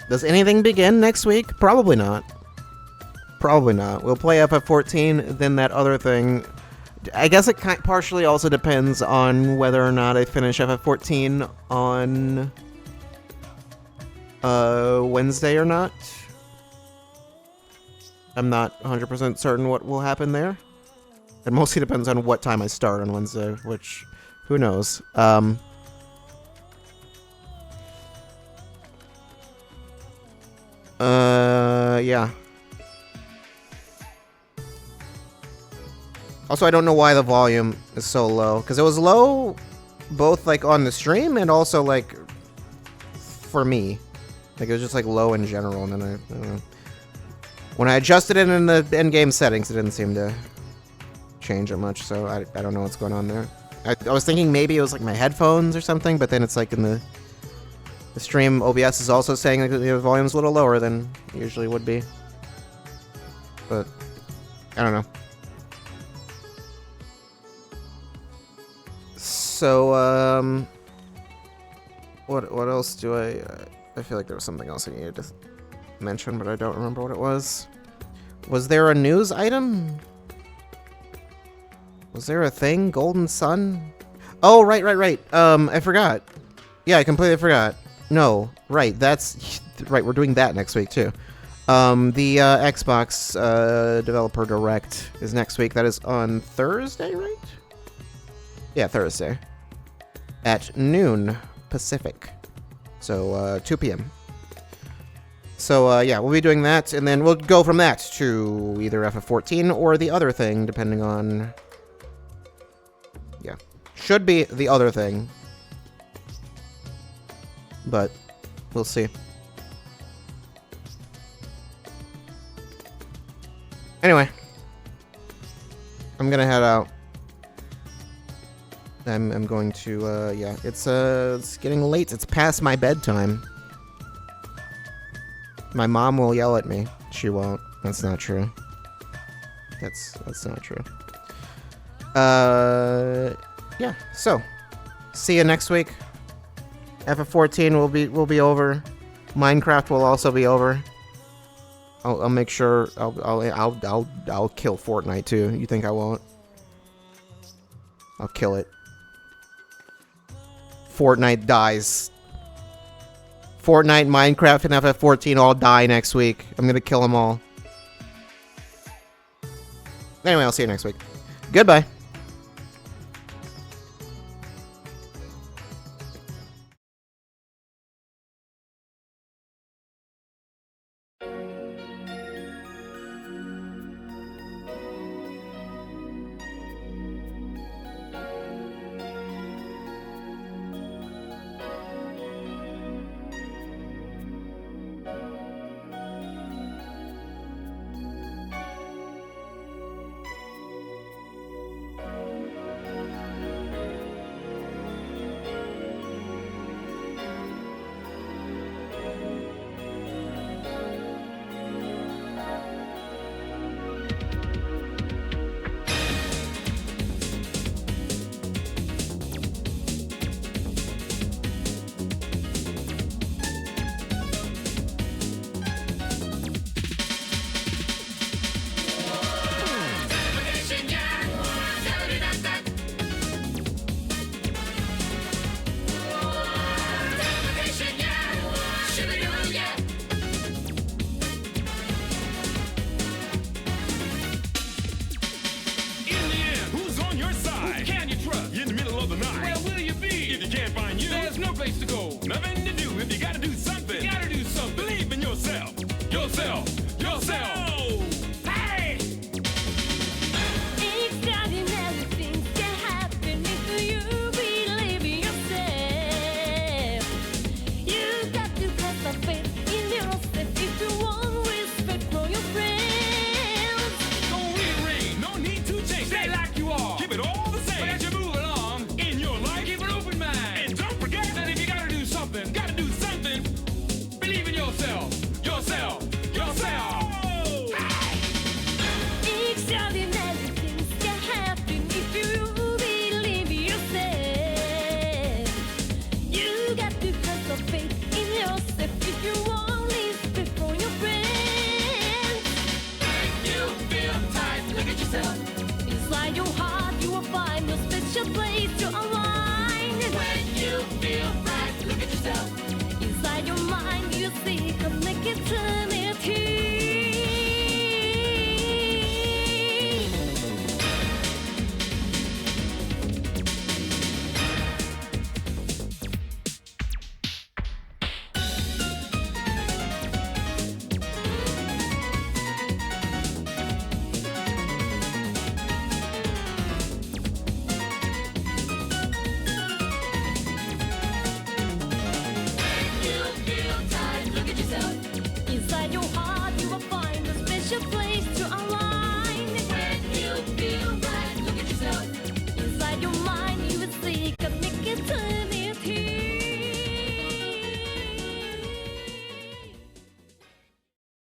Does anything begin next week? Probably not. Probably not. We'll play FF14, then that other thing. I guess it partially also depends on whether or not I finish FF14 on Wednesday or not. I'm not 100% certain what will happen there. It mostly depends on what time I start on Wednesday, which, who knows. Yeah. Also, I don't know why the volume is so low, because it was low both, like, on the stream and also, like, for me. Like, it was just, like, low in general, and then I don't know. When I adjusted it in the in-game settings, it didn't seem to change it much, so I don't know what's going on there. I was thinking maybe it was, like, my headphones or something, but then it's, like, in the stream, OBS is also saying that the volume's a little lower than it usually would be. But, I don't know. So, what else do I feel like there was something else I needed to mention, but I don't remember what it was. Was there a news item? Was there a thing? Golden Sun? Oh, right. I forgot. Yeah, I completely forgot. No, right, that's... Right, we're doing that next week, too. The Xbox Developer Direct is next week. That is on Thursday, right? Yeah, Thursday. At noon Pacific. So, 2 p.m. So, yeah, we'll be doing that, and then we'll go from that to either FF14 or the other thing, depending on... Yeah. Should be the other thing. But, we'll see. Anyway. I'm gonna head out. I'm going to, yeah, it's getting late. It's past my bedtime. My mom will yell at me. She won't. That's not true. That's not true. Yeah, so see you next week. FF14 will be over. Minecraft will also be over. I'll make sure I'll kill Fortnite too. You think I won't? I'll kill it. Fortnite dies. Fortnite, Minecraft, and FF14 all die next week. I'm gonna kill them all. Anyway, I'll see you next week. Goodbye.